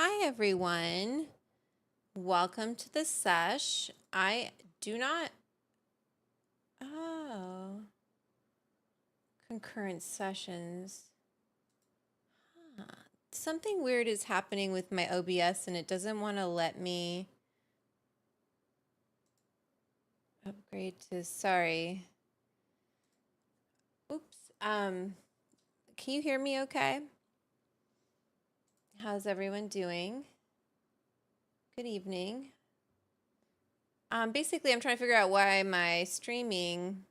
Hi everyone, welcome to the sesh. I do not, concurrent sessions. Something weird is happening with my OBS and it doesn't want to let me upgrade to, sorry. Oops. Can you hear me okay? How's everyone doing? Good evening. Basically, I'm trying to figure out why my streaming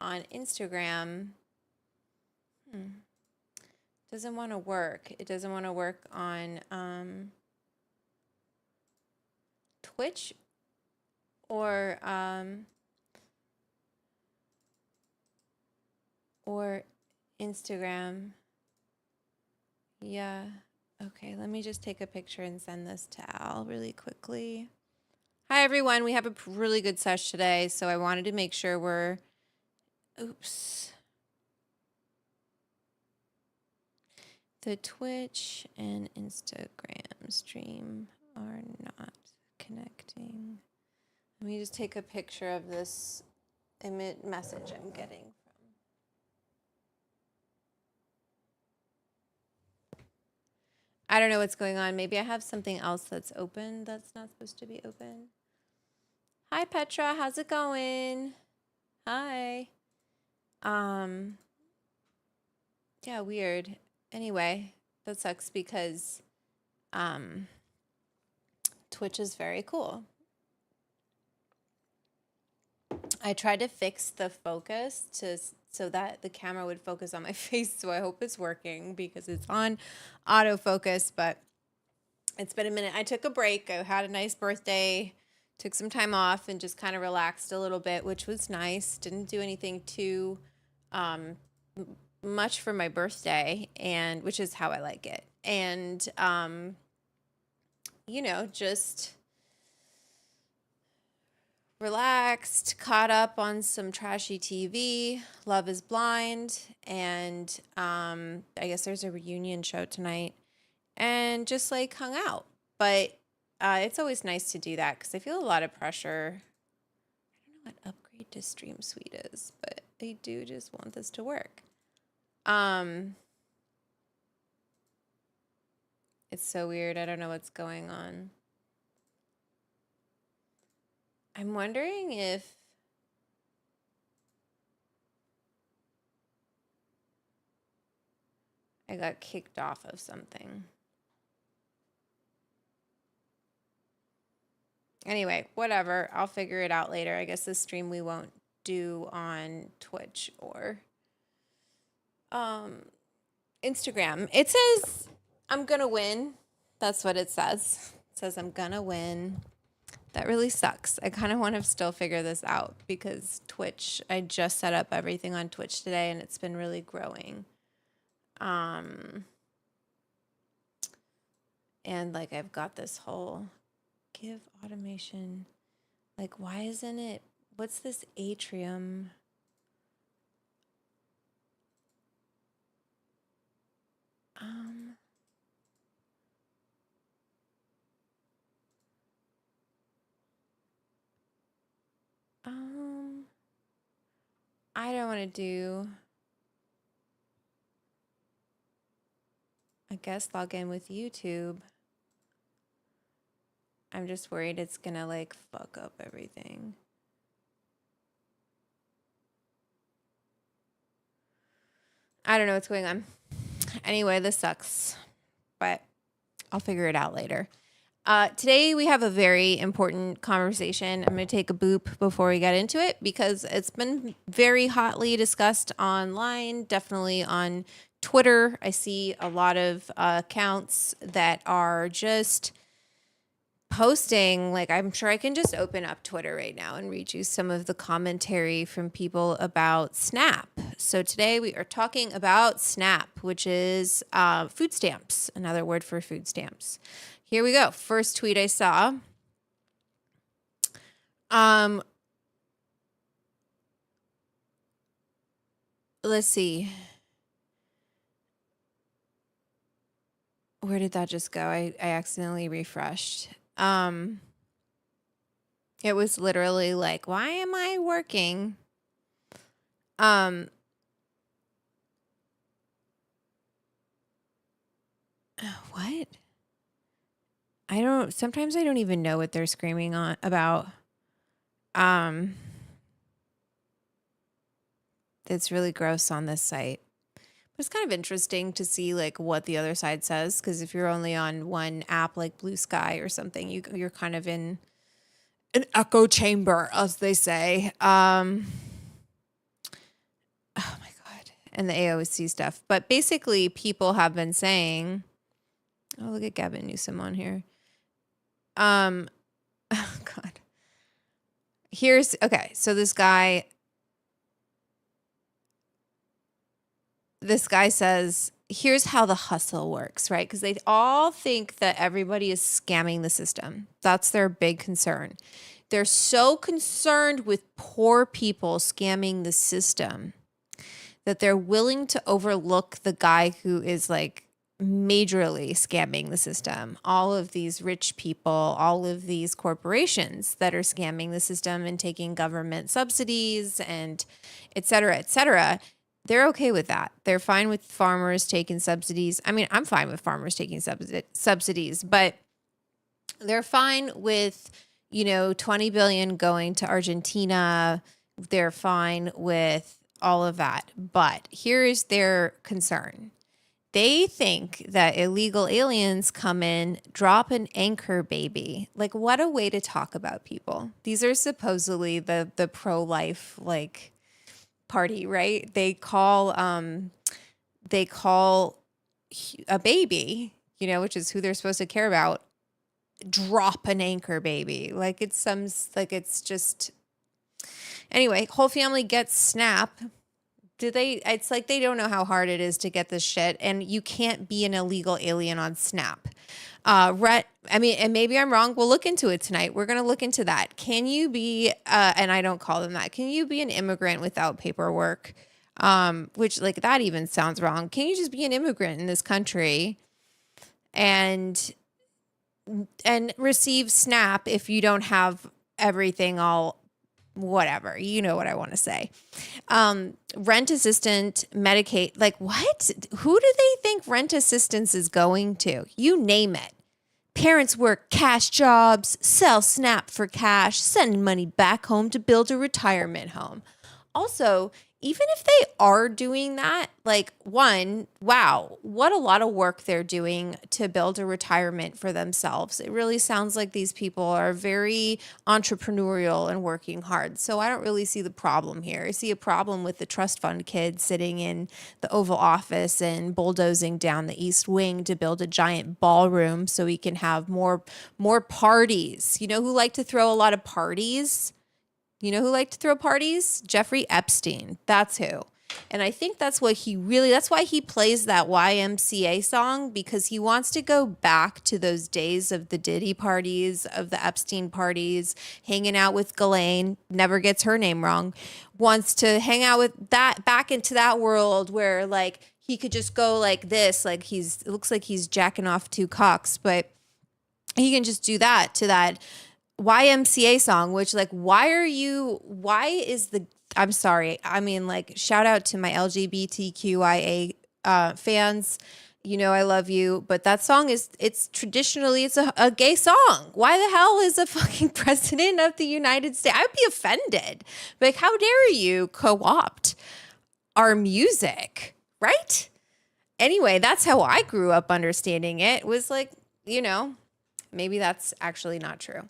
on Instagram doesn't want to work. It doesn't want to work on Twitch or Instagram. Yeah. Okay, let me just take a picture and send this to Al really quickly. Hi, everyone. We have a really good sesh today, so I wanted to make sure we're... Oops. The Twitch and Instagram stream are not connecting. Let me just take a picture of this message I'm getting from... I don't know what's going on. Maybe I have something else that's open that's not supposed to be open. Hi, Petra. How's it going? Hi. Yeah, weird. Anyway, that sucks because Twitch is very cool. I tried to fix the focus so that the camera would focus on my face, so I hope it's working because it's on autofocus, but it's been a minute. I took a break. I had a nice birthday, took some time off and just kind of relaxed a little bit, which was nice. Didn't do anything too much for my birthday, and which is how I like it. And you know, just relaxed, caught up on some trashy TV, Love is Blind, and I guess there's a reunion show tonight, and just like hung out. But it's always nice to do that because I feel a lot of pressure. I don't know what upgrade to Stream Suite is, but I do just want this to work. It's so weird. I don't know what's going on. I'm wondering if I got kicked off of something. Anyway, whatever. I'll figure it out later. I guess this stream we won't do on Twitch or Instagram. It says I'm gonna win. That's what it says. It says I'm gonna win. That really sucks. I kind of want to still figure this out because Twitch, I just set up everything on Twitch today and it's been really growing. And like I've got this whole give automation. Like, why isn't it? What's this atrium? I don't want to do, I guess, log in with YouTube. I'm just worried it's gonna like fuck up everything. I don't know what's going on. Anyway, this sucks, but I'll figure it out later. Today we have a very important conversation. I'm going to take a boop before we get into it because it's been very hotly discussed online, definitely on Twitter. I see a lot of accounts that are just posting, like, I'm sure I can just open up Twitter right now and read you some of the commentary from people about SNAP. So today we are talking about SNAP, which is food stamps, another word for food stamps. Here we go. First tweet I saw. Let's see. Where did that just go? I accidentally refreshed. It was literally like, why am I working? What? Sometimes I don't even know what they're screaming on about. It's really gross on this site. But it's kind of interesting to see like what the other side says, because if you're only on one app like Blue Sky or something, you're kind of in an echo chamber, as they say. Oh my God. And the AOC stuff. But basically people have been saying, oh, look at Gavin Newsom on here. Oh God. So this guy says, here's how the hustle works, right? Because they all think that everybody is scamming the system. That's their big concern. They're so concerned with poor people scamming the system that they're willing to overlook the guy who is like majorly scamming the system. All of these rich people, all of these corporations that are scamming the system and taking government subsidies and et cetera, et cetera. They're okay with that. They're fine with farmers taking subsidies. I mean, I'm fine with farmers taking subsidies, but they're fine with, 20 billion going to Argentina. They're fine with all of that. But here is their concern. They think that illegal aliens come in, drop an anchor baby. Like, what a way to talk about people. These are supposedly the pro-life, like, party, right? They call a baby, which is who they're supposed to care about, drop an anchor baby. Like it's just, anyway, whole family gets SNAP. It's like they don't know how hard it is to get this shit, and you can't be an illegal alien on SNAP. And maybe I'm wrong. We'll look into it tonight. We're going to look into that. Can you be, and I don't call them that, can you be an immigrant without paperwork? Which like that even sounds wrong. Can you just be an immigrant in this country and receive SNAP if you don't have everything all whatever, you know what I want to say. Rent assistant, Medicaid, like what? Who do they think rent assistance is going to? You name it. Parents work cash jobs, sell SNAP for cash, send money back home to build a retirement home. Also, even if they are doing that, like one, wow, what a lot of work they're doing to build a retirement for themselves. It really sounds like these people are very entrepreneurial and working hard. So I don't really see the problem here. I see a problem with the trust fund kid sitting in the Oval Office and bulldozing down the East Wing to build a giant ballroom so we can have more parties. You know who like to throw a lot of parties? You know who liked to throw parties? Jeffrey Epstein. That's who. And I think that's why he plays that YMCA song, because he wants to go back to those days of the Diddy parties, of the Epstein parties, hanging out with Ghislaine, never gets her name wrong, wants to hang out with that, back into that world where like he could just go like this, like it looks like he's jacking off two cocks, but he can just do that to that YMCA song, which like, I'm sorry. I mean, like, shout out to my LGBTQIA fans. You know I love you, but that song it's traditionally it's a gay song. Why the hell is a fucking president of the United States? I would be offended. Like, how dare you co-opt our music, right? Anyway, that's how I grew up understanding it. Was like, maybe that's actually not true.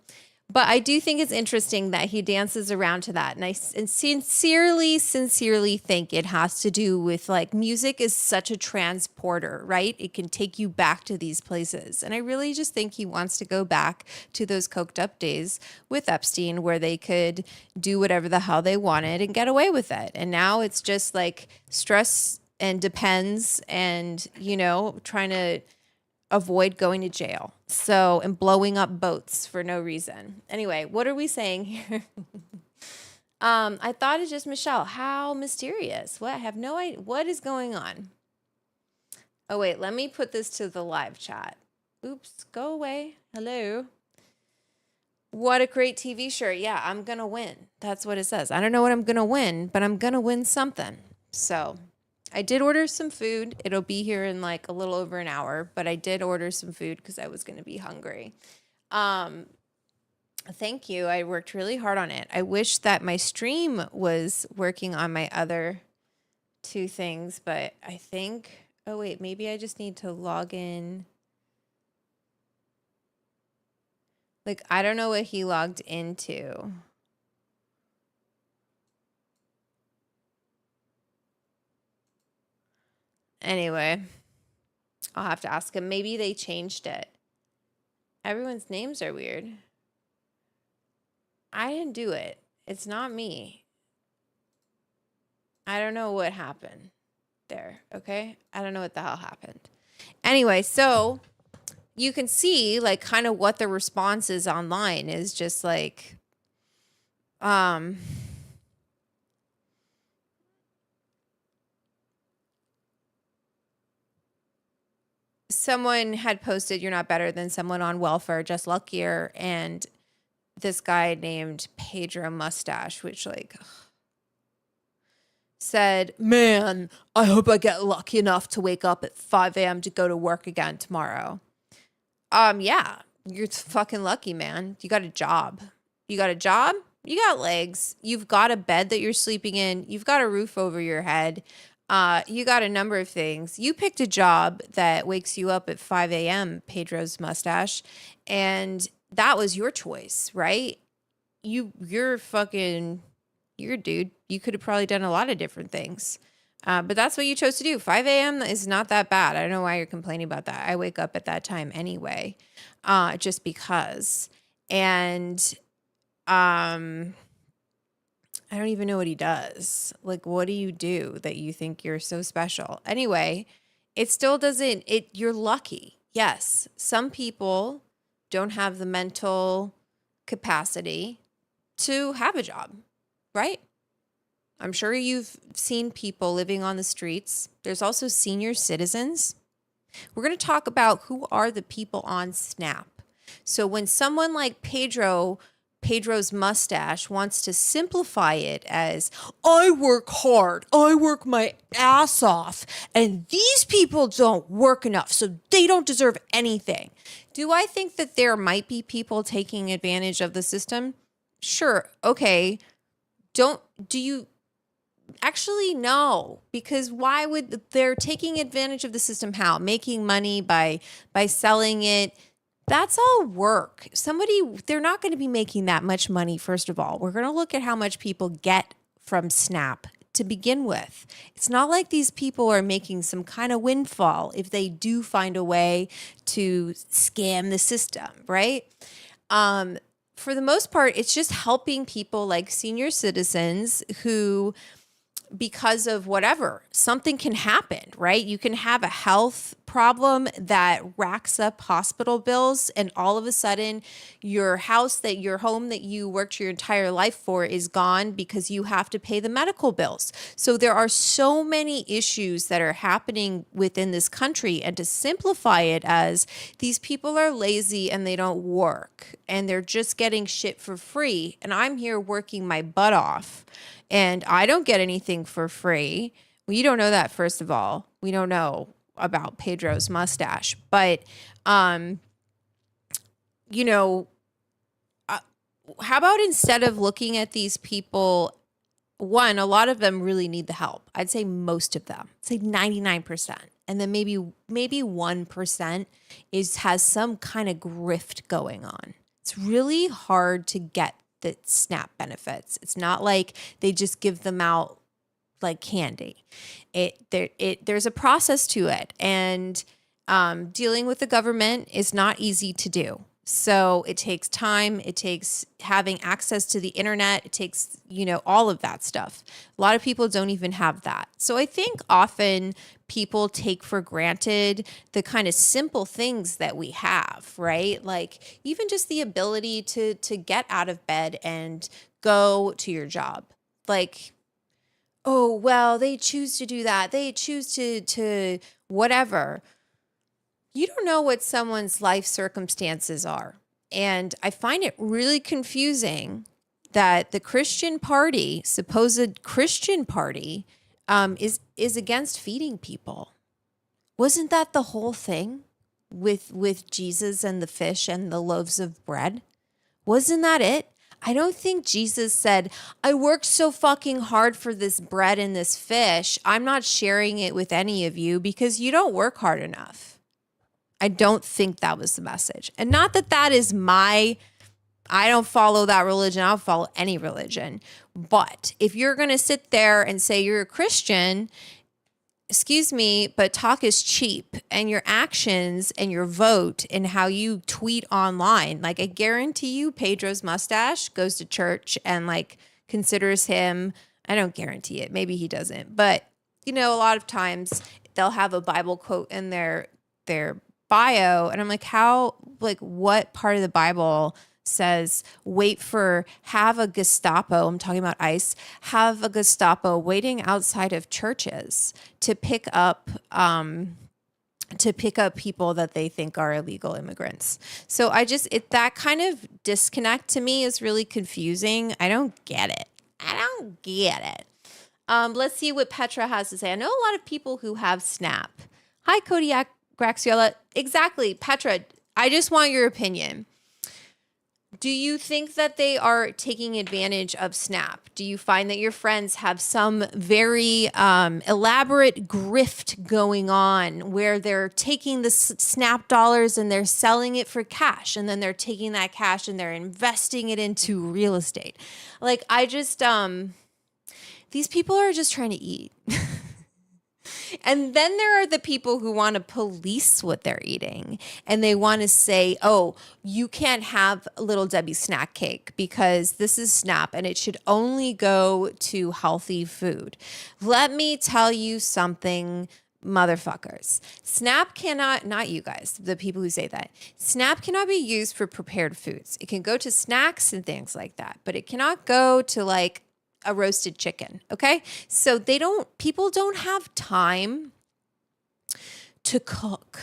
But I do think it's interesting that he dances around to that. And I sincerely think it has to do with like music is such a transporter, right? It can take you back to these places. And I really just think he wants to go back to those coked up days with Epstein where they could do whatever the hell they wanted and get away with it. And now it's just like stress and depends and, trying to avoid going to jail. So, and blowing up boats for no reason. Anyway, what are we saying here? I thought it's just Michelle. How mysterious. What? I have no idea. What is going on? Oh, wait. Let me put this to the live chat. Oops. Go away. Hello. What a great TV shirt. Yeah, I'm going to win. That's what it says. I don't know what I'm going to win, but I'm going to win something. So I did order some food. It'll be here in like a little over an hour, but I did order some food because I was going to be hungry. Thank you. I worked really hard on it. I wish that my stream was working on my other two things, but I think, oh wait, maybe I just need to log in. Like, I don't know what he logged into. Anyway, I'll have to ask him. Maybe they changed it. Everyone's names are weird. I didn't do it. It's not me. I don't know what happened there, okay? I don't know what the hell happened. Anyway, so you can see like kind of what the response is online is just like, someone had posted, "You're not better than someone on welfare, just luckier." And this guy named Pedro Mustache, which like said, "Man, I hope I get lucky enough to wake up at 5 a.m. to go to work again tomorrow." Yeah, you're fucking lucky, man. You got a job. You got a job. You got legs. You've got a bed that you're sleeping in. You've got a roof over your head. You got a number of things. You picked a job that wakes you up at 5 a.m., Pedro's Mustache, and that was your choice, right? You're dude. You could have probably done a lot of different things. But that's what you chose to do. 5 a.m. is not that bad. I don't know why you're complaining about that. I wake up at that time anyway, just because. And I don't even know what he does. Like, what do you do that you think you're so special? Anyway, it still doesn't, you're lucky. Yes, some people don't have the mental capacity to have a job, right? I'm sure you've seen people living on the streets. There's also senior citizens. We're going to talk about who are the people on SNAP. So when someone like Pedro's Mustache wants to simplify it as, "I work hard, I work my ass off, and these people don't work enough, so they don't deserve anything." Do I think that there might be people taking advantage of the system? Sure. Okay. Do you actually no, because why would they're taking advantage of the system? How? Making money by selling it. That's all work. They're not going to be making that much money. First of all, we're going to look at how much people get from SNAP to begin with. It's not like these people are making some kind of windfall if they do find a way to scam the system, right? For the most part, it's just helping people like senior citizens who, because of whatever, something can happen, right? You can have a health problem that racks up hospital bills, and all of a sudden your home that you worked your entire life for is gone because you have to pay the medical bills. So there are so many issues that are happening within this country, and to simplify it as these people are lazy and they don't work and they're just getting shit for free, and I'm here working my butt off and I don't get anything for free. We don't know that, first of all. We don't know. about Pedro's mustache, but, you know, how about instead of looking at these people, one, a lot of them really need the help. I'd say most of them, say 99%. And then maybe 1% has some kind of grift going on. It's really hard to get the SNAP benefits. It's not like they just give them out like candy. There's a process to it, and dealing with the government is not easy to do. So it takes time. It takes having access to the internet. It takes, all of that stuff. A lot of people don't even have that. So I think often people take for granted the kind of simple things that we have, right? Like even just the ability to get out of bed and go to your job. Like, oh, well, they choose to do that. They choose to whatever. You don't know what someone's life circumstances are. And I find it really confusing that the Christian party, supposed Christian party, is against feeding people. Wasn't that the whole thing with Jesus and the fish and the loaves of bread? Wasn't that it? I don't think Jesus said, I worked so fucking hard for this bread and this fish. I'm not sharing it with any of you because you don't work hard enough. I don't think that was the message. And not that is I don't follow that religion. I don't follow any religion. But if you're going to sit there and say you're a Christian, excuse me, but talk is cheap, and your actions and your vote and how you tweet online, like I guarantee you Pedro's mustache goes to church and like considers him, I don't guarantee it. Maybe he doesn't. But, a lot of times they'll have a Bible quote in their bio, and I'm like, what part of the Bible says have a Gestapo, I'm talking about ICE, have a Gestapo waiting outside of churches to pick up people that they think are illegal immigrants. So that kind of disconnect to me is really confusing. I don't get it. Let's see what Petra has to say. I know a lot of people who have SNAP. Hi, Kodiak Graxiola. Exactly. Petra, I just want your opinion. Do you think that they are taking advantage of SNAP? Do you find that your friends have some very elaborate grift going on where they're taking the SNAP dollars and they're selling it for cash, and then they're taking that cash and they're investing it into real estate? Like, these people are just trying to eat. And then there are the people who want to police what they're eating, and they want to say, oh, you can't have Little Debbie snack cake because this is SNAP and it should only go to healthy food. Let me tell you something, motherfuckers. SNAP cannot, not you guys, the people who say that, SNAP cannot be used for prepared foods. It can go to snacks and things like that, but it cannot go to like a roasted chicken. Okay. So people don't have time to cook.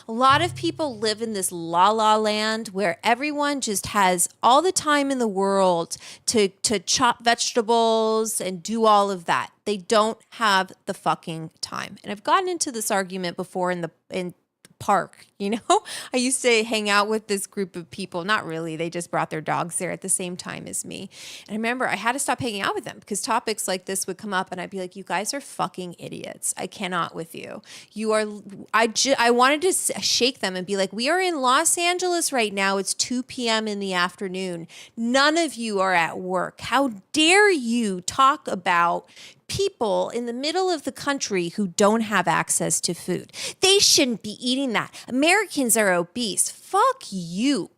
A lot of people live in this la la land where everyone just has all the time in the world to chop vegetables and do all of that. They don't have the fucking time. And I've gotten into this argument before in park. I used to hang out with this group of people. Not really. They just brought their dogs there at the same time as me. And I remember I had to stop hanging out with them because topics like this would come up and I'd be like, you guys are fucking idiots. I cannot with you. I wanted to shake them and be like, we are in Los Angeles right now. It's 2 p.m. in the afternoon. None of you are at work. How dare you talk about people in the middle of the country who don't have access to food? They shouldn't be eating that. Americans are obese. Fuck you.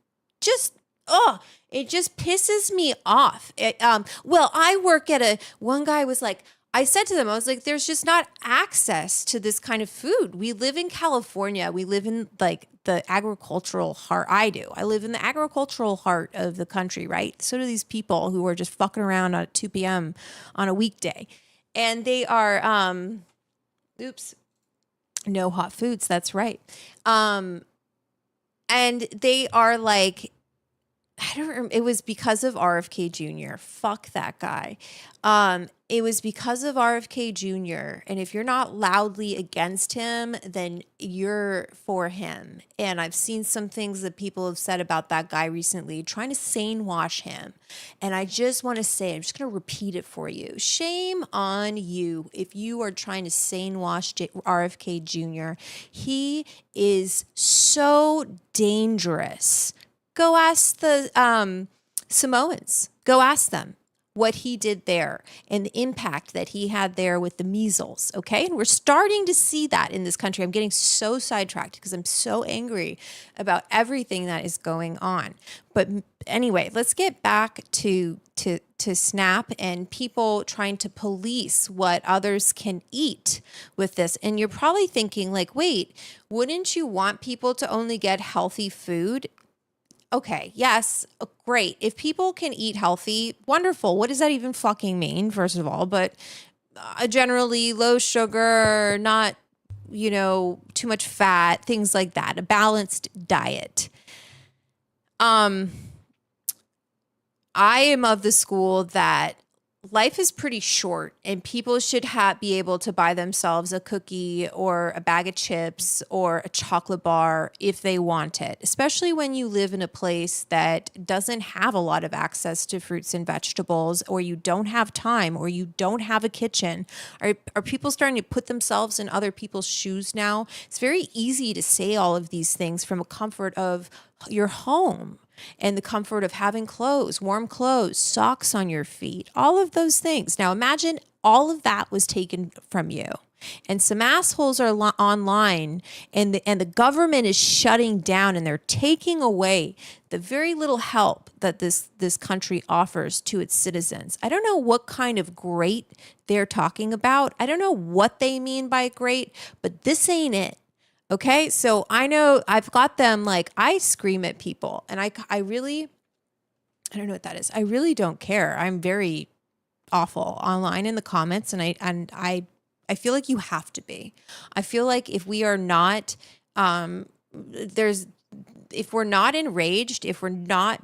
It just pisses me off. I work at one guy was like, I said to them, I was like, there's just not access to this kind of food. We live in California. We live in like the agricultural heart. I do. I live in the agricultural heart of the country, right? So do these people who are just fucking around at 2 p.m. on a weekday. And they are, no hot foods. That's right. And they are like, it was because of RFK Jr. Fuck that guy. it was because of RFK Jr. And if you're not loudly against him, then you're for him. And I've seen some things that people have said about that guy recently, trying to sane wash him. And I just want to say, I'm just going to repeat it for you. Shame on you if you are trying to sane wash RFK Jr. He is so dangerous. Go ask the Samoans. Go ask them what he did there and the impact that he had there with the measles. Okay. And we're starting to see that in this country. I'm getting so sidetracked because I'm so angry about everything that is going on. But anyway, let's get back to SNAP and people trying to police what others can eat with this. And you're probably thinking like, wait, wouldn't you want people to only get healthy food? Okay, yes, great. If people can eat healthy, wonderful. What does that even fucking mean, first of all? But generally low sugar, not, too much fat, things like that, a balanced diet. I am of the school that life is pretty short and people should be able to buy themselves a cookie or a bag of chips or a chocolate bar if they want it, especially when you live in a place that doesn't have a lot of access to fruits and vegetables, or you don't have time, or you don't have a kitchen. Are people starting to put themselves in other people's shoes now? It's very easy to say all of these things from a comfort of your home and the comfort of having clothes, warm clothes, socks on your feet, all of those things. Now imagine all of that was taken from you and some assholes are online and the government is shutting down and they're taking away the very little help that this country offers to its citizens. I don't know what kind of great they're talking about. I don't know what they mean by great, but this ain't it. Okay, so I know I've got them like I scream at people and I don't know what that is. I really don't care. I'm very awful online in the comments and I feel like you have to be. I feel like if we are not if we're not enraged, if we're not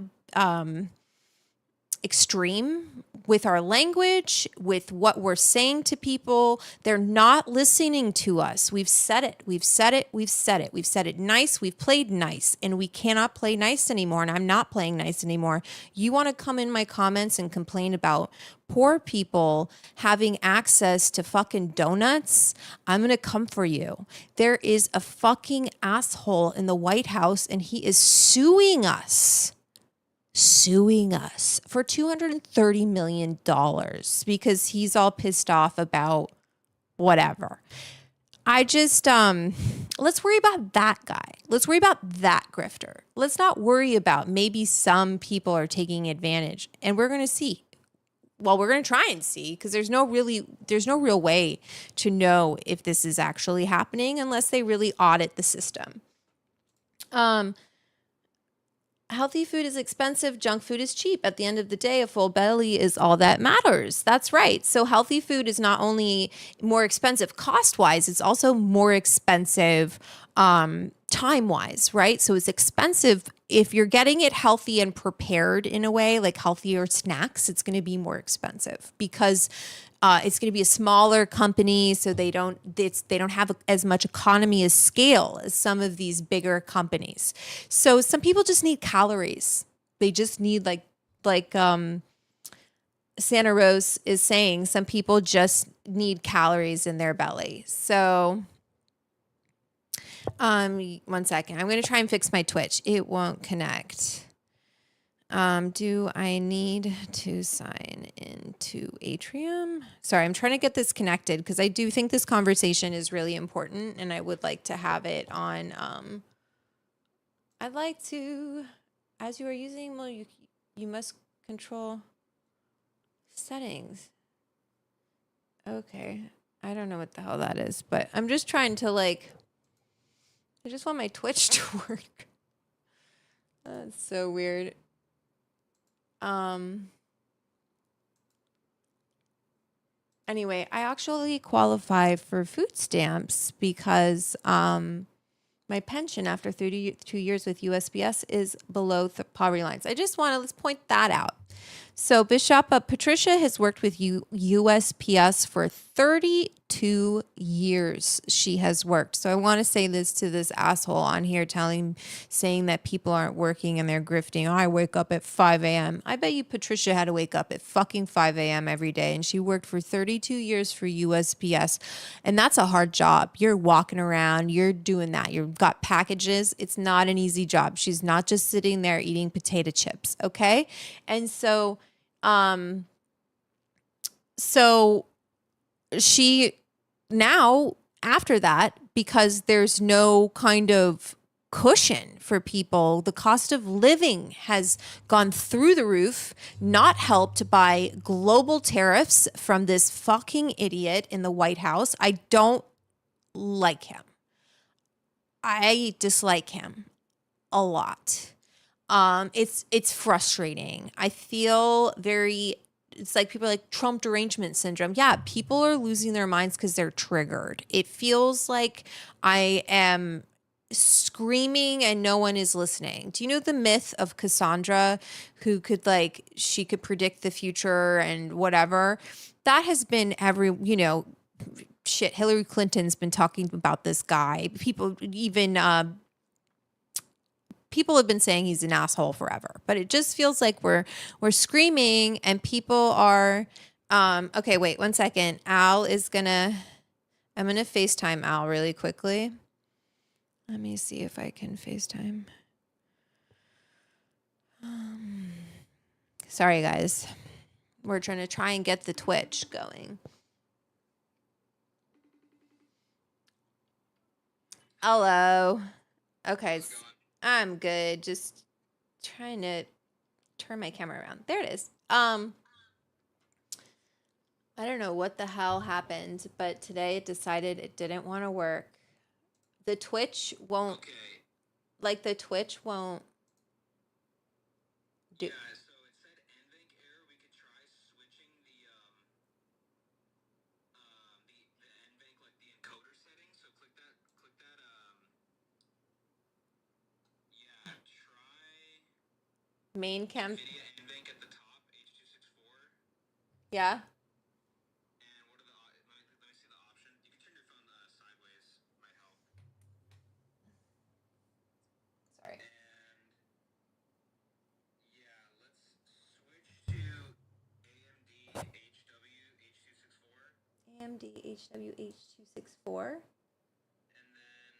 extreme with our language, with what we're saying to people, they're not listening to us. We've said it. We've said it. We've said it. We've said it nice. We've played nice and we cannot play nice anymore. And I'm not playing nice anymore. You want to come in my comments and complain about poor people having access to fucking donuts? I'm going to come for you. There is a fucking asshole in the White House and he is suing us for $230 million because he's all pissed off about whatever. I just, let's worry about that guy. Let's worry about that grifter. Let's not worry about maybe some people are taking advantage and we're going to see. Well, we're going to try and see because there's no real way to know if this is actually happening unless they really audit the system. Healthy food is expensive. Junk food is cheap. At the end of the day, a full belly is all that matters. That's right. So healthy food is not only more expensive cost-wise, it's also more expensive time-wise, right? So it's expensive. If you're getting it healthy and prepared in a way, like healthier snacks, it's going to be more expensive because it's going to be a smaller company, so they don't have as much economy of scale as some of these bigger companies. So some people just need calories. They just need like Santa Rose is saying, some people just need calories in their belly. So 1 second. I'm going to try and fix my Twitch. It won't connect. Do I need to sign into Atrium? Sorry, I'm trying to get this connected because I do think this conversation is really important and I would like to have it on. I'd like to, as you are using, well, you must control settings. Okay. I don't know what the hell that is, but I'm just trying to I just want my Twitch to work. That's so weird. Anyway, I actually qualify for food stamps because my pension after 32 years with USPS is below the poverty lines. I just want to, let's point that out. So Bishop, Patricia has worked with USPS for 32 years. She has worked. So I want to say this to this asshole on here saying that people aren't working and they're grifting. Oh, I wake up at 5 a.m. I bet you Patricia had to wake up at fucking 5 a.m. every day. And she worked for 32 years for USPS. And that's a hard job. You're walking around, you're doing that. You've got packages. It's not an easy job. She's not just sitting there eating potato chips. Okay. And so she now after that, because there's no kind of cushion for people, the cost of living has gone through the roof, not helped by global tariffs from this fucking idiot in the White House. I don't like him. I dislike him a lot. It's frustrating. I feel it's like people are like Trump derangement syndrome. Yeah, people are losing their minds because they're triggered. It feels like I am screaming and no one is listening. Do you know the myth of Cassandra, who she could predict the future and whatever? That has been Hillary Clinton's been talking about this guy. People have been saying he's an asshole forever, but it just feels like we're screaming and people are, okay, wait 1 second. I'm going to FaceTime Al really quickly. Let me see if I can FaceTime. Sorry guys. We're trying to get the Twitch going. Hello. Okay. I'm good. Just trying to turn my camera around. There it is. I don't know what the hell happened, but today it decided it didn't want to work. The Twitch won't. Okay. Like the Twitch won't do. Yeah, so it said NVENC error. We could try switching the NVENC, like the encoder settings. So click that yeah, try main cam NVIDIA NVENC at the top, H.264. Yeah. And what are let me see the options. You can turn your phone sideways, might help. Sorry. And yeah, let's switch to AMD HW H.264. AMD HW H.264. And then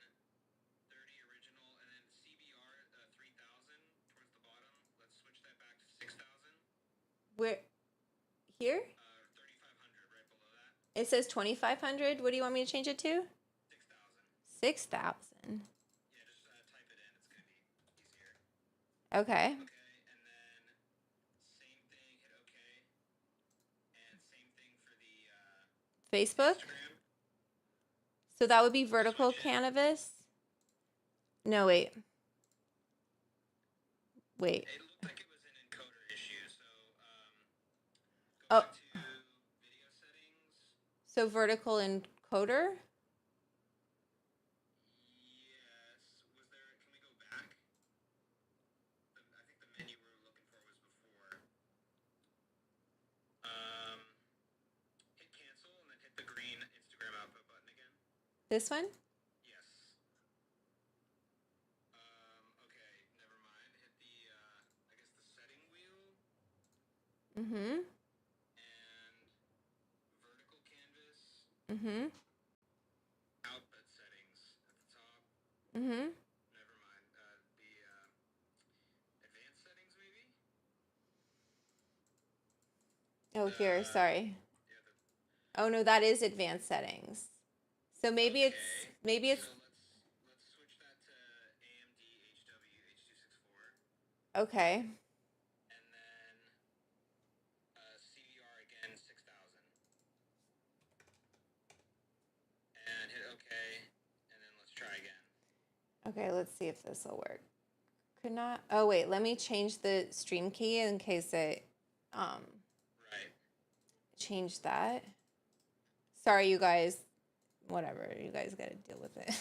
30 original, and then CBR 3000 towards the bottom. Let's switch that back to 6000. Where? Here? 3500 right below that. It says 2500. What do you want me to change it to? 6000. 6000. Yeah, just type it in. It's going to be easier. Okay. Okay, and then same thing, hit OK. And same thing for the Facebook. Instagram. So that would be vertical cannabis. No, wait. Wait. It looked like it was an encoder issue. So go back to video settings. So vertical encoder. Yes. Was there? Can we go back? I think the menu we were looking for was before. Hit cancel and then hit the green Instagram output button again. This one? Yes. Okay, never mind. Hit the, I guess the setting wheel. Mm-hmm. And vertical canvas. Mm-hmm. Output settings at the top. Mm-hmm. Never mind. The advanced settings, maybe? Oh, here, sorry. Oh no, that is advanced settings. So maybe okay. It's so let's switch that to AMD HW H.264. Okay. And then CVR again 6000. And hit OK. And then let's try again. Okay, let's see if this will work. Could not. Oh wait, let me change the stream key in case it right. Change that. Sorry, you guys. Whatever, you guys got to deal with it.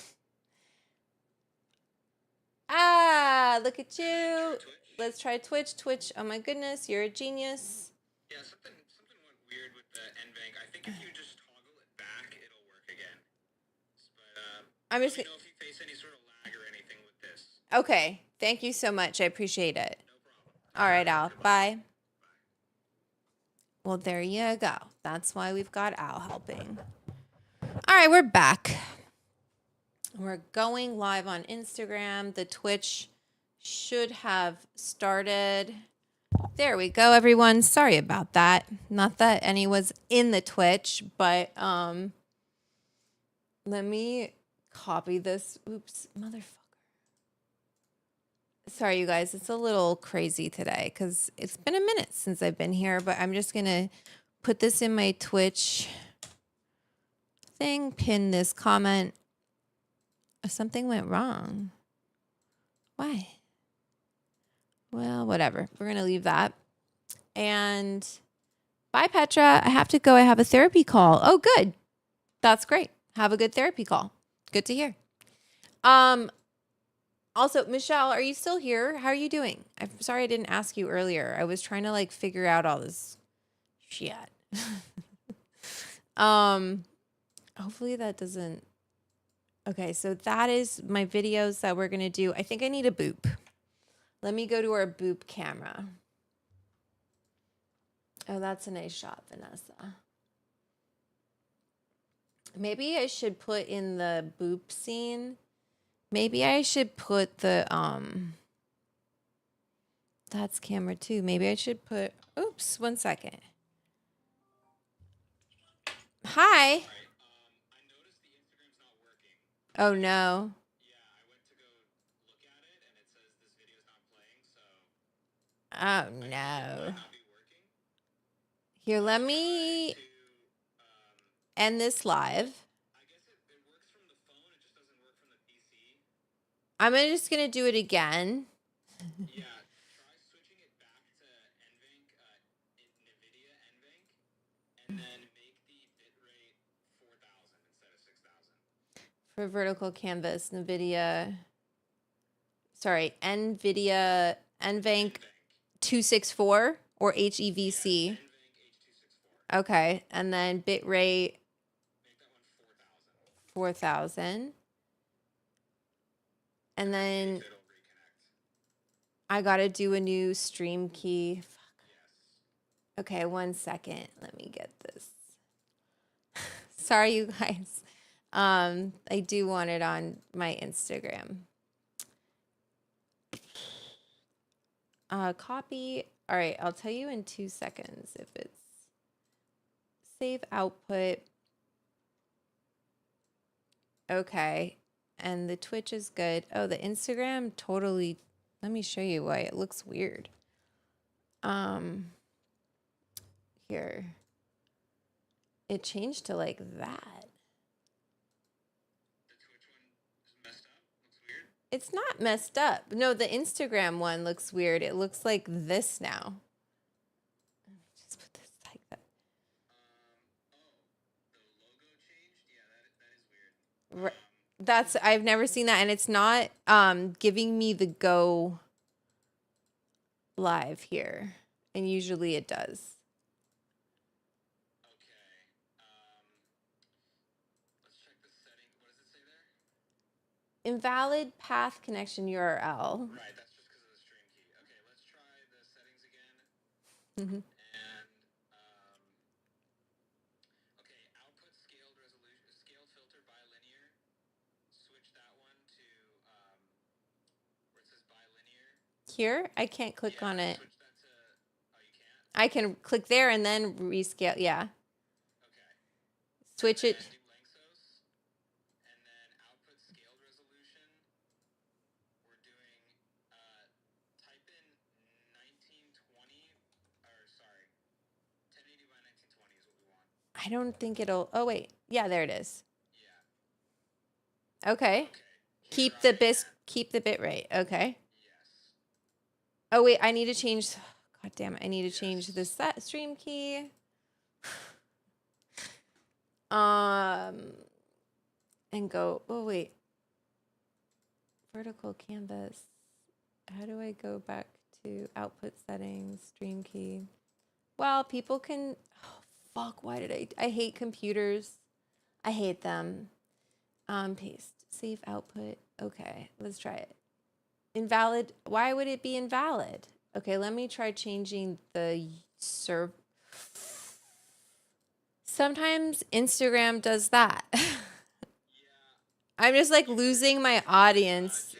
look at you. Let's try Twitch. Twitch, oh my goodness, you're a genius. Yeah, something went weird with the NVENC. I think if you just toggle it back, it'll work again. But I'm just let me know if you face any sort of lag or anything with this. Okay, thank you so much. I appreciate it. No problem. All right, Al. Bye. Well, there you go. That's why we've got Al helping. All right, we're back. We're going live on Instagram. The Twitch should have started. There we go, everyone. Sorry about that. Not that any was in the Twitch, but let me copy this. Oops, motherfucker. Sorry, you guys. It's a little crazy today because it's been a minute since I've been here, but I'm just going to put this in my Twitch thing, pin this comment. Something went wrong. Why? Well, whatever. We're going to leave that. And bye, Petra. I have to go. I have a therapy call. Oh, good. That's great. Have a good therapy call. Good to hear. Also, Michelle, are you still here? How are you doing? I'm sorry I didn't ask you earlier. I was trying to like figure out all this shit. Hopefully that doesn't. Okay, so that is my videos that we're going to do. I think I need a boop. Let me go to our boop camera. Oh, that's a nice shot, Vanessa. Maybe I should put in the boop scene. Maybe I should put the, that's camera 2. Maybe I should put, oops, 1 second. Hi. I noticed the Instagram's not working. Oh, no. Yeah, I went to go look at it, and it says this video's not playing, so... Oh, It no. might not be working. Here, let me end this live. I guess it works from the phone, it just doesn't work from the PC. I'm just going to do it again. Yeah, try switching it back to NVENC, NVIDIA NVENC, and then make the bitrate 4,000 instead of 6,000. For vertical canvas, NVIDIA, NVIDIA NVENC 264 or HEVC. Yeah, NVENC H264. Okay, and then bitrate Make that one 4,000. And then it'll reconnect. I got to do a new stream key. Fuck. Yes. Okay, 1 second. Let me get this. Sorry, you guys. I do want it on my Instagram. Copy. All right, I'll tell you in 2 seconds if it's save output. Okay, and the Twitch is good. Oh, the Instagram totally. Let me show you why it looks weird. Here. It changed to like that. The Twitch one is messed up? Looks weird? It's not messed up. No, the Instagram one looks weird. It looks like this now. Just put this like that. Oh, the logo changed? Yeah, that is weird. That's I've never seen that, and it's not giving me the go live here, and usually it does. Let's check the setting. What does it say there? Invalid path connection URL. Right, that's just because of the stream key. Okay, let's try the settings again. And okay, output scaled resolution, scaled filter bilinear. Switch that one to where it says bilinear. Here, I can't click on it. Switch that to. Oh, you can't. I can click there and then rescale. Yeah. Okay. Switch it. Do Lanxos, and then output scaled resolution. We're doing type in 1920, or sorry, 1080 by 1920 is what we want. I don't think it'll. Oh wait, yeah, there it is. Yeah. Okay. Keep the bit rate. Okay. Yes. Oh wait, I need to change. God damn it! I need to change the stream key. And go. Oh wait. Vertical canvas. how do I go back to output settings, stream key? Well, people can, oh, fuck, why did I hate computers. I hate them. Paste, save output. Okay, let's try it. Invalid, why would it be invalid? Okay, let me try changing the serve. Sometimes Instagram does that. I'm just like losing my audience.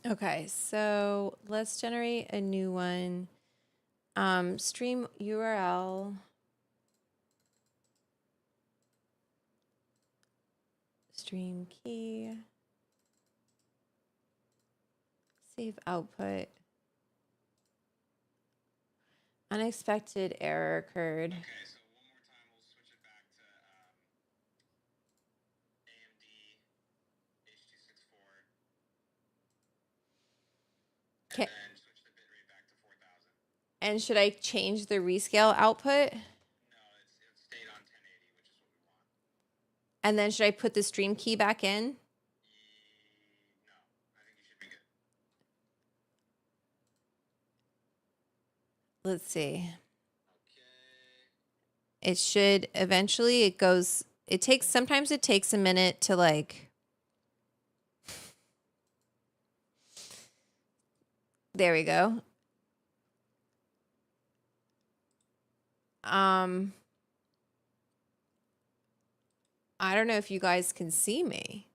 Okay, so let's generate a new one. Stream URL. Stream key. Save output. Unexpected error occurred. Okay, so one more time, we'll switch it back to AMD H264. Okay. And then switch the bitrate back to 4000. And should I change the rescale output? No, it stayed on 1080, which is what we want. And then should I put the stream key back in? No, I think you should be good. Let's see. Okay. It should eventually, it goes, it takes, sometimes it takes a minute to like, there we go. I don't know if you guys can see me.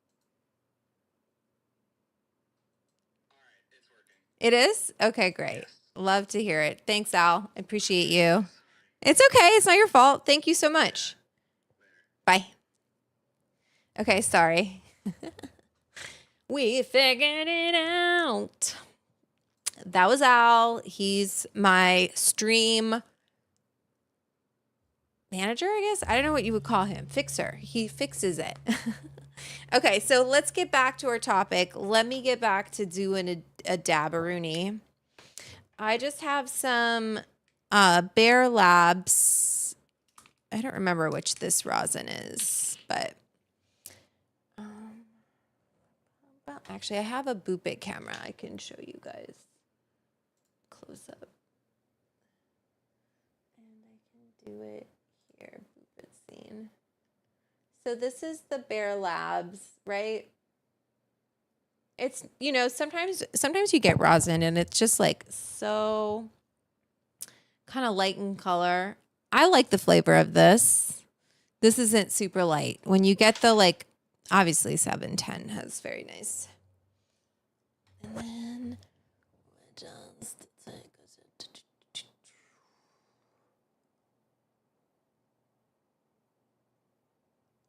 All right, it's working. It is? Okay, great. Yes. Love to hear it. Thanks, Al. I appreciate you. It's okay. It's not your fault. Thank you so much. Bye. Okay, sorry. We figured it out. That was Al. He's my stream manager, I guess. I don't know what you would call him. Fixer. He fixes it. Okay, so let's get back to our topic. Let me get back to doing a dabaroonie. I just have some Bear Labs. I don't remember which this rosin is, but well, actually, I have a Boop It camera. I can show you guys close up, and I can do it here. Boop It scene. So this is the Bear Labs, right? It's, you know, sometimes you get rosin and it's just like so kind of light in color. I like the flavor of this. This isn't super light. When you get the like, obviously 710 has very nice. And then just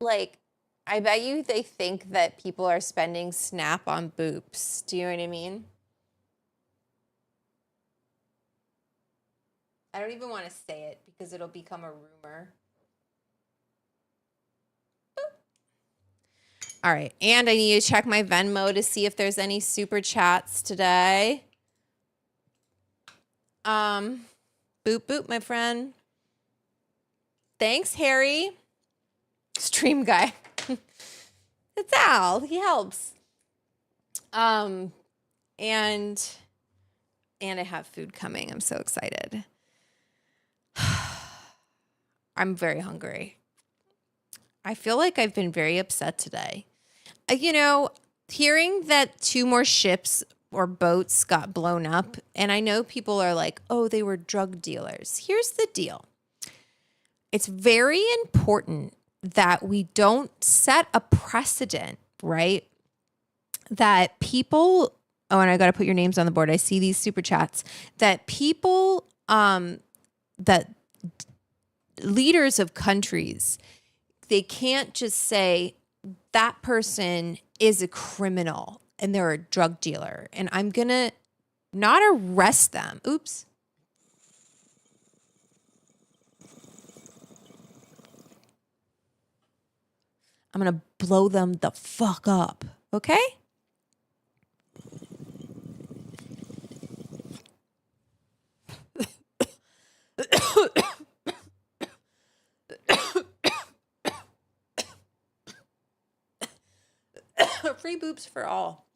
like, I bet you they think that people are spending Snap on boops. Do you know what I mean? I don't even want to say it because it'll become a rumor. Boop. All right. And I need to check my Venmo to see if there's any super chats today. Boop, boop, my friend. Thanks, Harry. Stream guy. It's Al. He helps. And I have food coming. I'm so excited. I'm very hungry. I feel like I've been very upset today. You know, hearing that 2 more ships or boats got blown up, and I know people are like, oh, they were drug dealers. Here's the deal. It's very important that we don't set a precedent, right? That people, oh, and I got to put your names on the board. I see these super chats that people, that leaders of countries, they can't just say that person is a criminal and they're a drug dealer and I'm going to not arrest them. Oops. I'm going to blow them the fuck up. Okay? Free boobs for all.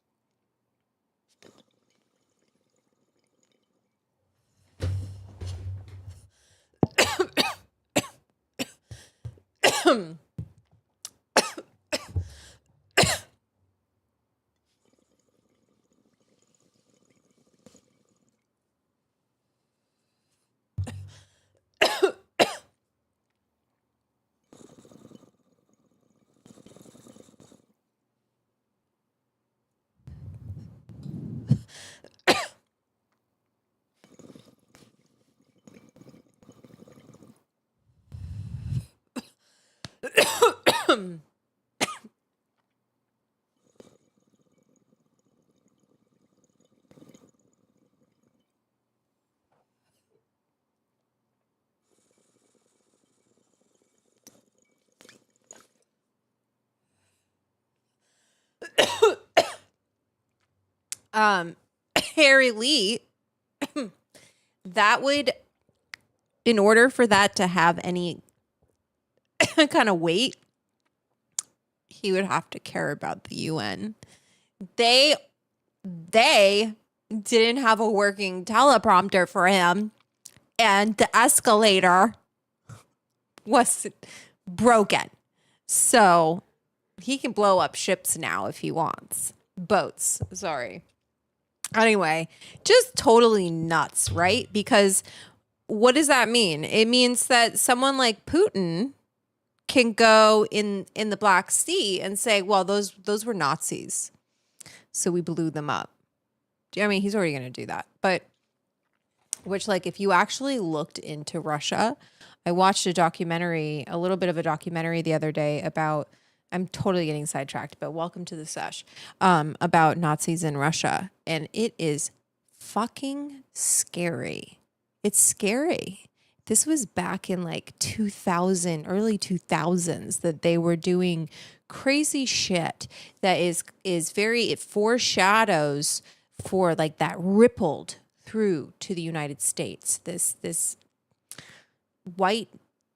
Harry Lee, that would, in order for that to have any kind of weight, he would have to care about the UN. They didn't have a working teleprompter for him, and the escalator was broken. So he can blow up ships now if he wants. Boats, sorry. Anyway, just totally nuts, right? Because what does that mean? It means that someone like Putin can go in the Black Sea and say, well, those were Nazis, so we blew them up. I mean, he's already going to do that. But which, like, if you actually looked into Russia, I watched a little bit of a documentary the other day about, I'm totally getting sidetracked, but welcome to the sesh, about Nazis in Russia. And it is fucking scary. It's scary. This was back in like 2000, early 2000s, that they were doing crazy shit that it foreshadows for like that rippled through to the United States. This white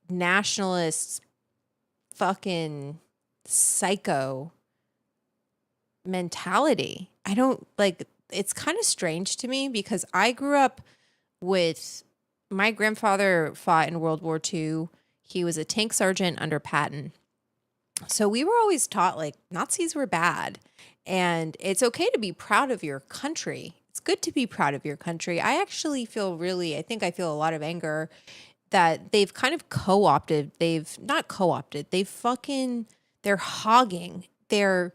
nationalist fucking psycho mentality. I don't like, it's kind of strange to me because I grew up with, my grandfather fought in World War II. He was a tank sergeant under Patton. So we were always taught like Nazis were bad and it's okay to be proud of your country. It's good to be proud of your country. I actually feel I think I feel a lot of anger that they've kind of co-opted. They're hogging. They're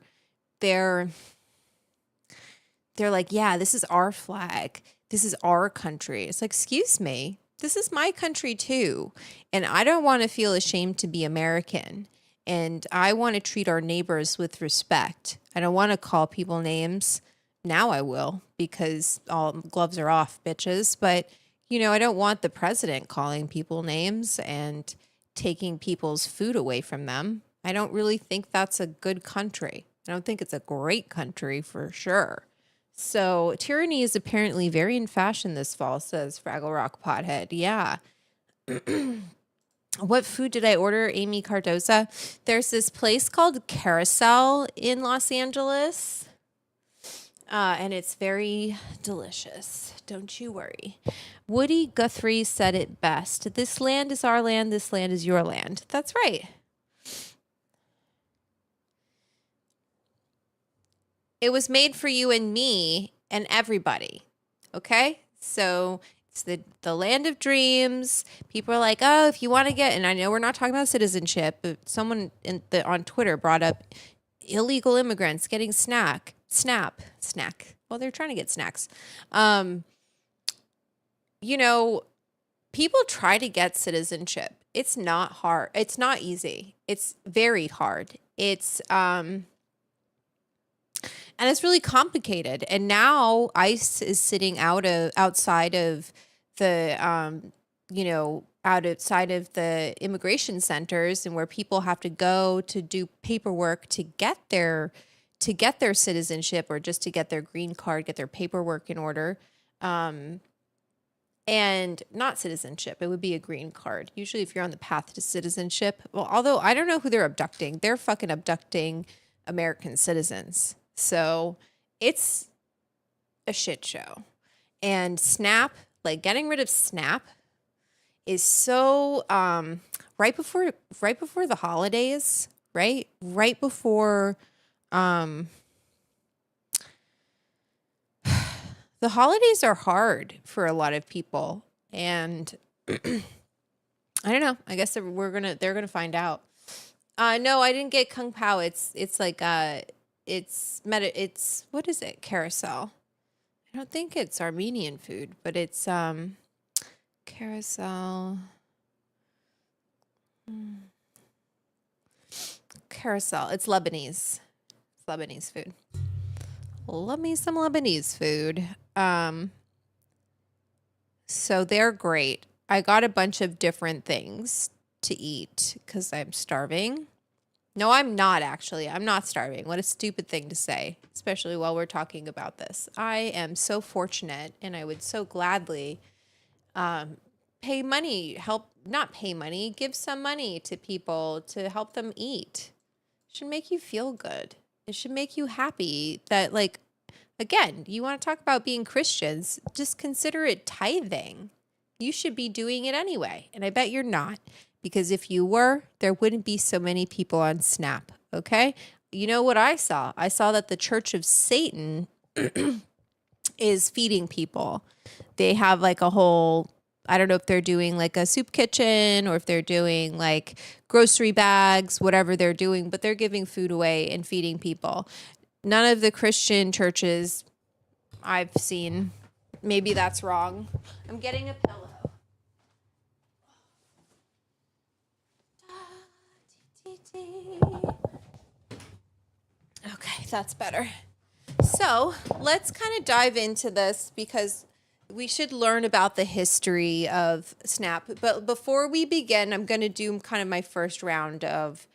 like, yeah, this is our flag. This is our country. It's like, excuse me, this is my country too. And I don't want to feel ashamed to be American. And I want to treat our neighbors with respect. I don't want to call people names. Now I will, because all gloves are off, bitches. But, I don't want the president calling people names and taking people's food away from them. I don't really think that's a good country. I don't think it's a great country for sure. So tyranny is apparently very in fashion this fall, says Fraggle Rock Pothead. Yeah. What food did I order, Amy Cardoza? There's this place called Carousel in Los Angeles. And it's very delicious. Don't you worry. Woody Guthrie said it best. This land is our land. This land is your land. That's right. It was made for you and me and everybody. Okay? So it's the land of dreams. People are like, oh, if you want to get, and I know we're not talking about citizenship, but someone on Twitter brought up illegal immigrants getting snack. Well, they're trying to get snacks. People try to get citizenship. It's not hard. It's not easy. It's very hard. And it's really complicated. And now ICE is sitting outside of the immigration centers, and where people have to go to do paperwork to get their citizenship, or just to get their green card, get their paperwork in order. And not citizenship. It would be a green card. Usually if you're on the path to citizenship. Well, although I don't know who they're abducting. They're fucking abducting American citizens. So it's a shit show. And SNAP, like getting rid of SNAP is so right before the holidays, right? Right before the holidays are hard for a lot of people, and I don't know. I guess they're gonna find out. No, I didn't get Kung Pao. It's like it's what is it? Carousel. I don't think it's Armenian food, but it's carousel. Carousel. It's Lebanese. It's Lebanese food. Love me some Lebanese food. So they're great. I got a bunch of different things to eat because I'm starving. No, I'm not actually. I'm not starving. What a stupid thing to say, especially while we're talking about this. I am so fortunate, and I would so gladly pay money, not pay money, give some money to people to help them eat. It should make you feel good. It should make you happy that, like, again, you want to talk about being Christians, just consider it tithing. You should be doing it anyway. And I bet you're not, because if you were, there wouldn't be so many people on SNAP. Okay. You know what I saw? I saw that the Church of Satan is feeding people. They have like a whole, I don't know if they're doing like a soup kitchen or if they're doing like grocery bags, whatever they're doing, but they're giving food away and feeding people. None of the Christian churches I've seen. Maybe that's wrong. I'm getting a pillow. Okay, that's better. So let's kind of dive into this because we should learn about the history of SNAP. But before we begin, I'm going to do kind of my first round of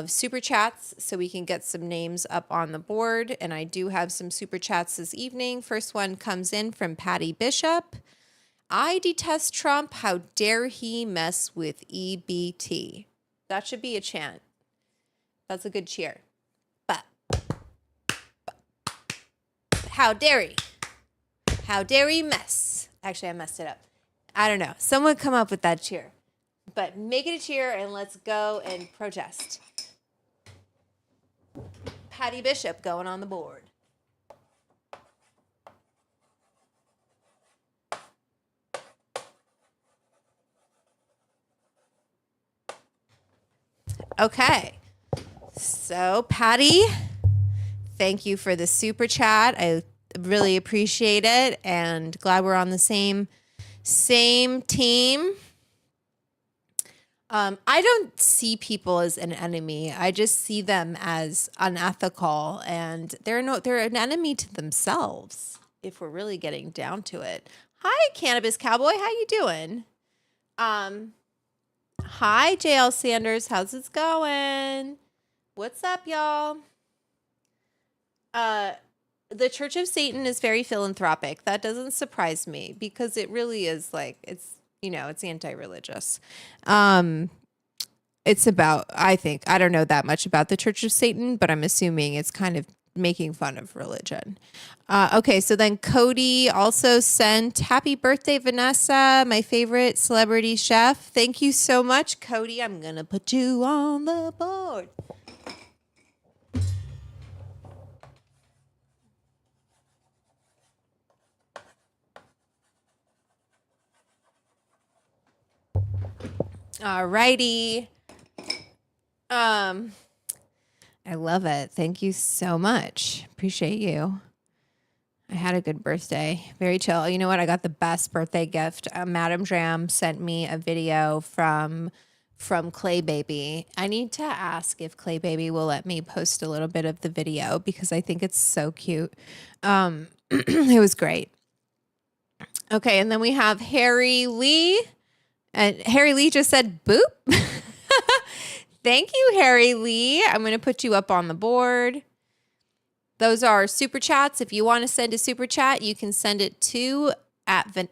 super chats so we can get some names up on the board. And I do have some super chats this evening. First one comes in from Patty Bishop. I detest Trump. How dare he mess with EBT? That should be a chant. That's a good cheer. But how dare he? How dare he mess? Actually, I messed it up. I don't know. Someone come up with that cheer. But make it a cheer and let's go and protest. Patty Bishop going on the board. Okay. So, Patty, thank you for the super chat. I really appreciate it and glad we're on the same team. I don't see people as an enemy. I just see them as unethical, and they're an enemy to themselves if we're really getting down to it. Hi, Cannabis Cowboy. How you doing? Hi, JL Sanders. How's it going? What's up, y'all? The Church of Satan is very philanthropic. That doesn't surprise me because it really is like, it's anti-religious. It's about, I don't know that much about the Church of Satan, but I'm assuming it's kind of making fun of religion. Okay, so then Cody also sent happy birthday, Vanessa, my favorite celebrity chef. Thank you so much, Cody. I'm going to put you on the board. All righty. I love it. Thank you so much. Appreciate you. I had a good birthday. Very chill. You know what? I got the best birthday gift. Madam Dram sent me a video from Clay Baby. I need to ask if Clay Baby will let me post a little bit of the video because I think it's so cute. It was great. Okay, and then we have Harry Lee. And Harry Lee just said, boop. Thank you, Harry Lee. I'm going to put you up on the board. Those are super chats. If you want to send a super chat, you can send it to at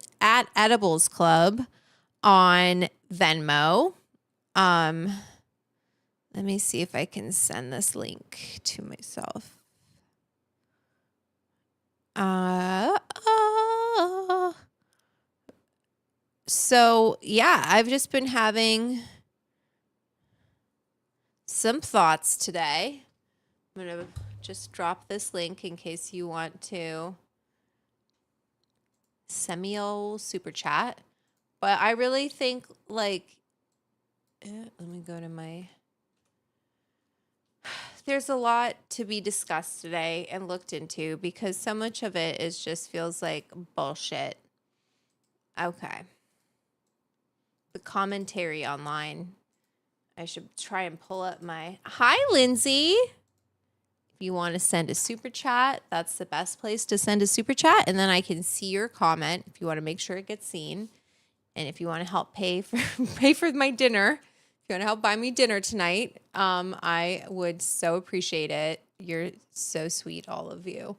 Edibles Club on Venmo. Let Let me see if I can send this link to myself. So yeah, I've just been having some thoughts today. I'm going to just drop this link in case you want to send me a super chat. But I really think, like, let me go to my... There's a lot to be discussed today and looked into because so much of it is just feels like bullshit. Okay. The commentary online. I should try and pull up my... Hi, Lindsay. If you want to send a super chat, that's the best place to send a super chat. And then I can see your comment if you want to make sure it gets seen. And if you want to help pay for my dinner, if you want to help buy me dinner tonight, I would so appreciate it. You're so sweet, all of you.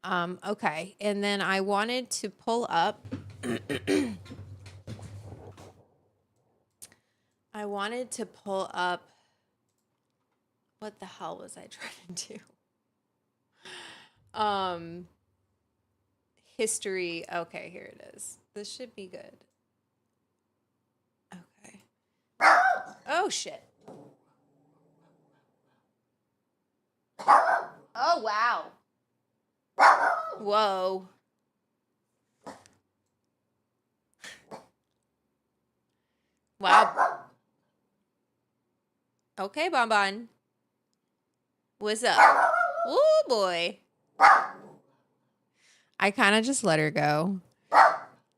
Okay. And then I wanted to pull up... what the hell was I trying to do? History. Okay, here it is. This should be good. Okay. Oh, shit. Oh, wow. Whoa. Wow. Okay, Bonbon. What's up? Oh, boy. I kind of just let her go.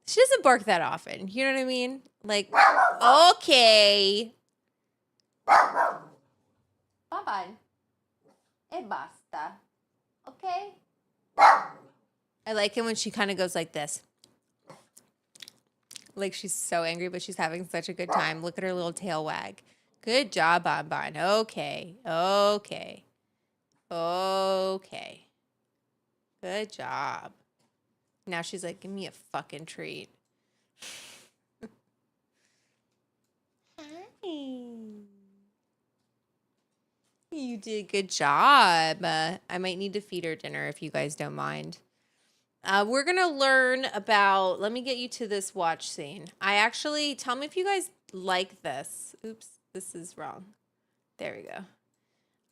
She doesn't bark that often. You know what I mean? Like, okay. Bonbon. E basta. Okay? I like it when she kind of goes like this. Like she's so angry, but she's having such a good time. Look at her little tail wag. Good job, Bonbon. Okay. Okay. Okay. Good job. Now she's like, give me a fucking treat. Hi. You did a good job. I might need to feed her dinner if you guys don't mind. We're going to learn about, let me get you to this watch scene. Tell me if you guys like this. Oops, this is wrong. There we go.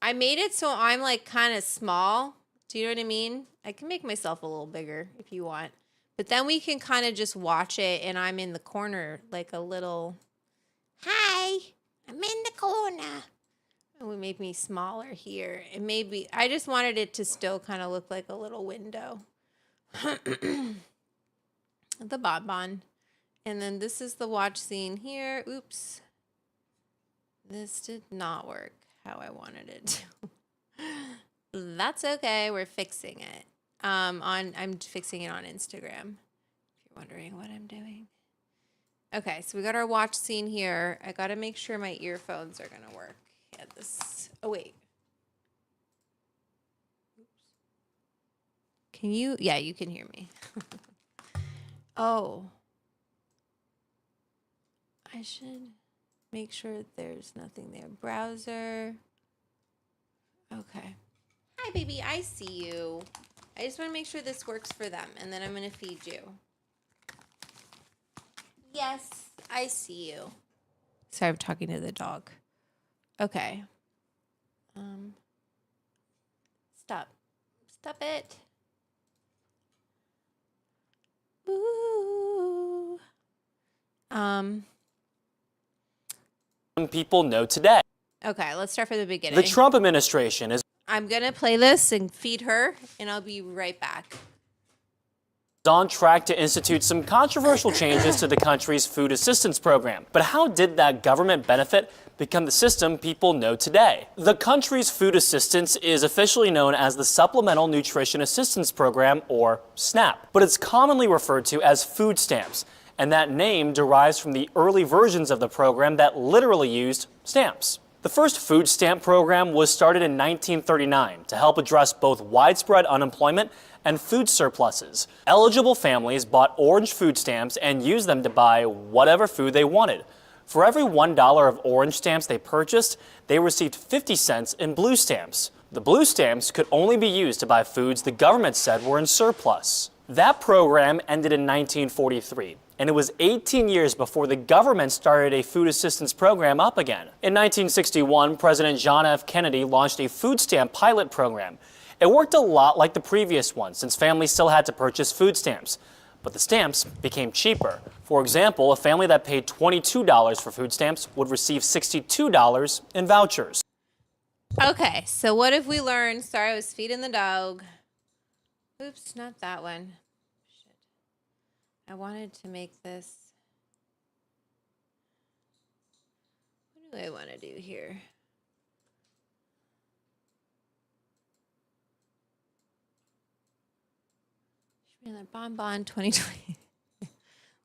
I made it so I'm like kind of small. Do you know what I mean? I can make myself a little bigger if you want. But then we can kind of just watch it and I'm in the corner like a little, hi, I'm in the corner. And we made me smaller here. And maybe, I just wanted it to still kind of look like a little window. The Bonbon. And then this is the watch scene here. Oops. This did not work how I wanted it to. That's okay. We're fixing it. I'm fixing it on Instagram. If you're wondering what I'm doing. Okay, so we got our watch scene here. I got to make sure my earphones are going to work. Yeah, this. Oh, wait. Can you? Yeah, you can hear me. Oh. I should make sure there's nothing there. Browser. Okay. Hi, baby. I see you. I just want to make sure this works for them, and then I'm going to feed you. Yes, I see you. Sorry, I'm talking to the dog. Okay. Stop. Stop it. Ooh. People know today. Okay, let's start from the beginning. The Trump administration is I'm going to play this and feed her, and I'll be right back. on track to institute some controversial changes to the country's food assistance program. But how did that government benefit become the system people know today? The country's food assistance is officially known as the Supplemental Nutrition Assistance Program, or SNAP, but it's commonly referred to as food stamps. And that name derives from the early versions of the program that literally used stamps. The first food stamp program was started in 1939 to help address both widespread unemployment and food surpluses. Eligible families bought orange food stamps and used them to buy whatever food they wanted. For every $1 of orange stamps they purchased, they received 50 cents in blue stamps. The blue stamps could only be used to buy foods the government said were in surplus. That program ended in 1943, and it was 18 years before the government started a food assistance program up again. In 1961, President John F. Kennedy launched a food stamp pilot program. It worked a lot like the previous one, since families still had to purchase food stamps. But the stamps became cheaper. For example, a family that paid $22 for food stamps would receive $62 in vouchers. Okay, so what have we learned? Sorry, I was feeding the dog. Oops, not that one. Shit. I wanted to make this. What do I want to do here? Let Bonbon 2020.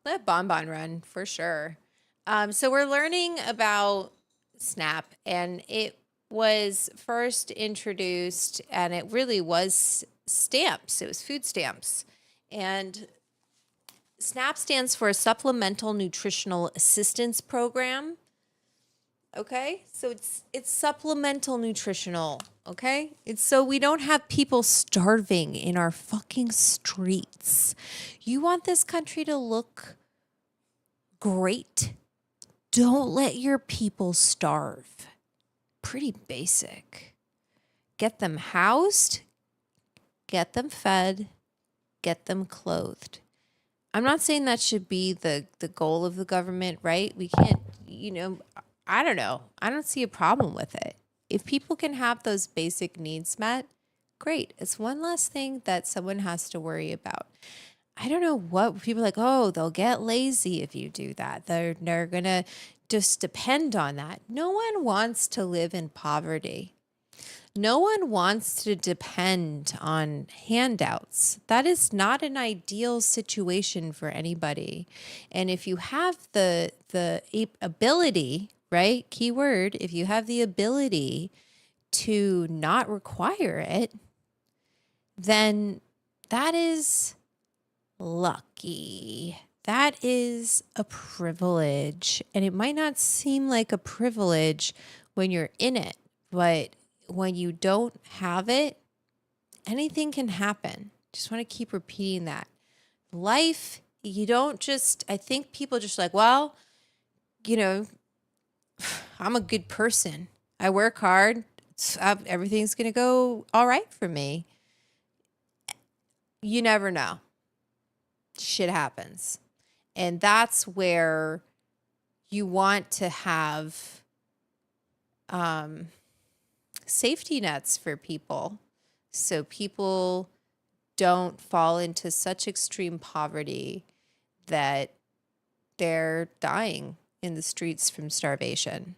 Let Bonbon run for sure. So we're learning about SNAP, and it was first introduced, and it really was stamps. It was food stamps. And SNAP stands for Supplemental Nutritional Assistance Program. Okay, so it's supplemental nutritional. Okay, it's so we don't have people starving in our fucking streets. You want this country to look great? Don't let your people starve. Pretty basic. Get them housed, get them fed, get them clothed. I'm not saying that should be the goal of the government, right? We can't, I don't know. I don't see a problem with it. If people can have those basic needs met, great. It's one less thing that someone has to worry about. I don't know what people are like, oh, they'll get lazy if you do that. They're going to just depend on that. No one wants to live in poverty. No one wants to depend on handouts. That is not an ideal situation for anybody. And if you have the ability, right? Keyword, if you have the ability to not require it, then that is lucky. That is a privilege. And it might not seem like a privilege when you're in it, but when you don't have it, anything can happen. Just want to keep repeating that. Life, you don't just, I think people just like, well, I'm a good person. I work hard. Everything's going to go all right for me. You never know. Shit happens. And that's where you want to have safety nets for people so people don't fall into such extreme poverty that they're dying in the streets from starvation.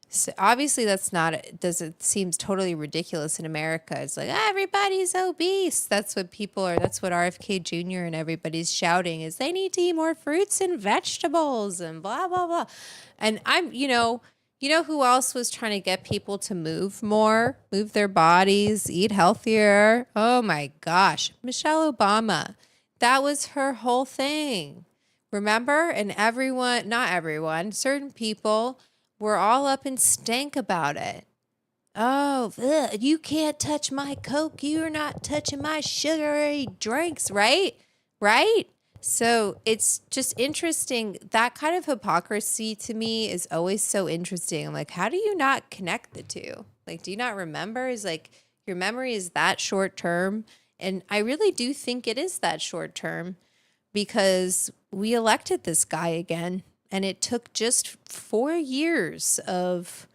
So obviously it seems totally ridiculous in America. It's like, everybody's obese. That's what people are. That's what RFK Jr. and everybody's shouting is they need to eat more fruits and vegetables and blah, blah, blah. And I'm, you know who else was trying to get people to move more, move their bodies, eat healthier? Oh my gosh. Michelle Obama. That was her whole thing. Remember? And not everyone, certain people were all up in stank about it. Oh, you can't touch my Coke. You're not touching my sugary drinks, right? Right? So it's just interesting. That kind of hypocrisy to me is always so interesting. I'm like, how do you not connect the two? Like, do you not remember? Is like your memory is that short term? And I really do think it is that short term because we elected this guy again. And it took just 4 years of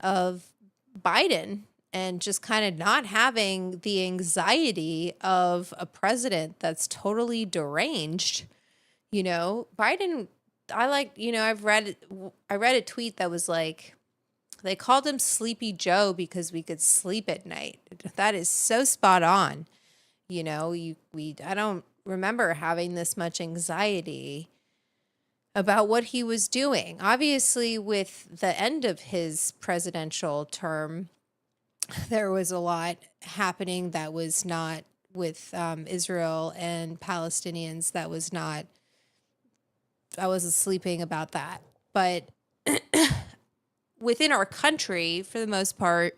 Biden and just kind of not having the anxiety of a president that's totally deranged. Biden, I read a tweet that was like, they called him Sleepy Joe because we could sleep at night. That is so spot on. I don't remember having this much anxiety about what he was doing. Obviously, with the end of his presidential term, there was a lot happening that was not with Israel and Palestinians. I wasn't sleeping about that. But within our country, for the most part,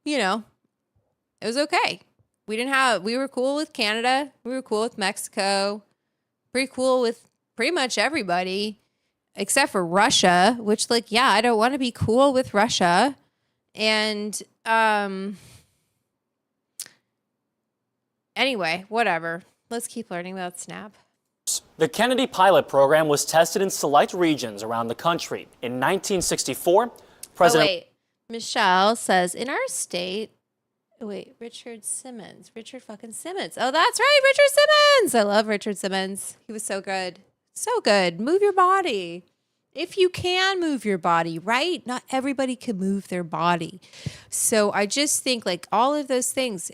you know, it was okay. We were cool with Canada. We were cool with Mexico. Pretty cool with pretty much everybody except for Russia, which, like, yeah, I don't want to be cool with Russia. And, anyway, whatever. Let's keep learning about SNAP. The Kennedy pilot program was tested in select regions around the country. In 1964, President... Oh, wait. Michelle says, in our state... Richard fucking Simmons. Oh, that's right, Richard Simmons. I love Richard Simmons. He was so good. So good. Move your body. If you can move your body, right? Not everybody can move their body. So I just think, like, all of those things,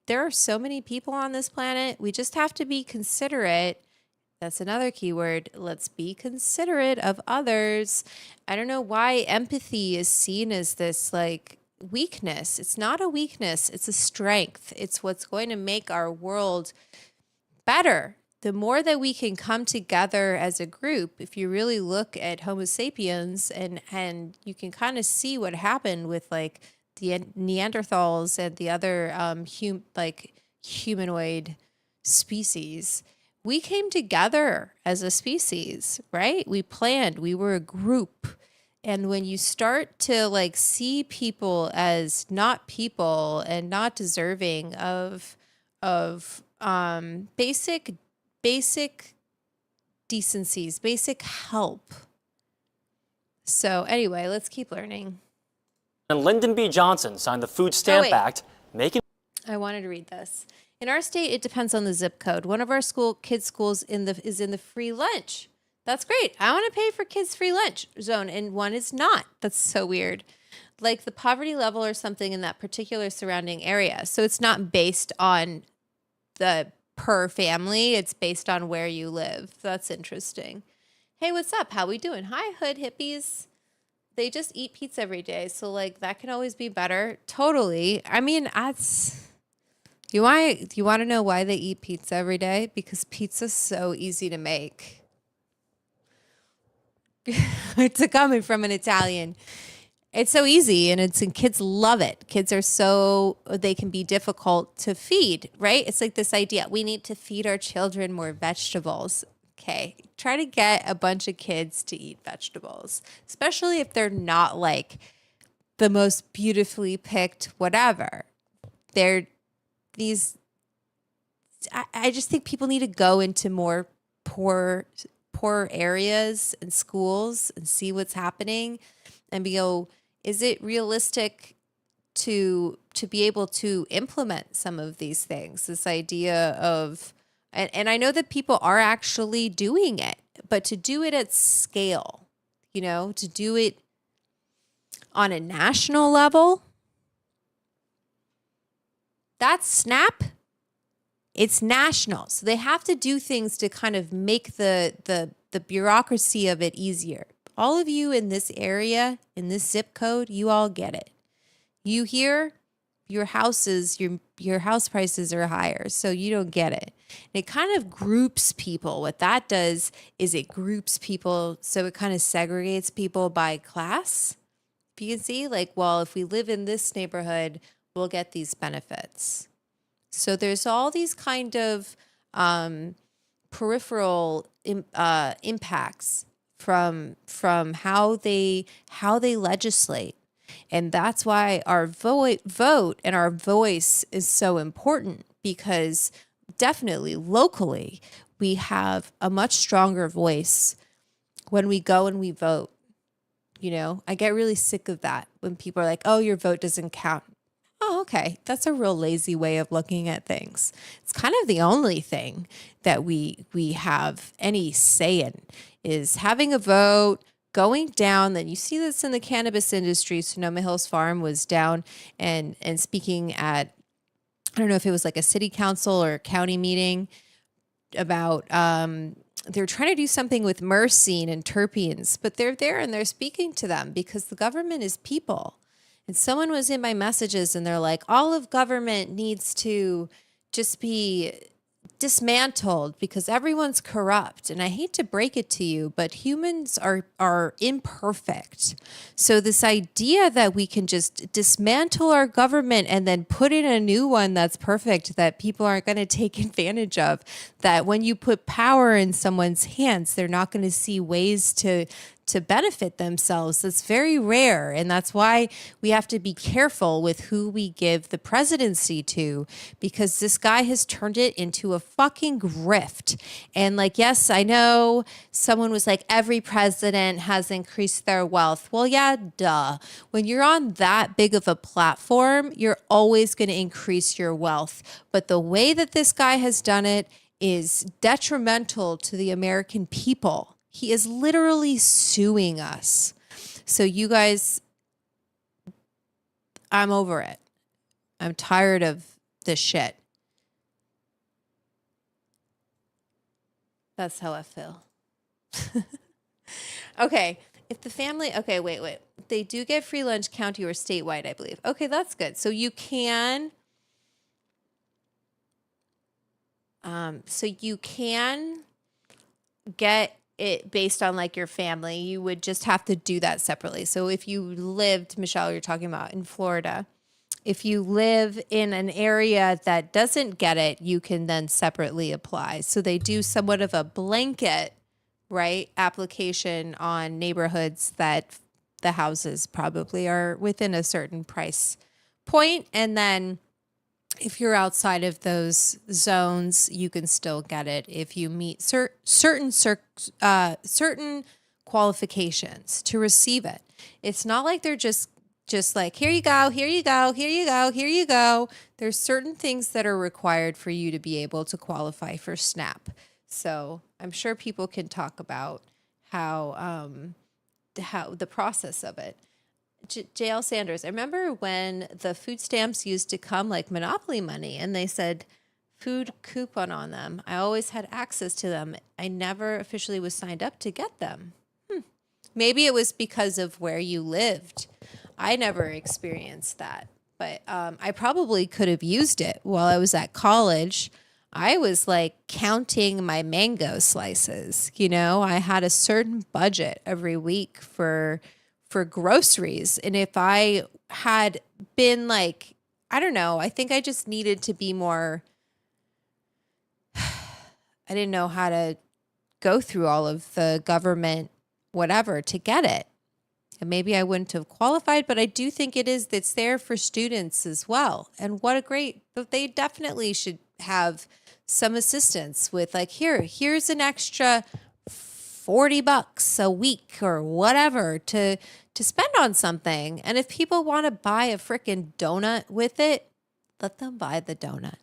there are so many people on this planet, we just have to be considerate. That's another keyword. Let's be considerate of others. I don't know why empathy is seen as this, like, weakness. It's not a weakness. It's a strength. It's what's going to make our world better. The more that we can come together as a group, if you really look at Homo sapiens and you can kind of see what happened with, like, the Neanderthals and the other humanoid species, we came together as a species, right? We planned. We were a group. And when you start to, like, see people as not people and not deserving of basic decencies, basic help. So anyway, let's keep learning. And Lyndon B. Johnson signed the Food Stamp Act, making... I wanted to read this. In our state, it depends on the zip code. One of our kids' schools is in the free lunch. That's great. I want to pay for kids' free lunch zone, and one is not. That's so weird. Like the poverty level or something in that particular surrounding area. So it's not based on the per family. It's based on where you live. That's interesting. Hey, what's up? How we doing? Hi, hood hippies. They just eat pizza every day. So, like, that can always be better. Totally. I mean, you want to know why they eat pizza every day? Because pizza's so easy to make. It's coming from an Italian. It's so easy, and kids love it. Kids are they can be difficult to feed, right? It's like this idea, we need to feed our children more vegetables. Okay, try to get a bunch of kids to eat vegetables, especially if they're not, like, the most beautifully picked whatever. I just think people need to go into more poor areas and schools and see what's happening and is it realistic to be able to implement some of these things? This idea of, and I know that people are actually doing it, but to do it at scale, to do it on a national level, that's SNAP. It's national. So they have to do things to kind of make the bureaucracy of it easier. All of you in this area, in this zip code, you all get it. You here, your house prices are higher, so you don't get it. And it kind of groups people. What that does is it groups people, so it kind of segregates people by class. If you can see, like, well, if we live in this neighborhood, we'll get these benefits. So there's all these kind of peripheral impacts from how they legislate, and that's why our vote and our voice is so important, because definitely locally we have a much stronger voice when we go and we vote. I get really sick of that when people are like, "Oh, your vote doesn't count." Oh, okay. That's a real lazy way of looking at things. It's kind of the only thing that we have any say in is having a vote, going down. Then you see this in the cannabis industry. Sonoma Hills Farm was down and speaking at, I don't know if it was like a city council or a county meeting about, they're trying to do something with myrcene and terpenes, but they're there and they're speaking to them because the government is people. And someone was in my messages and they're like, all of government needs to just be dismantled because everyone's corrupt. And I hate to break it to you, but humans are imperfect. So this idea that we can just dismantle our government and then put in a new one that's perfect, that people aren't going to take advantage of, that when you put power in someone's hands, they're not going to see ways to benefit themselves. That's very rare. And that's why we have to be careful with who we give the presidency to, because this guy has turned it into a fucking grift. And like, yes, I know someone was like, every president has increased their wealth. Well, yeah, duh. When you're on that big of a platform, you're always going to increase your wealth. But the way that this guy has done it is detrimental to the American people. He is literally suing us. So you guys, I'm over it. I'm tired of this shit. That's how I feel. Okay. If the family, okay, wait. They do get free lunch county or statewide, I believe. Okay, that's good. So you can, get it based on like your family. You would just have to do that separately. So if you lived, Michelle, you're talking about in Florida, if you live in an area that doesn't get it, you can then separately apply. So they do somewhat of a blanket, right, application on neighborhoods that the houses probably are within a certain price point. And then if you're outside of those zones, you can still get it if you meet certain qualifications to receive it. It's not like they're just like, here you go, here you go, here you go, here you go. There's certain things that are required for you to be able to qualify for SNAP. So I'm sure people can talk about how the process of it. JL Sanders, I remember when the food stamps used to come like Monopoly money and they said food coupon on them. I always had access to them. I never officially was signed up to get them. Maybe it was because of where you lived. I never experienced that, but I probably could have used it while I was at college. I was like counting my mango slices. You know, I had a certain budget every week for groceries. And if I had been like, I don't know, I think I just needed to be more, I didn't know how to go through all of the government, whatever, to get it. And maybe I wouldn't have qualified, but I do think it's there for students as well. And what a great, but they definitely should have some assistance with like, here's an extra $40 a week or whatever to spend on something. And if people want to buy a freaking donut with it, let them buy the donut.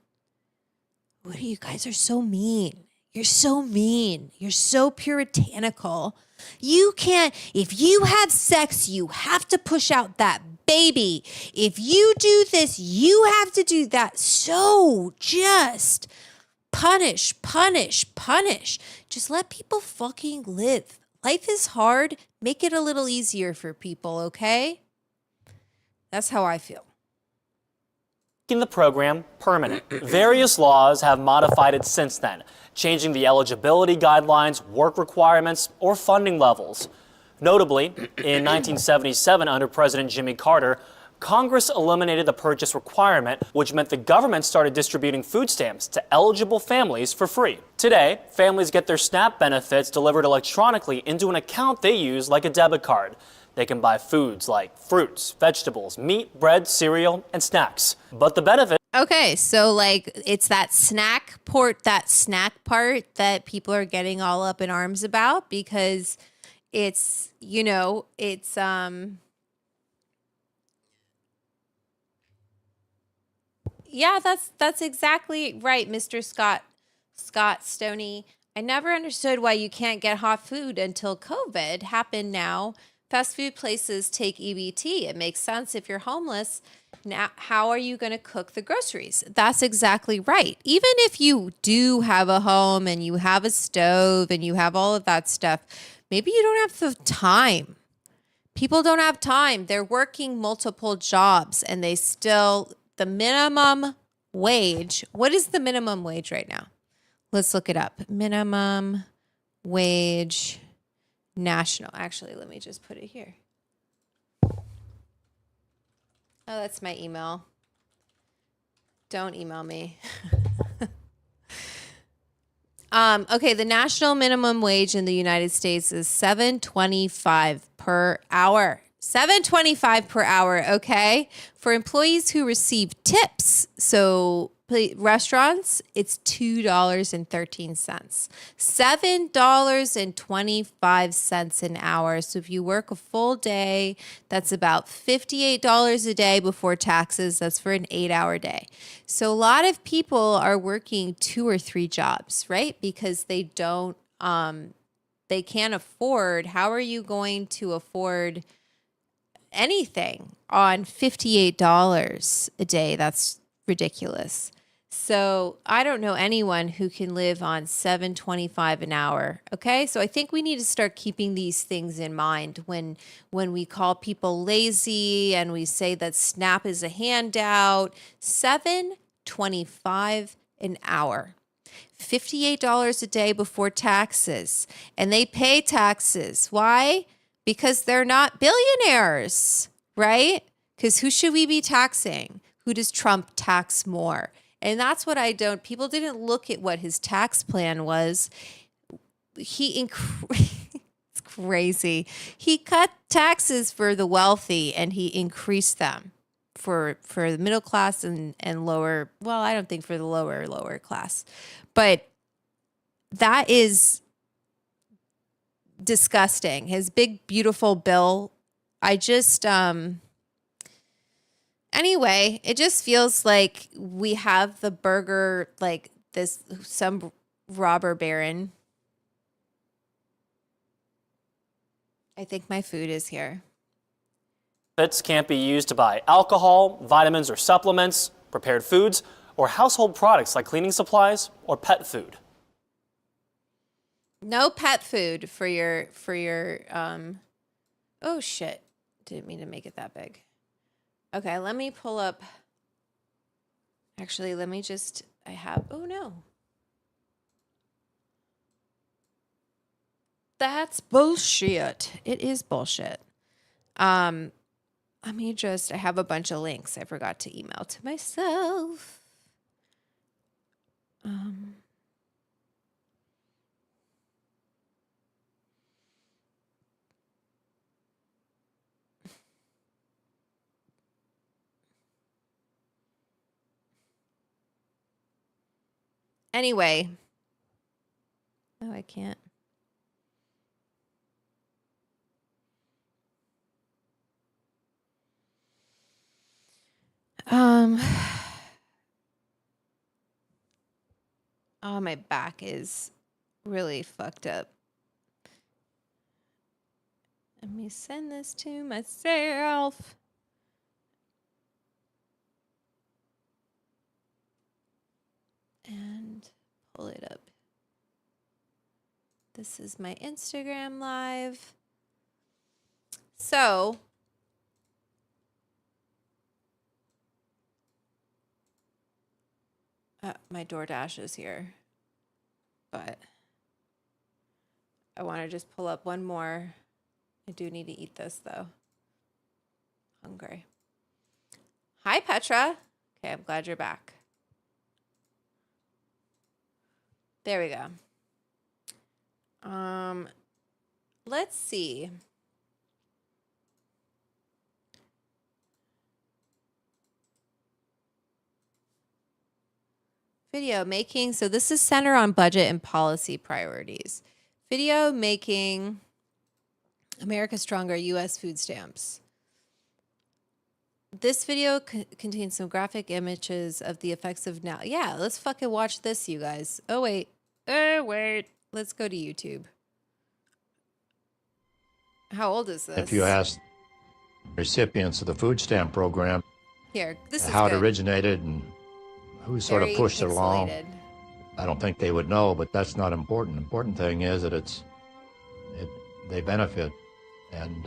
What are you guys are so mean. You're so mean. You're so puritanical. You can't, if you have sex, you have to push out that baby. If you do this, you have to do that. So just punish. Just let people fucking live. Life is hard. Make it a little easier for people, okay? That's how I feel. Making the program permanent. Various laws have modified it since then, changing the eligibility guidelines, work requirements, or funding levels. Notably, in 1977, under President Jimmy Carter, Congress eliminated the purchase requirement, which meant the government started distributing food stamps to eligible families for free. Today, families get their SNAP benefits delivered electronically into an account they use like a debit card. They can buy foods like fruits, vegetables, meat, bread, cereal, and snacks. But the benefit... Okay, so like it's that snack part that people are getting all up in arms about because it's, you know, it's yeah, that's exactly right, Mr. Scott Stoney. I never understood why you can't get hot food until COVID happened now. Fast food places take EBT. It makes sense if you're homeless. Now, how are you going to cook the groceries? That's exactly right. Even if you do have a home and you have a stove and you have all of that stuff, maybe you don't have the time. People don't have time. They're working multiple jobs and the minimum wage, what is the minimum wage right now? Let's look it up. Minimum wage national. Actually, let me just put it here. Oh, that's my email. Don't email me. Okay, the national minimum wage in the United States is $7.25 per hour. $7.25 per hour, okay? For employees who receive tips, so restaurants, it's $2.13. $7.25 an hour. So if you work a full day, that's about $58 a day before taxes. That's for an 8-hour day. So a lot of people are working 2 or 3 jobs, right? Because they don't, they can't afford. How are you going to afford anything on $58 a day? That's ridiculous. So I don't know anyone who can live on $7.25 an hour. Okay, so I think we need to start keeping these things in mind when we call people lazy and we say that SNAP is a handout. $7.25 an hour. $58 a day before taxes, and they pay taxes. Why? Because they're not billionaires, right? Because who should we be taxing? Who does Trump tax more? And that's what I don't, people didn't look at what his tax plan was. It's crazy. He cut taxes for the wealthy and he increased them for the middle class and lower. Well, I don't think for the lower class, but that is disgusting. His big, beautiful bill. I just, anyway, it just feels like we have the burger, like this, some robber baron. I think my food is here. Benefits can't be used to buy alcohol, vitamins or supplements, prepared foods, or household products like cleaning supplies or pet food. No pet food for your oh shit. Didn't mean to make it that big. Okay, let me pull up. Actually, let me just, oh no. That's bullshit. It is bullshit. Let me just, I have a bunch of links I forgot to email to myself. Anyway. Oh, I can't. Oh, my back is really fucked up. Let me send this to myself. And pull it up. This is my Instagram live. So, my DoorDash is here, but I want to just pull up one more. I do need to eat this though. Hungry. Hi, Petra. Okay, I'm glad you're back. There we go. Let's see. Video making. So this is centered on budget and policy priorities. Video making America Stronger U.S. food stamps. This video contains some graphic images of the effects of now. Yeah, let's fucking watch this, you guys. Oh, wait. Let's go to YouTube. How old is this? If you ask recipients of the food stamp program here, this is how good. it originated and who sort Very of pushed it along, pixelated. I don't think they would know, but that's not important. The important thing is that they benefit and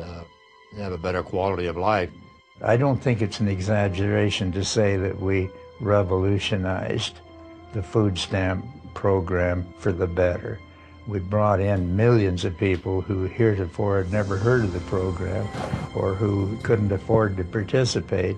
they have a better quality of life. I don't think it's an exaggeration to say that we revolutionized the food stamp program for the better. We brought in millions of people who heretofore had never heard of the program or who couldn't afford to participate.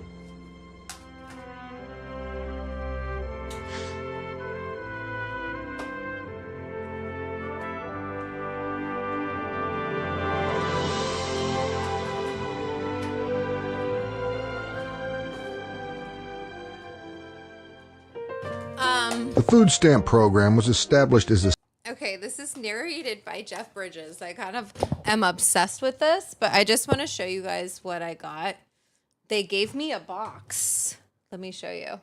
The food stamp program was established as a Okay, this is narrated by Jeff Bridges. I kind of am obsessed with this, but I just want to show you guys what I got. They gave me a box. Let me show you.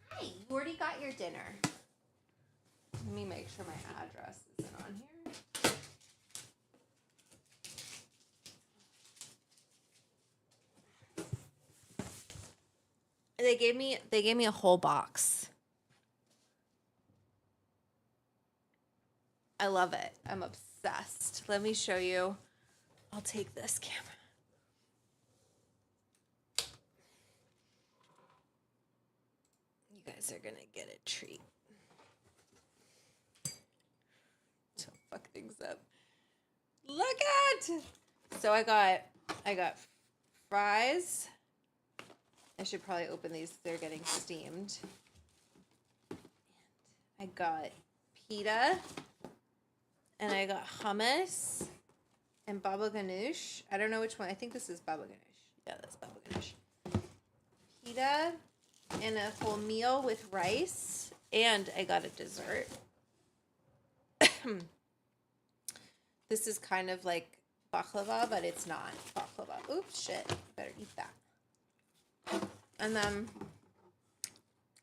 Hi, you already got your dinner. Let me make sure my address isn't on here. They gave me a whole box. I love it. I'm obsessed. Let me show you. I'll take this camera. You guys are gonna get a treat. Don't fuck things up. Look at. So I got fries. I should probably open these. They're getting steamed. I got pita. And I got hummus and baba ganoush. I don't know which one. I think this is baba ganoush. Yeah, that's baba ganoush. Pita and a whole meal with rice. And I got a dessert. This is kind of like baklava, but it's not baklava. Oops, shit. Better eat that. And then,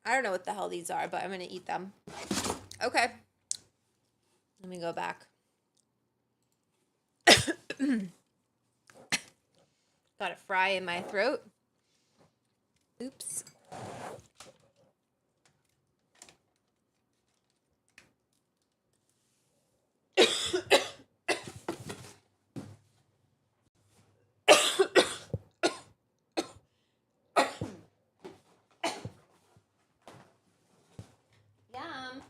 I don't know what the hell these are, but I'm going to eat them. Okay. Let me go back. Got a fry in my throat. Oops. Yum.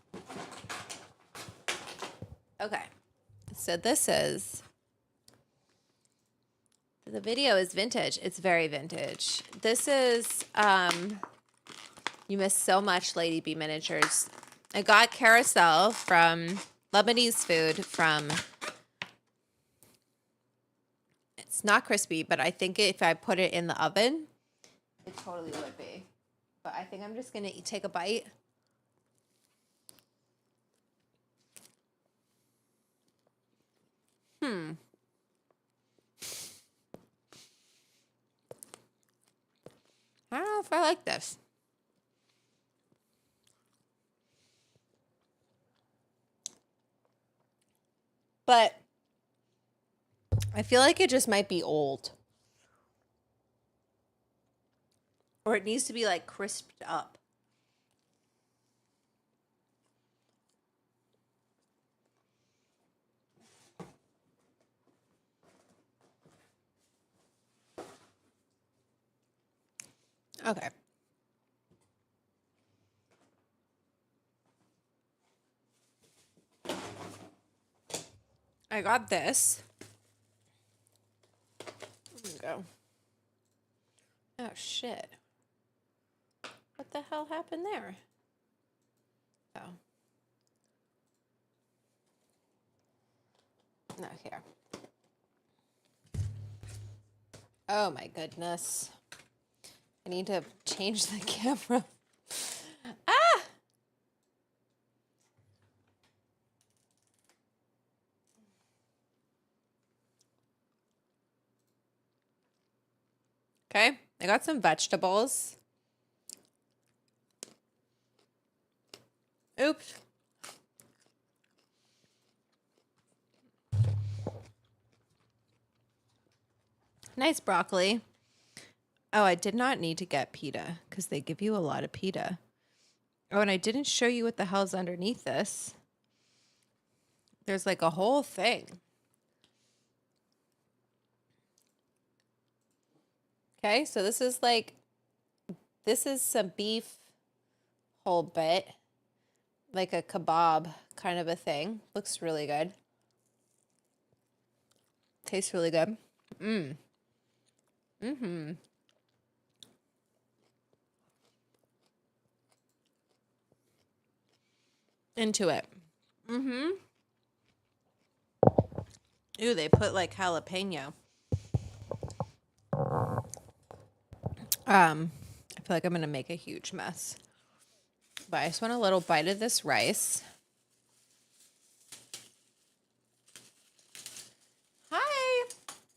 Okay. So this is, the video is vintage. It's very vintage. This is, you missed so much, Lady B Miniatures. I got carousel from Lebanese food from, it's not crispy, but I think if I put it in the oven, it totally would be. But I think I'm just going to take a bite. I don't know if I like this. But I feel like it just might be old. Or it needs to be like crisped up. Okay. I got this. There we go. Oh, shit. What the hell happened there? Oh. Not here. Oh, my goodness. I need to change the camera. Ah! Okay, I got some vegetables. Oops. Nice broccoli. Oh, I did not need to get pita because they give you a lot of pita. Oh, and I didn't show you what the hell's underneath this. There's like a whole thing. Okay, so this is some beef whole bit. like a kebab kind of a thing. Looks really good. Tastes really good. Into it. Ooh, they put like jalapeno. I feel like I'm gonna make a huge mess. But I just want a little bite of this rice. Hi,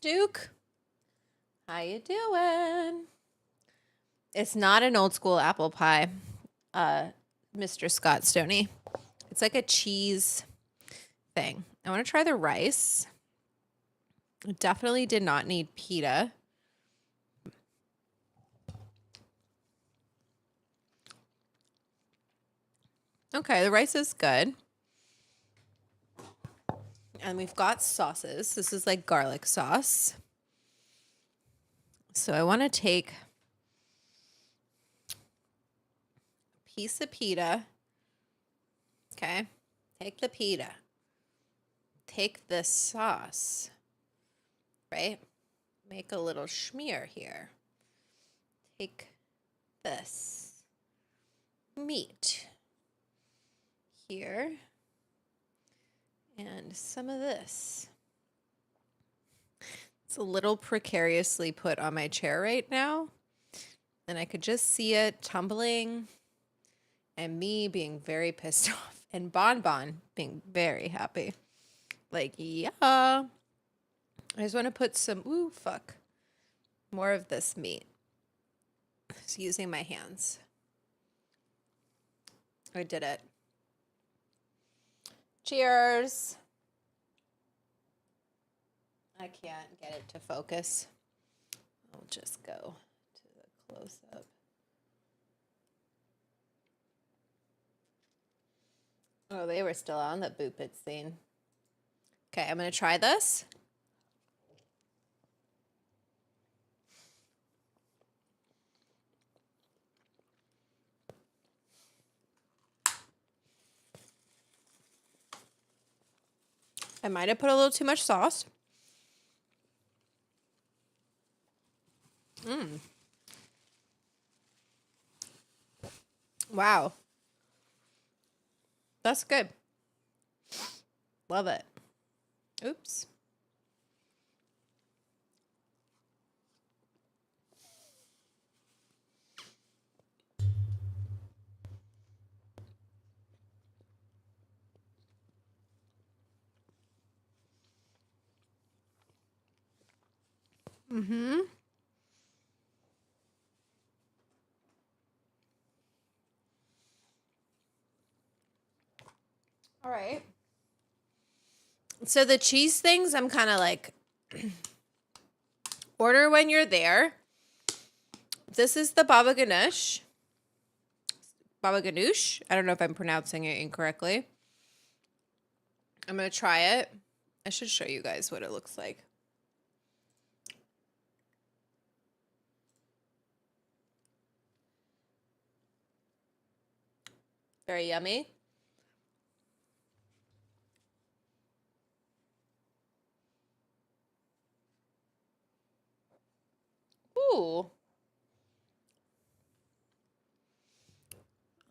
Duke. How you doing? It's not an old school apple pie, Mr. Scott Stoney. It's like a cheese thing. I want to try the rice. It definitely did not need pita. Okay, the rice is good. And we've got sauces. This is like garlic sauce. So I want to take a piece of pita. Okay. Take the pita. Take this sauce. Right? Make a little schmear here. Take this meat here. And some of this. It's a little precariously put on my chair right now. And I could just see it tumbling and me being very pissed off and Bon Bon being very happy. Like, yeah. I just want to put some, more of this meat. Just using my hands. I did it. Cheers. I can't get it to focus. I'll just go to the close-up. Oh, they were still on the boop it scene. Okay, I'm going to try this. I might have put a little too much sauce. Wow. That's good. Love it. Oops. All right. So the cheese things, I'm kind of like, order when you're there. This is the baba ganoush. Baba ganoush. I don't know if I'm pronouncing it incorrectly. I'm going to try it. I should show you guys what it looks like. Very yummy. Ooh.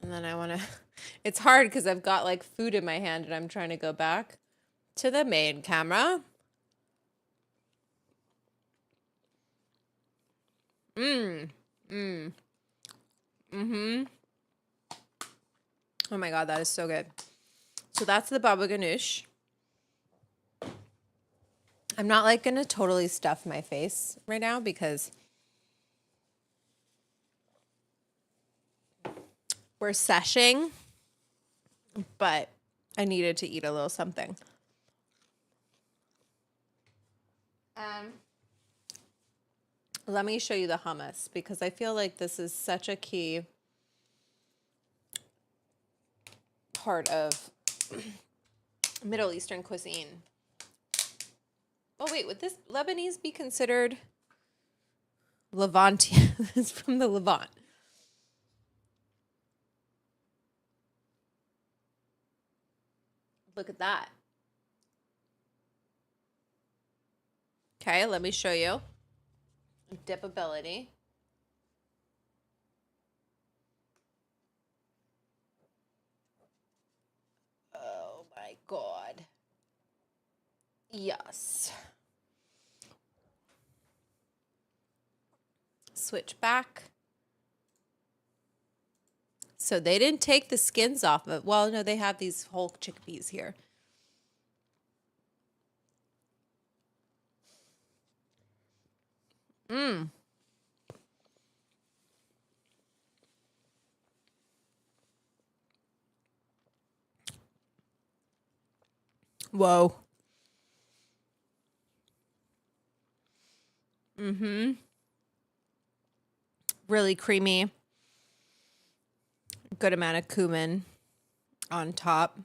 And then I want to, it's hard because I've got like food in my hand and I'm trying to go back to the main camera. Oh my God, that is so good. So that's the baba ganoush. I'm not like going to totally stuff my face right now because we're seshing, but I needed to eat a little something. Let me show you the hummus because I feel like this is such a key part of Middle Eastern cuisine. Oh wait, would this Lebanese be considered Levantian? It's from the Levant. Look at that. Okay, let me show you. Dippability. Oh my God. Yes. Switch back. So they didn't take the skins off of it. Well, no, they have these whole chickpeas here. Mmm. Whoa. Mm-hmm. Really creamy. Good amount of cumin on top.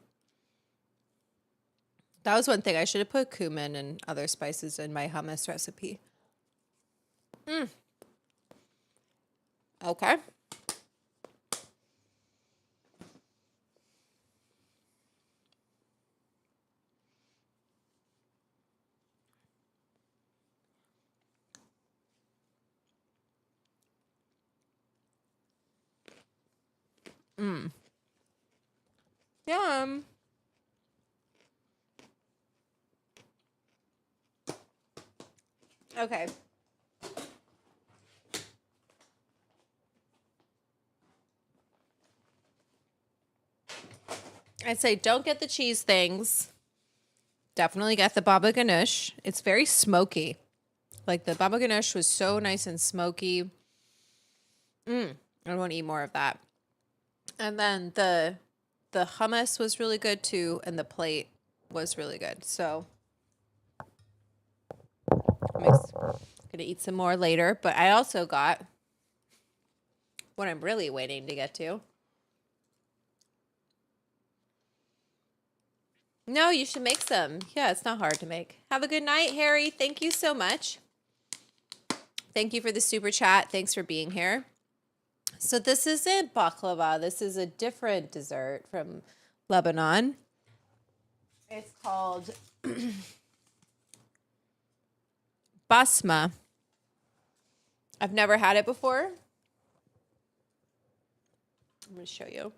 That was one thing. I should have put cumin and other spices in my hummus recipe. Okay. Yum. Okay. I'd say don't get the cheese things. Definitely get the baba ganoush. It's very smoky. Like the baba ganoush was so nice and smoky. I want to eat more of that. And then the hummus was really good too, and the plate was really good. So I'm gonna eat some more later. But I also got what I'm really waiting to get to. No, you should make some. Yeah, it's not hard to make. Have a good night, Harry. Thank you so much. Thank you for the super chat. Thanks for being here. So this isn't baklava. This is a different dessert from Lebanon. It's called basma. I've never had it before. I'm going to show you.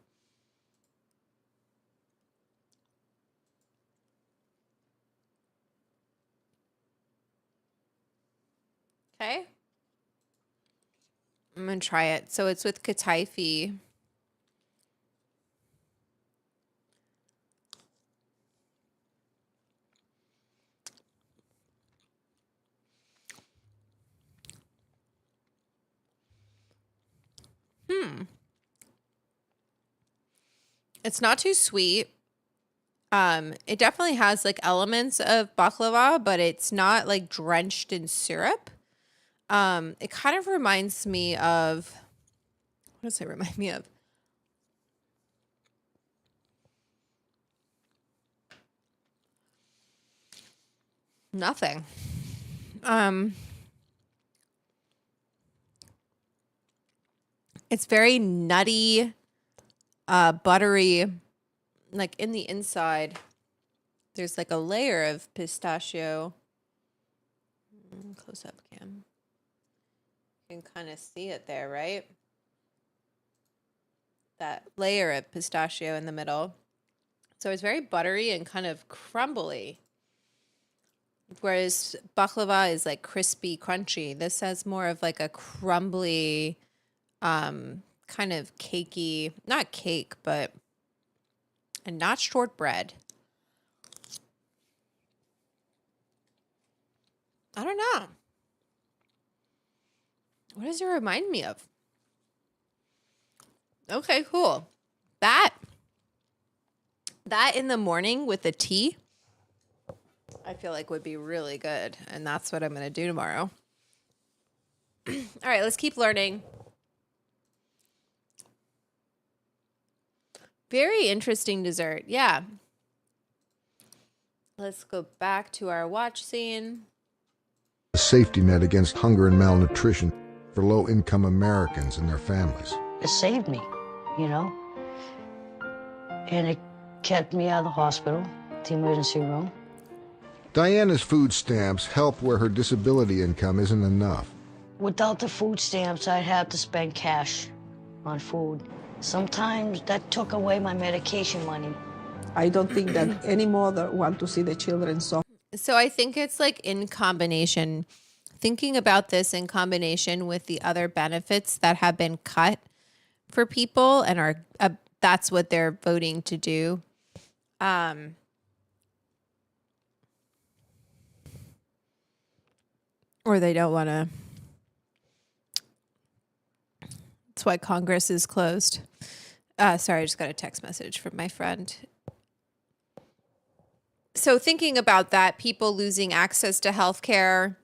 Okay. I'm going to try it. So it's with kataifi. It's not too sweet. It definitely has like elements of baklava, but it's not like drenched in syrup. It kind of reminds me of, what does it remind me of? Nothing. It's very nutty, buttery, like in the inside. There's like a layer of pistachio. Close up cam. You can kind of see it there, right? That layer of pistachio in the middle. So it's very buttery and kind of crumbly. Whereas baklava is like crispy, crunchy. This has more of like a crumbly, kind of cakey, not cake, but a not shortbread. I don't know. What does it remind me of? Okay, cool. That in the morning with the tea, I feel like would be really good. And that's what I'm going to do tomorrow. All right, let's keep learning. Very interesting dessert. Yeah. Let's go back to our watch scene. A safety net against hunger and malnutrition for low-income Americans and their families. It saved me, you know? And it kept me out of the hospital. the emergency room. Diana's food stamps help where her disability income isn't enough. Without the food stamps, I'd have to spend cash on food. Sometimes that took away my medication money. I don't think that any mother want to see the children suffer. So I think it's like in combination, thinking about this in combination with the other benefits that have been cut for people and are that's what they're voting to do. Or they don't want to. That's why Congress is closed. Sorry, I just got a text message from my friend. So thinking about that, people losing access to healthcare,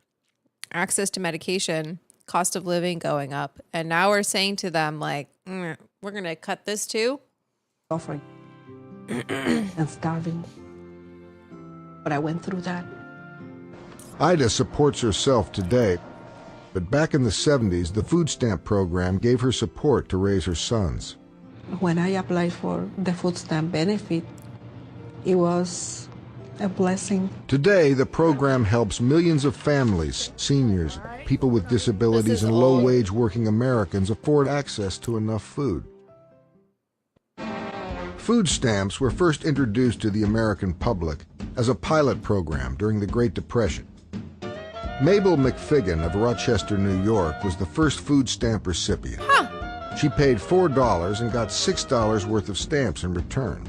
access to medication, cost of living going up. And now we're saying to them, like, we're going to cut this too. Suffering and starving. But I went through that. Ida supports herself today, but back in the 70s, the food stamp program gave her support to raise her sons. When I applied for the food stamp benefit, it was a blessing. Today, the program helps millions of families, seniors, people with disabilities, and low-wage working Americans afford access to enough food. Food stamps were first introduced to the American public as a pilot program during the Great Depression. Mabel McFiggin of Rochester, New York, was the first food stamp recipient. She paid $4 and got $6 worth of stamps in return.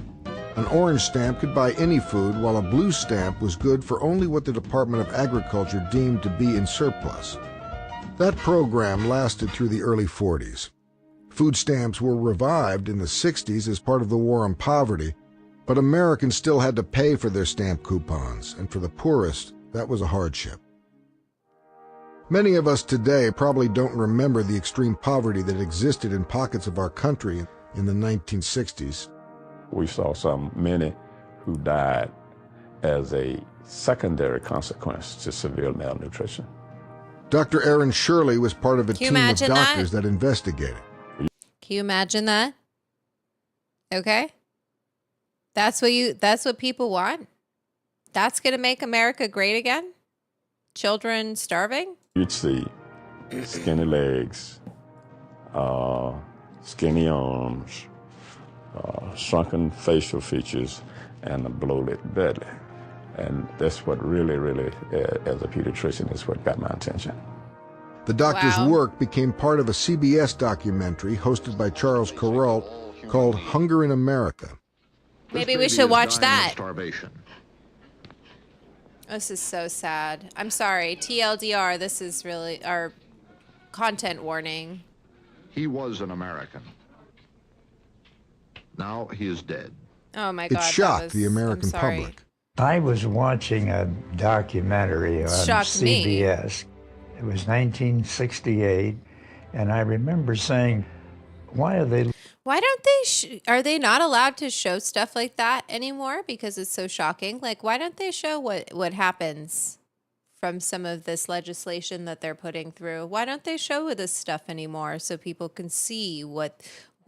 An orange stamp could buy any food, while a blue stamp was good for only what the Department of Agriculture deemed to be in surplus. That program lasted through the early 40s. Food stamps were revived in the 60s as part of the war on poverty, but Americans still had to pay for their stamp coupons, and for the poorest, that was a hardship. Many of us today probably don't remember the extreme poverty that existed in pockets of our country in the 1960s. We saw many who died as a secondary consequence to severe malnutrition. Dr. Aaron Shirley was part of a Can you team of imagine doctors that investigated. Can you imagine that? Okay. That's what people want. That's going to make America great again? Children starving? You'd see skinny legs, skinny arms, shrunken facial features, and a bloated belly. And that's what really, as a pediatrician, is what got my attention. The doctor's Wow. work became part of a CBS documentary hosted by Charles Kuralt called Hunger in America. Maybe we should watch that. This is so sad. I'm sorry. TLDR, this is really our content warning. He was an American. Now he is dead. Oh my It God. shocked the American I'm sorry. public. I was watching a documentary on Shocked me. CBS. It was 1968, and I remember saying, why are they... Why don't they, are they not allowed to show stuff like that anymore because it's so shocking? Like, why don't they show what happens from some of this legislation that they're putting through? Why don't they show this stuff anymore so people can see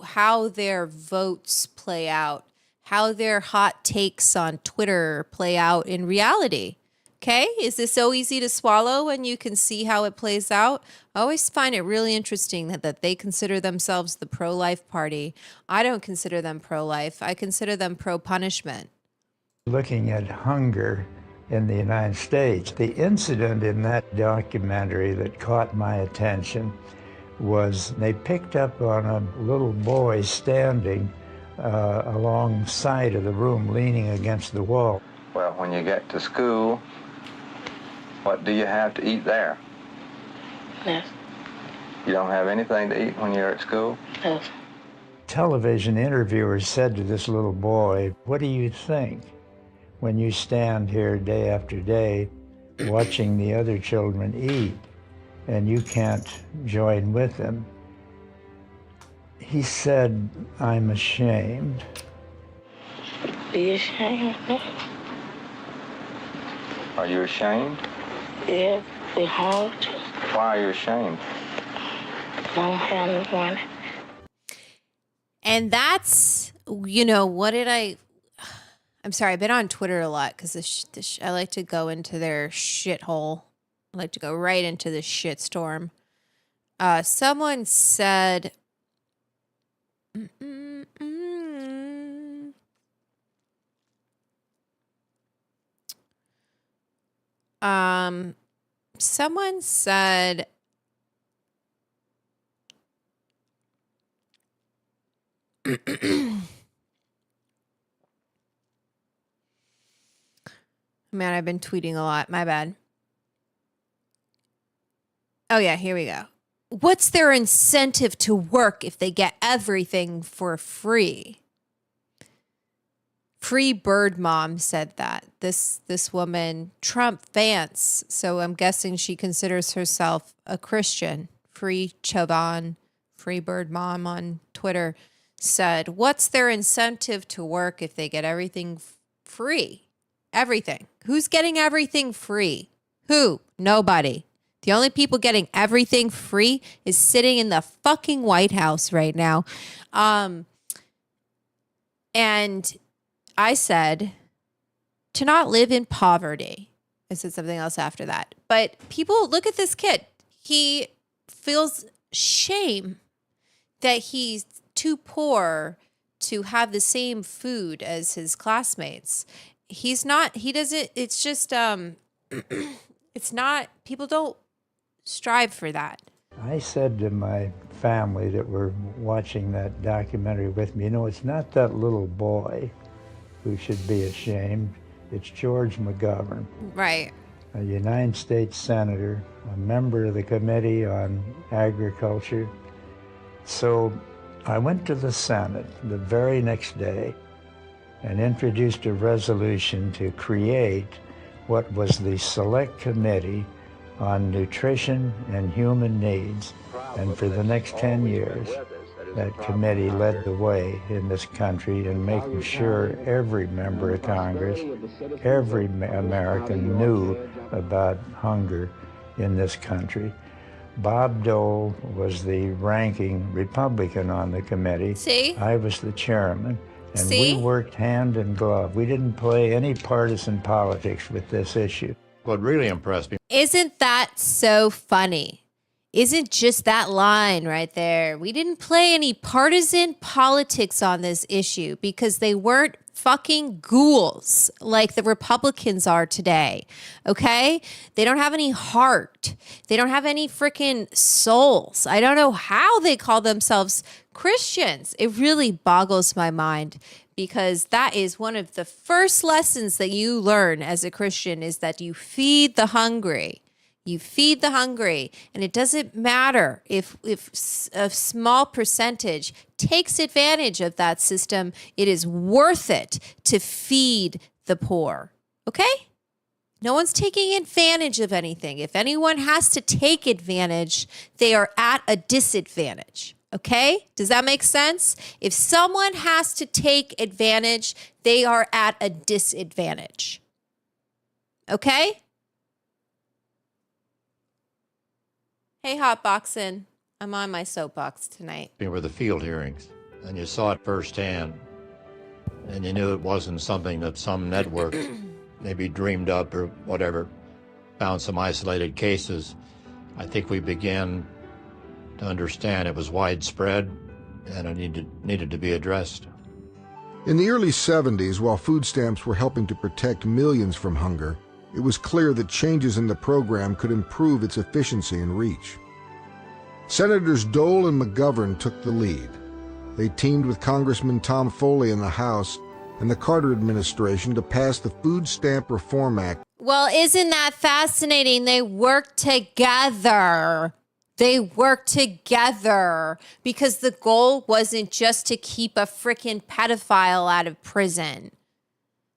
how their votes play out, how their hot takes on Twitter play out in reality? Okay, is this so easy to swallow when you can see how it plays out? I always find it really interesting that they consider themselves the pro-life party. I don't consider them pro-life. I consider them pro-punishment. Looking at hunger in the United States, the incident in that documentary that caught my attention was they picked up on a little boy standing alongside of the room, leaning against the wall. Well, when you get to school, what do you have to eat there? Yes. You don't have anything to eat when you're at school? Yes. Television interviewers said to this little boy, what do you think when you stand here day after day watching the other children eat and you can't join with them? He said, I'm ashamed. Be ashamed. Are you ashamed? Yeah, be hard. Why are you ashamed? Don't have no money. And that's, what did I I'm sorry, I've been on Twitter a lot because I like to go into their shithole. I like to go right into the shitstorm. Someone said, someone said, man, I've been tweeting a lot. My bad. Oh, yeah, here we go. What's their incentive to work if they get everything for free? Free Bird Mom said that. This woman, Trump Vance, so I'm guessing she considers herself a Christian. Free Chauvin, Free Bird Mom on Twitter said, what's their incentive to work if they get everything free? Everything. Who's getting everything free? Who? Nobody. The only people getting everything free is sitting in the fucking White House right now. And I said to not live in poverty. I said something else after that. But people, look at this kid. He feels shame that he's too poor to have the same food as his classmates. He's not, he doesn't, it's just, it's not, people don't strive for that. I said to my family that were watching that documentary with me, it's not that little boy who should be ashamed. It's George McGovern. Right. A United States Senator, a member of the Committee on Agriculture. So I went to the Senate the very next day and introduced a resolution to create what was the Select Committee on Nutrition and Human Needs. And for the next 10 years, that committee led the way in this country in making sure every member of Congress, every American knew about hunger in this country. Bob Dole was the ranking Republican on the committee. See? I was the chairman. And See? we worked hand in glove. We didn't play any partisan politics with this issue. What really impressed me. Isn't that so funny? Isn't just that line right there? We didn't play any partisan politics on this issue because they weren't fucking ghouls like the Republicans are today. Okay? They don't have any heart. They don't have any freaking souls. I don't know how they call themselves Christians. It really boggles my mind because that is one of the first lessons that you learn as a Christian is that you feed the hungry. You feed the hungry, and it doesn't matter if a small percentage takes advantage of that system. It is worth it to feed the poor, okay? No one's taking advantage of anything. If anyone has to take advantage, they are at a disadvantage, okay? Does that make sense? If someone has to take advantage, they are at a disadvantage, okay? Hey, Hotboxin. I'm on my soapbox tonight. They were the field hearings, and you saw it firsthand, and you knew it wasn't something that some network maybe dreamed up or whatever, found some isolated cases. I think we began to understand it was widespread, and it needed to be addressed. In the early 70s, while food stamps were helping to protect millions from hunger, it was clear that changes in the program could improve its efficiency and reach. Senators Dole and McGovern took the lead. They teamed with Congressman Tom Foley in the House and the Carter administration to pass the Food Stamp Reform Act. Well, isn't that fascinating? They worked together. They worked together because the goal wasn't just to keep a freaking pedophile out of prison.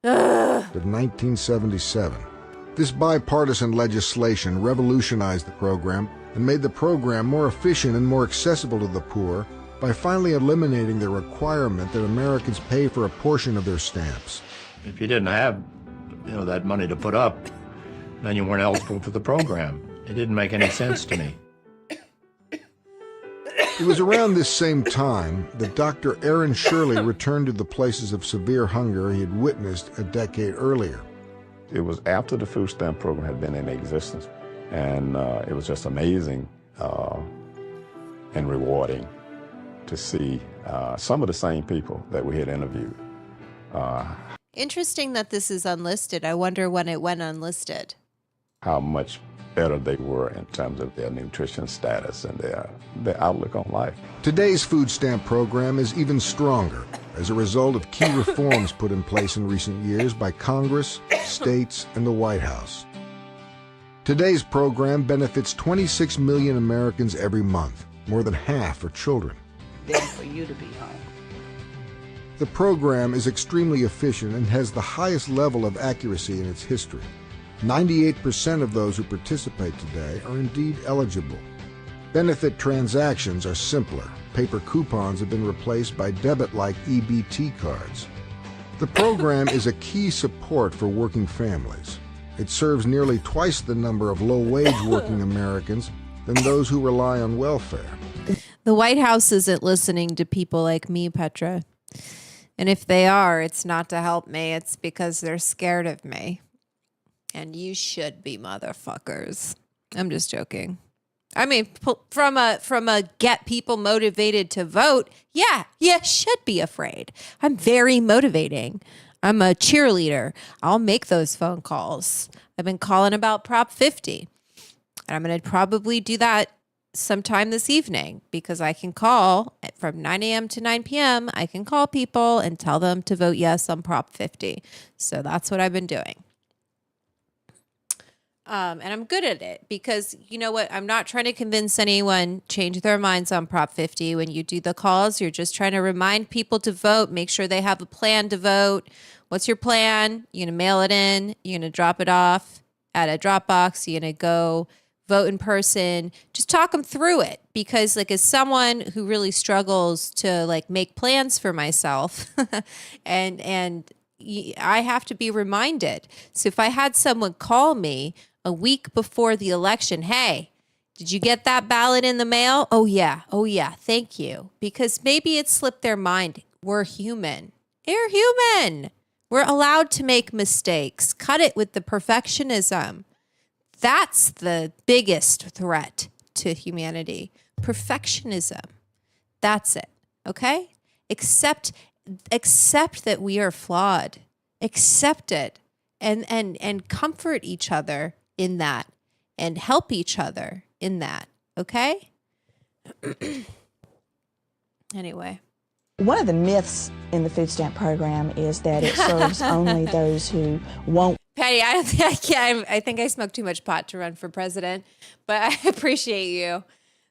Ugh. Of 1977. This bipartisan legislation revolutionized the program and made the program more efficient and more accessible to the poor by finally eliminating the requirement that Americans pay for a portion of their stamps. If you didn't have, that money to put up, then you weren't eligible for the program. It didn't make any sense to me. It was around this same time that Dr. Aaron Shirley returned to the places of severe hunger he had witnessed a decade earlier. It was after the food stamp program had been in existence, and it was just amazing and rewarding to see some of the same people that we had interviewed. Interesting that this is unlisted. I wonder when it went unlisted. How much better they were in terms of their nutrition status and their outlook on life. Today's food stamp program is even stronger as a result of key reforms put in place in recent years by Congress, states, and the White House. Today's program benefits 26 million Americans every month. More than half are children. Than for you to be home. The program is extremely efficient and has the highest level of accuracy in its history. 98% of those who participate today are indeed eligible. Benefit transactions are simpler. Paper coupons have been replaced by debit-like EBT cards. The program is a key support for working families. It serves nearly twice the number of low-wage working Americans than those who rely on welfare. The White House isn't listening to people like me, Petra. And if they are, it's not to help me. It's because they're scared of me. And you should be, motherfuckers. I'm just joking. I mean, from a get people motivated to vote, yeah, you should be afraid. I'm very motivating. I'm a cheerleader. I'll make those phone calls. I've been calling about Prop 50. And I'm going to probably do that sometime this evening because I can call from 9 a.m. to 9 p.m. I can call people and tell them to vote yes on Prop 50. So that's what I've been doing. And I'm good at it because you know what? I'm not trying to convince anyone change their minds on Prop 50. When you do the calls, you're just trying to remind people to vote, make sure they have a plan to vote. What's your plan? You're going to mail it in. You're going to drop it off at a Dropbox. You're going to go vote in person. Just talk them through it because like as someone who really struggles to like make plans for myself and I have to be reminded. So if I had someone call me a week before the election, hey, did you get that ballot in the mail? Oh yeah. Thank you. Because maybe it slipped their mind. We're human. They're human. We're allowed to make mistakes. Cut it with the perfectionism. That's the biggest threat to humanity. Perfectionism. That's it. Okay? Accept that we are flawed. Accept it and comfort each other in that and help each other in that. Okay? Anyway. One of the myths in the food stamp program is that it serves only those who won't. Patty, I don't think I can. I think I smoked too much pot to run for president, but I appreciate you.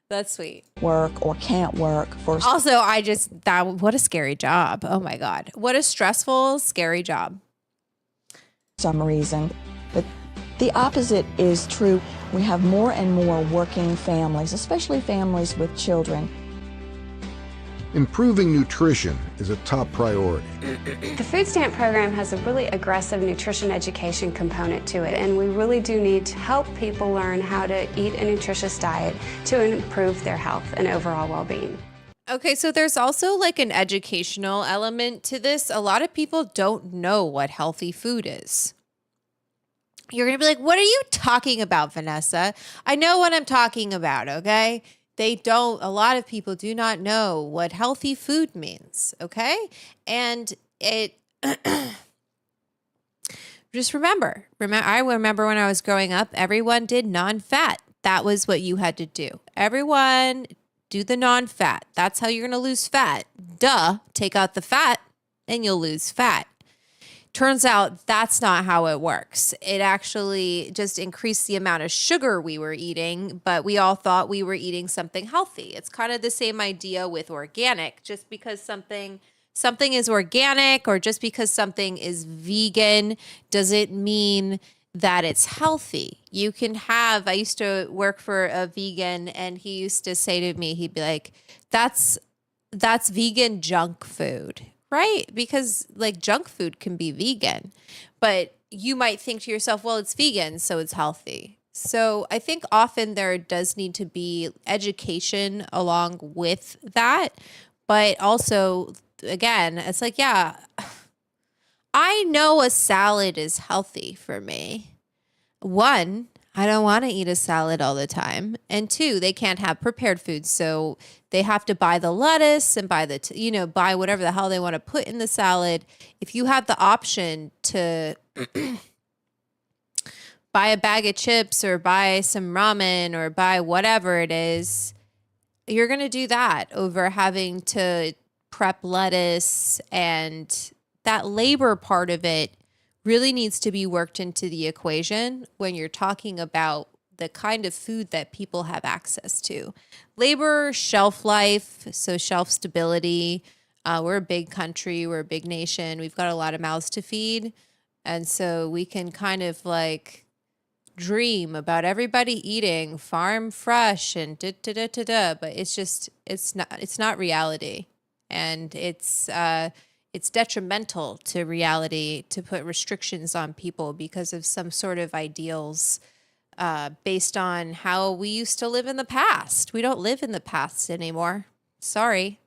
That's sweet. Work or can't work for. Also, what a scary job. Oh my God. What a stressful, scary job. Some reason. But the opposite is true. We have more and more working families, especially families with children. Improving nutrition is a top priority. The food stamp program has a really aggressive nutrition education component to it, and we really do need to help people learn how to eat a nutritious diet to improve their health and overall well-being. Okay, so there's also like an educational element to this. A lot of people don't know what healthy food is. You're going to be like, what are you talking about, Vanessa? I know what I'm talking about, okay? A lot of people do not know what healthy food means, okay? And it, just remember, I remember when I was growing up, everyone did non-fat. That was what you had to do. Everyone do the non-fat. That's how you're going to lose fat. Duh, take out the fat and you'll lose fat. Turns out that's not how it works. It actually just increased the amount of sugar we were eating, but we all thought we were eating something healthy. It's kind of the same idea with organic. Just because something is organic or just because something is vegan doesn't mean that it's healthy. You can have, I used to work for a vegan and he used to say to me, he'd be like, that's vegan junk food. Right? Because like junk food can be vegan, but you might think to yourself, well, it's vegan, so it's healthy. So I think often there does need to be education along with that. But also, again, it's like, yeah, I know a salad is healthy for me. One, I don't want to eat a salad all the time. And two, they can't have prepared foods. So they have to buy the lettuce and buy buy whatever the hell they want to put in the salad. If you have the option to buy a bag of chips or buy some ramen or buy whatever it is, you're going to do that over having to prep lettuce. And that labor part of it really needs to be worked into the equation when you're talking about the kind of food that people have access to. Labor, shelf life, so shelf stability. We're a big country. We're a big nation. We've got a lot of mouths to feed. And so we can kind of like dream about everybody eating farm fresh and but it's not reality. And it's detrimental to reality to put restrictions on people because of some sort of ideals based on how we used to live in the past. We don't live in the past anymore. Sorry.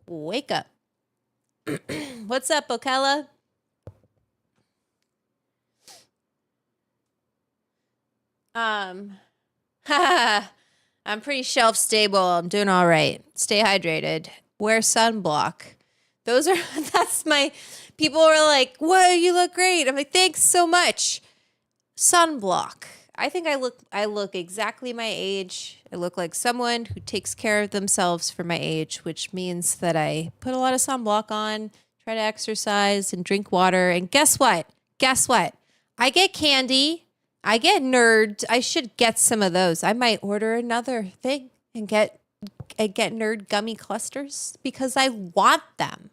Wake up. What's up, Okella? I'm pretty shelf stable. I'm doing all right. Stay hydrated. Wear sunblock. People are like, whoa, you look great. I'm like, thanks so much. Sunblock. I think I look exactly my age. I look like someone who takes care of themselves for my age, which means that I put a lot of sunblock on, try to exercise and drink water. And guess what? I get candy. I get nerd. I should get some of those. I might order another thing and get nerd gummy clusters because I want them.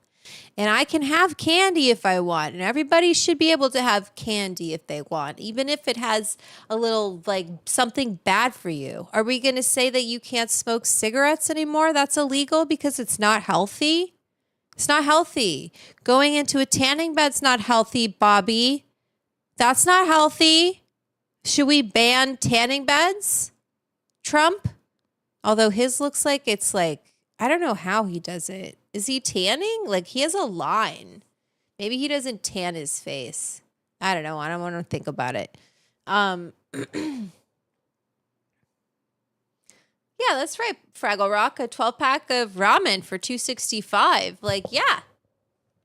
And I can have candy if I want. And everybody should be able to have candy if they want, even if it has a little like something bad for you. Are we going to say that you can't smoke cigarettes anymore? That's illegal because it's not healthy. It's not healthy. Going into a tanning bed's not healthy, Bobby. That's not healthy. Should we ban tanning beds? Trump? Although his looks like it's like, I don't know how he does it. Is he tanning? Like he has a line. Maybe he doesn't tan his face. I don't know. I don't want to think about it. Yeah, that's right. Fraggle Rock, a 12-pack of ramen for $2.65. Like, yeah.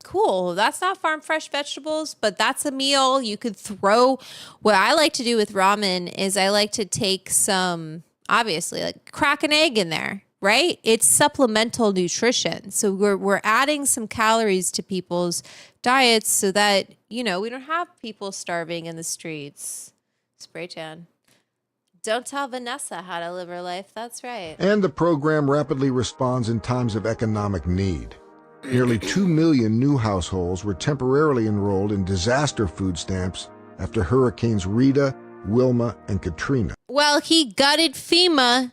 Cool. That's not farm fresh vegetables, but that's a meal you could throw. What I like to do with ramen is I like to take some, obviously, like crack an egg in there, right? It's supplemental nutrition. So we're adding some calories to people's diets so that, we don't have people starving in the streets. Spray tan. Don't tell Vanessa how to live her life. That's right. And the program rapidly responds in times of economic need. Nearly 2 million new households were temporarily enrolled in disaster food stamps after Hurricanes Rita, Wilma, and Katrina. Well, he gutted FEMA,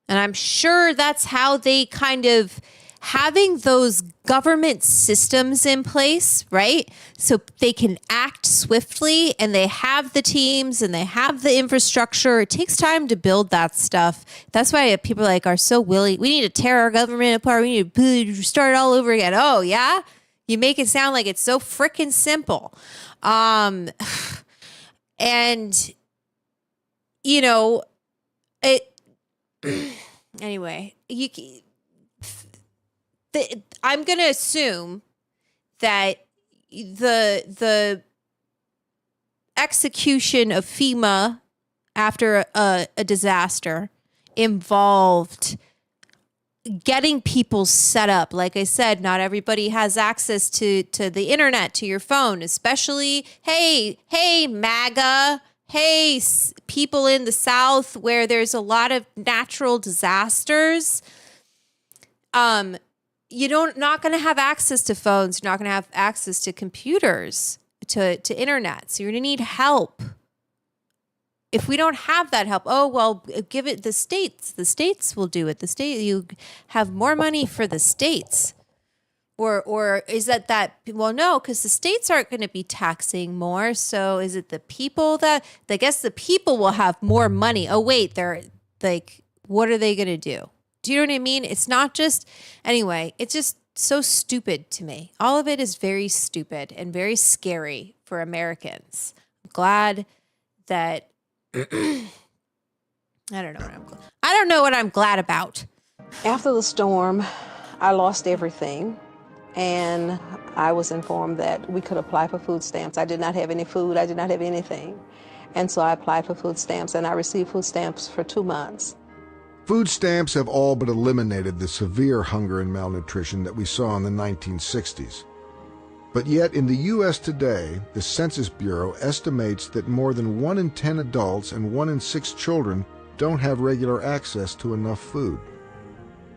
and I'm sure that's how they kind of having those government systems in place, right? So they can act swiftly and they have the teams and they have the infrastructure. It takes time to build that stuff. That's why people are so willing. We need to tear our government apart. We need to start all over again. Oh, yeah? You make it sound like it's so freaking simple. And, anyway, I'm going to assume that the execution of FEMA after a disaster involved getting people set up. Like I said, not everybody has access to the internet, to your phone, especially, hey, MAGA, hey, people in the South where there's a lot of natural disasters. You're not going to have access to phones. You're not going to have access to computers, to internet. So you're going to need help. If we don't have that help, give it the states. The states will do it. You have more money for the states. Or is that well, no, because the states aren't going to be taxing more. So is it the people that, I guess the people will have more money. Oh, wait, they're like, what are they going to do? Do you know what I mean? It's not just, anyway, it's just so stupid to me. All of it is very stupid and very scary for Americans. I'm glad that, I don't know what I'm glad about. After the storm, I lost everything. And I was informed that we could apply for food stamps. I did not have any food. I did not have anything. And so I applied for food stamps, and I received food stamps for 2 months. Food stamps have all but eliminated the severe hunger and malnutrition that we saw in the 1960s. But yet in the U.S. today, the Census Bureau estimates that more than 1 in 10 adults and 1 in 6 children don't have regular access to enough food.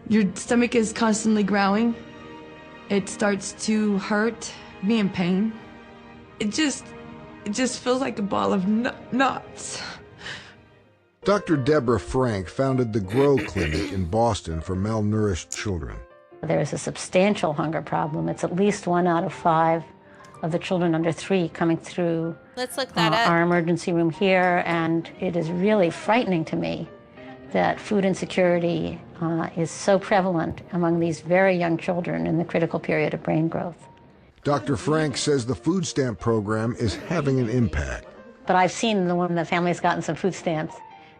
Your stomach is constantly growling. It starts to hurt, be in pain. It just feels like a ball of nuts. Dr. Deborah Frank founded the Grow Clinic in Boston for malnourished children. There is a substantial hunger problem. It's at least 1 out of 5 of the children under 3 coming through Let's look that up. our emergency room here, and it is really frightening to me that food insecurity is so prevalent among these very young children in the critical period of brain growth. Dr. Frank says the food stamp program is having an impact. But I've seen when the family's gotten some food stamps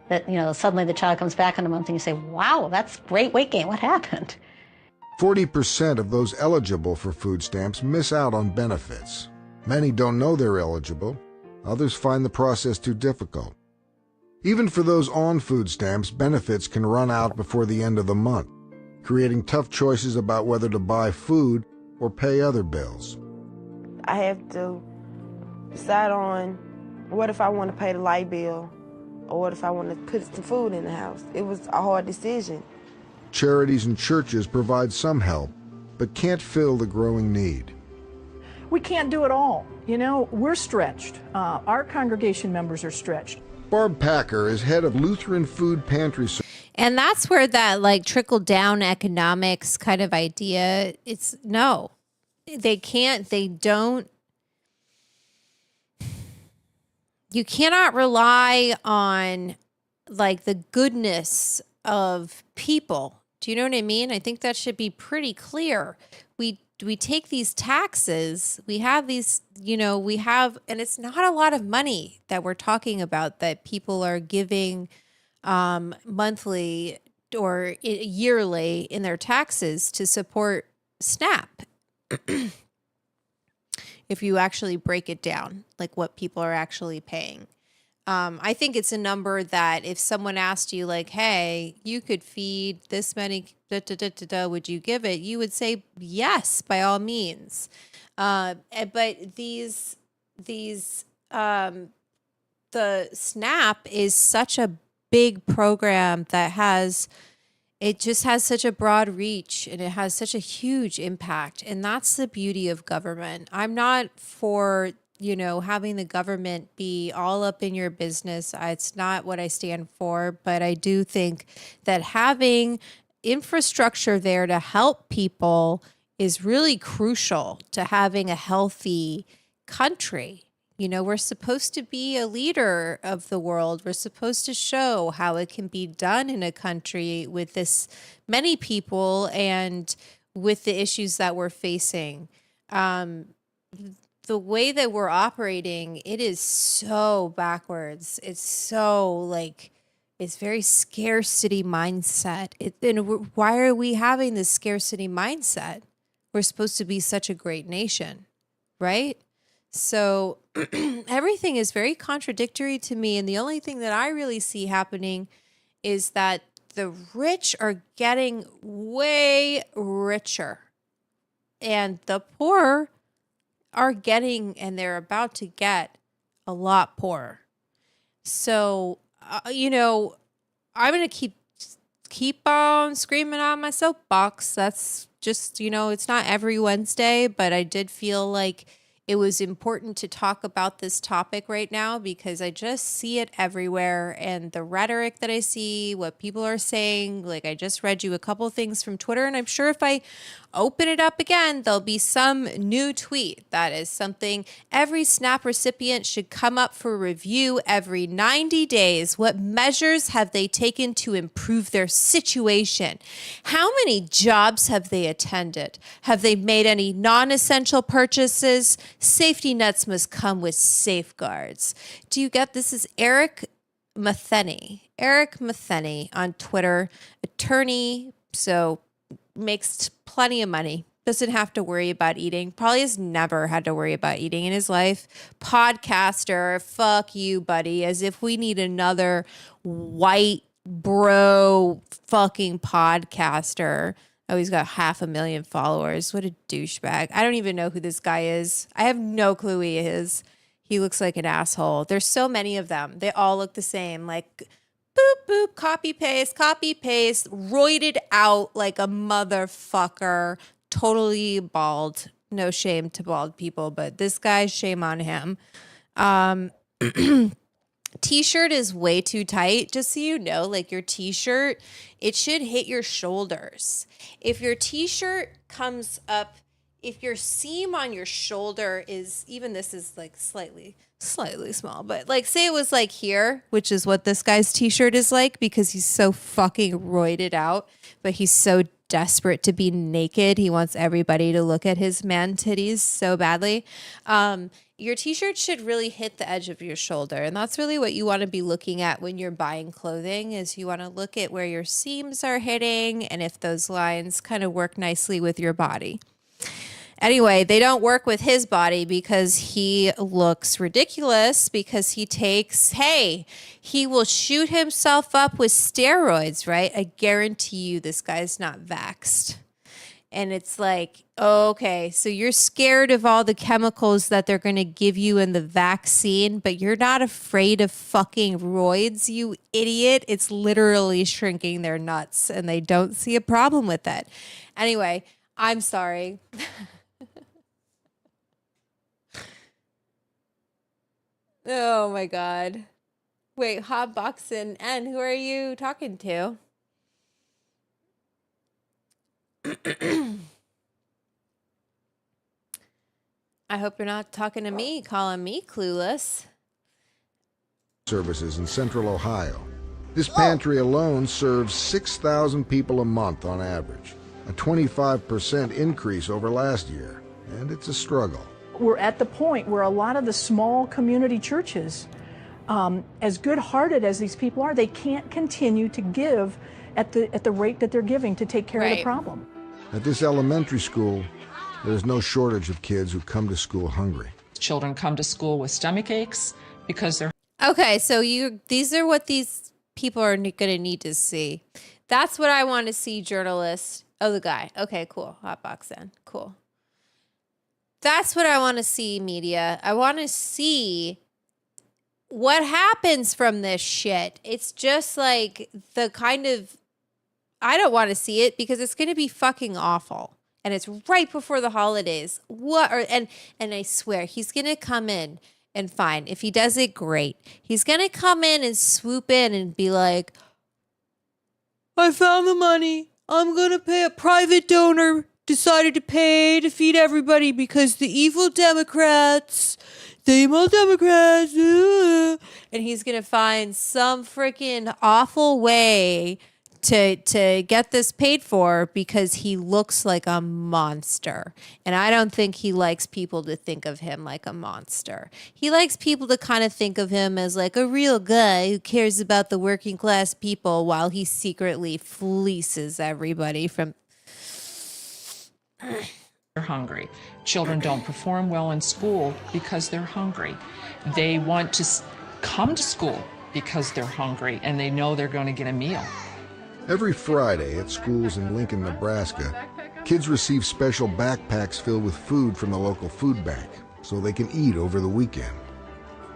that, suddenly the child comes back in a month and you say, wow, that's great weight gain. What happened? 40% of those eligible for food stamps miss out on benefits. Many don't know they're eligible. Others find the process too difficult. Even for those on food stamps, benefits can run out before the end of the month, creating tough choices about whether to buy food or pay other bills. I have to decide on what if I want to pay the light bill or what if I want to put some food in the house. It was a hard decision. Charities and churches provide some help, but can't fill the growing need. We can't do it all. We're stretched. Our congregation members are stretched. Barb Packer is head of Lutheran Food Pantry Service. And that's where that trickle down economics kind of idea, they don't. You cannot rely on the goodness of people. Do you know what I mean? I think that should be pretty clear. We take these taxes, we have these, and it's not a lot of money that we're talking about that people are giving monthly or yearly in their taxes to support SNAP. If you actually break it down, what people are actually paying. I think it's a number that if someone asked you hey, you could feed this many, would you give it? You would say yes, by all means. But the SNAP is such a big program that it just has such a broad reach and it has such a huge impact. And that's the beauty of government. I'm not for having the government be all up in your business. It's not what I stand for, but I do think that having infrastructure there to help people is really crucial to having a healthy country. We're supposed to be a leader of the world. We're supposed to show how it can be done in a country with this many people and with the issues that we're facing. The way that we're operating, it is so backwards. It's so it's very scarcity mindset. Why are we having this scarcity mindset? We're supposed to be such a great nation, right? So everything is very contradictory to me. And the only thing that I really see happening is that the rich are getting way richer and the poor are getting, and they're about to get a lot poorer. So, I'm going to keep on screaming on my soapbox. That's just, it's not every Wednesday, but I did feel like it was important to talk about this topic right now because I just see it everywhere. And the rhetoric that I see, what people are saying, like I just read you a couple things from Twitter, and I'm sure if I open it up again, there'll be some new tweet that is something every SNAP recipient should come up for review every 90 days. What measures have they taken to improve their situation? How many jobs have they attended? Have they made any non-essential purchases? Safety nets must come with safeguards. Do you get this? Is Eric Matheny. Eric Matheny on Twitter, attorney, so makes plenty of money. Doesn't have to worry about eating. Probably has never had to worry about eating in his life. Podcaster, fuck you, buddy. As if we need another white bro fucking podcaster. Oh, he's got 500,000 followers. What a douchebag. I don't even know who this guy is. I have no clue who he is. He looks like an asshole. There's so many of them. They all look the same. Like, boop, boop, copy, paste, roided out like a motherfucker. Totally bald. No shame to bald people, but this guy, shame on him. T-shirt is way too tight. Just so you know, like your T-shirt, it should hit your shoulders. If your T-shirt comes up, if your seam on your shoulder is, even this is like slightly small, but like say it was like here, which is what this guy's T-shirt is like because he's so fucking roided out, but he's so desperate to be naked. He wants everybody to look at his man titties so badly. Your T-shirt should really hit the edge of your shoulder. And that's really what you want to be looking at when you're buying clothing is you want to look at where your seams are hitting and if those lines kind of work nicely with your body. Anyway, they don't work with his body because he looks ridiculous because he will shoot himself up with steroids, right? I guarantee you this guy's not vaxxed. And it's like, okay, so you're scared of all the chemicals that they're going to give you in the vaccine, but you're not afraid of fucking roids, you idiot. It's literally shrinking their nuts and they don't see a problem with it. Anyway, I'm sorry. Oh my God. Wait, Hotboxin N, who are you talking to? I hope you're not talking to me, calling me clueless. Services in Central Ohio. This pantry alone serves 6,000 people a month on average, a 25% increase over last year, and it's a struggle. We're at the point where a lot of the small community churches, as good-hearted as these people are, they can't continue to give at the rate that they're giving to take care of the problem. At this elementary school, there's no shortage of kids who come to school hungry. Children come to school with stomach aches because they're... Okay, so these are what these people are going to need to see. That's what I want to see, journalists. Oh, the guy. Okay, cool. Hotbox then. Cool. That's what I want to see, media. I want to see what happens from this shit. It's just like the kind of, I don't want to see it because it's going to be fucking awful. And it's right before the holidays. And I swear, he's going to come in and fine. If he does it, great. He's going to come in and swoop in and be like, I found the money. I'm going to pay a private donor. Decided to pay to feed everybody because the evil Democrats, and he's going to find some freaking awful way to get this paid for because he looks like a monster. And I don't think he likes people to think of him like a monster. He likes people to kind of think of him as like a real guy who cares about the working class people while he secretly fleeces everybody from... They're hungry. Children don't perform well in school because they're hungry. They want to come to school because they're hungry and they know they're going to get a meal. Every Friday at schools in Lincoln, Nebraska, kids receive special backpacks filled with food from the local food bank so they can eat over the weekend.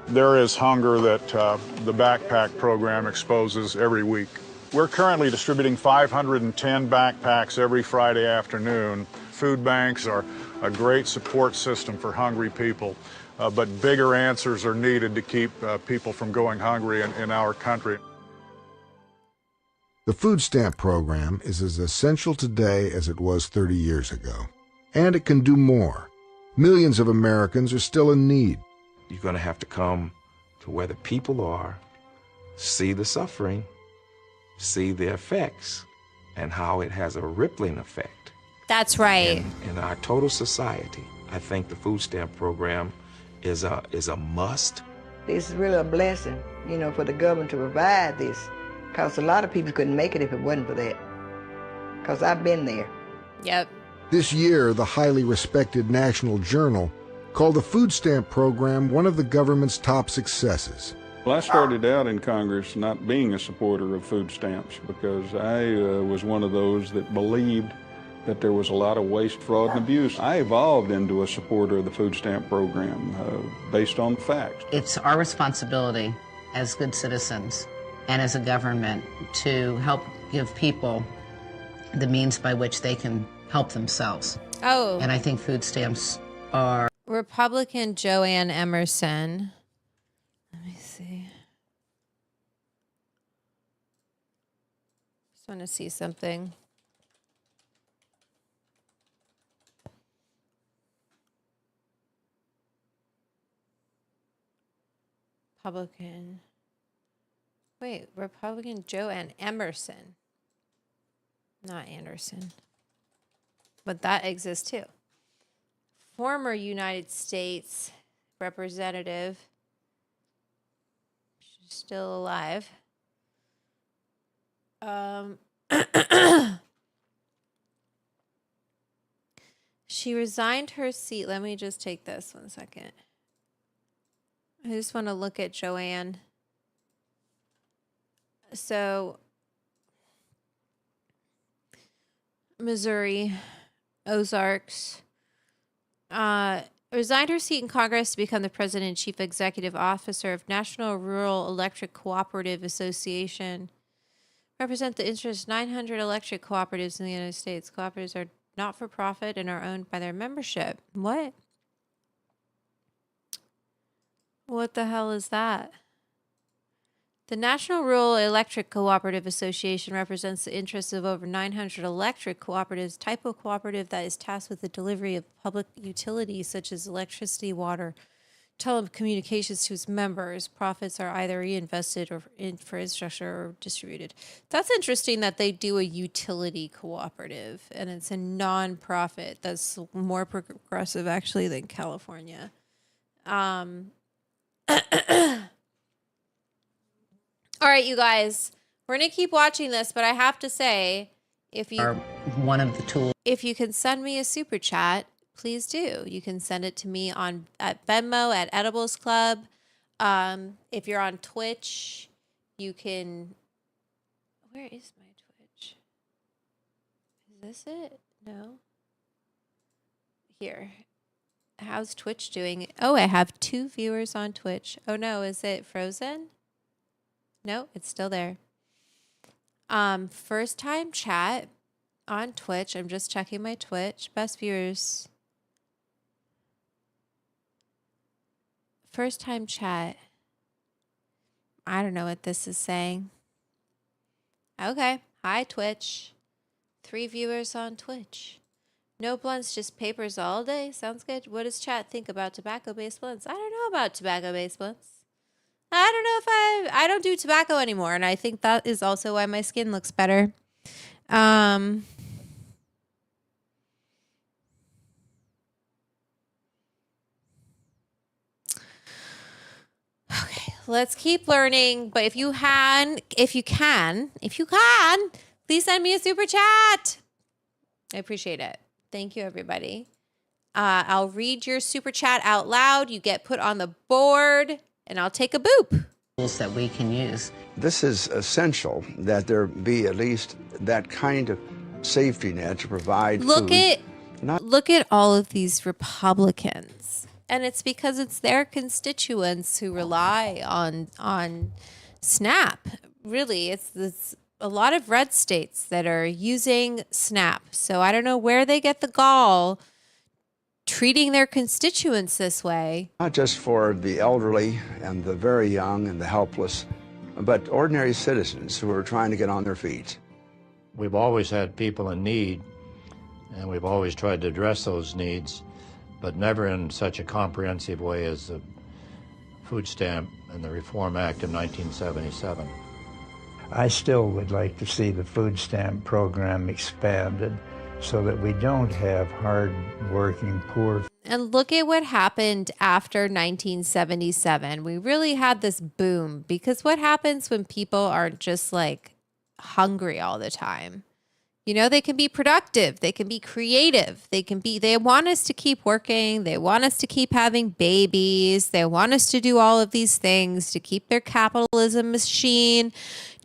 There is hunger that the backpack program exposes every week. We're currently distributing 510 backpacks every Friday afternoon Food banks are a great support system for hungry people, but bigger answers are needed to keep people from going hungry in our country. The food stamp program is as essential today as it was 30 years ago. And it can do more. Millions of Americans are still in need. You're going to have to come to where the people are, see the suffering, see the effects, and how it has a rippling effect. That's right. In our total society, I think the food stamp program is a must. It's really a blessing, you know, for the government to provide this, because a lot of people couldn't make it if it wasn't for that, because I've been there. Yep. This year, the highly respected National Journal called the food stamp program one of the government's top successes. Well, I started out in Congress not being a supporter of food stamps because I was one of those that believed that there was a lot of waste, fraud, and abuse. I evolved into a supporter of the food stamp program based on facts. It's our responsibility as good citizens and as a government to help give people the means by which they can help themselves. Oh. And I think food stamps are... Republican Joanne Emerson. Let me see. Just want to see something. Republican. Wait, Republican Joanne Emerson. Not Anderson. But that exists too. Former United States representative. She's still alive. She resigned her seat. Let me just take this 1 second. I just want to look at Joanne. So, Missouri, Ozarks, resigned her seat in Congress to become the president and chief executive officer of National Rural Electric Cooperative Association. Represent the interests of 900 electric cooperatives in the United States. Cooperatives are not-for-profit and are owned by their membership. What? What the hell is that? The National Rural Electric Cooperative Association represents the interests of over 900 electric cooperatives, type of cooperative that is tasked with the delivery of public utilities such as electricity, water, telecommunications to its members. Profits are either reinvested or for infrastructure or distributed. That's interesting that they do a utility cooperative and it's a non-profit. That's more progressive actually than California. All right, you guys, we're going to keep watching this, but I have to say, if you are one of the tools. If you can send me a super chat, please do. You can send it to me at Venmo at Edibles Club. If you're on Twitch, you can. Where is my Twitch? Is this it? No. Here. How's Twitch doing? Oh, I have 2 viewers on Twitch. Oh no, is it frozen? No, it's still there. First time chat on Twitch. I'm just checking my Twitch. Best viewers. First time chat. I don't know what this is saying. Okay. Hi, Twitch. 3 viewers on Twitch. No blunts, just papers all day. Sounds good. What does chat think about tobacco-based blunts? I don't know about tobacco-based blunts. I don't know if I don't do tobacco anymore, and I think that is also why my skin looks better. Okay, let's keep learning. But if you can, please send me a super chat. I appreciate it. Thank you, everybody. I'll read your super chat out loud. You get put on the board. And I'll take a boop. Tools that we can use. This is essential that there be at least that kind of safety net to provide Look food. at all of these Republicans. And it's because it's their constituents who rely on SNAP. Really, it's this a lot of red states that are using SNAP. So I don't know where they get the gall treating their constituents this way. Not just for the elderly and the very young and the helpless, but ordinary citizens who are trying to get on their feet. We've always had people in need, and we've always tried to address those needs, but never in such a comprehensive way as the food stamp and the Reform Act of 1977. I still would like to see the food stamp program expanded so that we don't have hard-working, poor. And look at what happened after 1977. We really had this boom, because what happens when people aren't just like hungry all the time? You know, they can be productive. They can be creative. They want us to keep working. They want us to keep having babies. They want us to do all of these things to keep their capitalism machine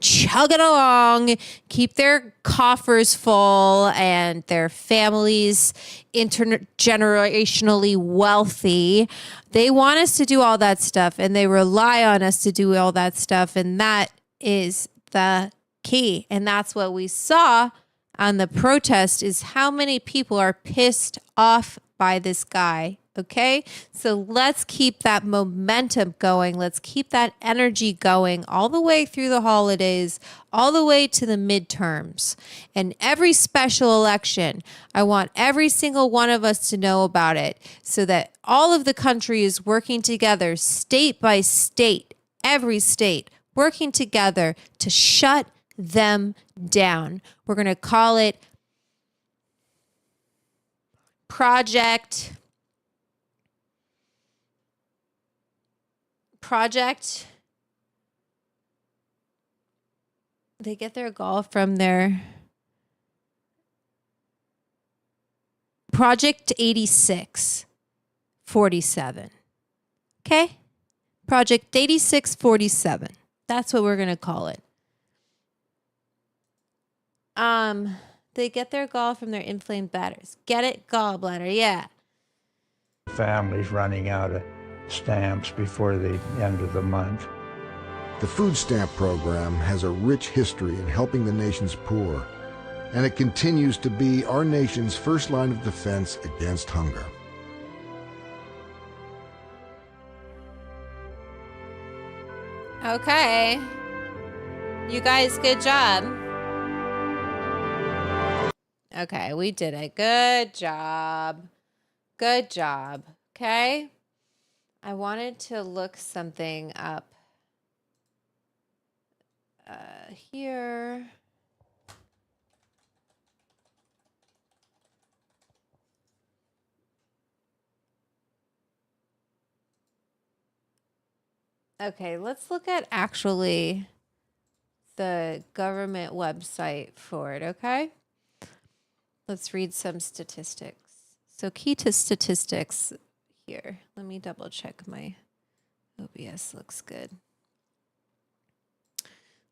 chugging along, keep their coffers full and their families intergenerationally wealthy. They want us to do all that stuff, and they rely on us to do all that stuff. And that is the key. And that's what we saw on the protest, is how many people are pissed off by this guy. Okay, so let's keep that momentum going. Let's keep that energy going all the way through the holidays, all the way to the midterms. And every special election, I want every single one of us to know about it, so that all of the country is working together, state by state, every state working together to shut them down. We're going to call it Project. They get their gall from their Project 8647. Okay? Project 8647. That's what we're going to call it. They get their gall from their inflamed bladders. Get it? Gallbladder, yeah. Families running out of stamps before the end of the month. The food stamp program has a rich history in helping the nation's poor, and it continues to be our nation's first line of defense against hunger. Okay. You guys, good job. Okay, we did it. Good job. Good job. Okay. I wanted to look something up here. Okay, let's look at actually the government website for it, okay? Let's read some statistics. So key to statistics here. Let me double check my OBS looks good.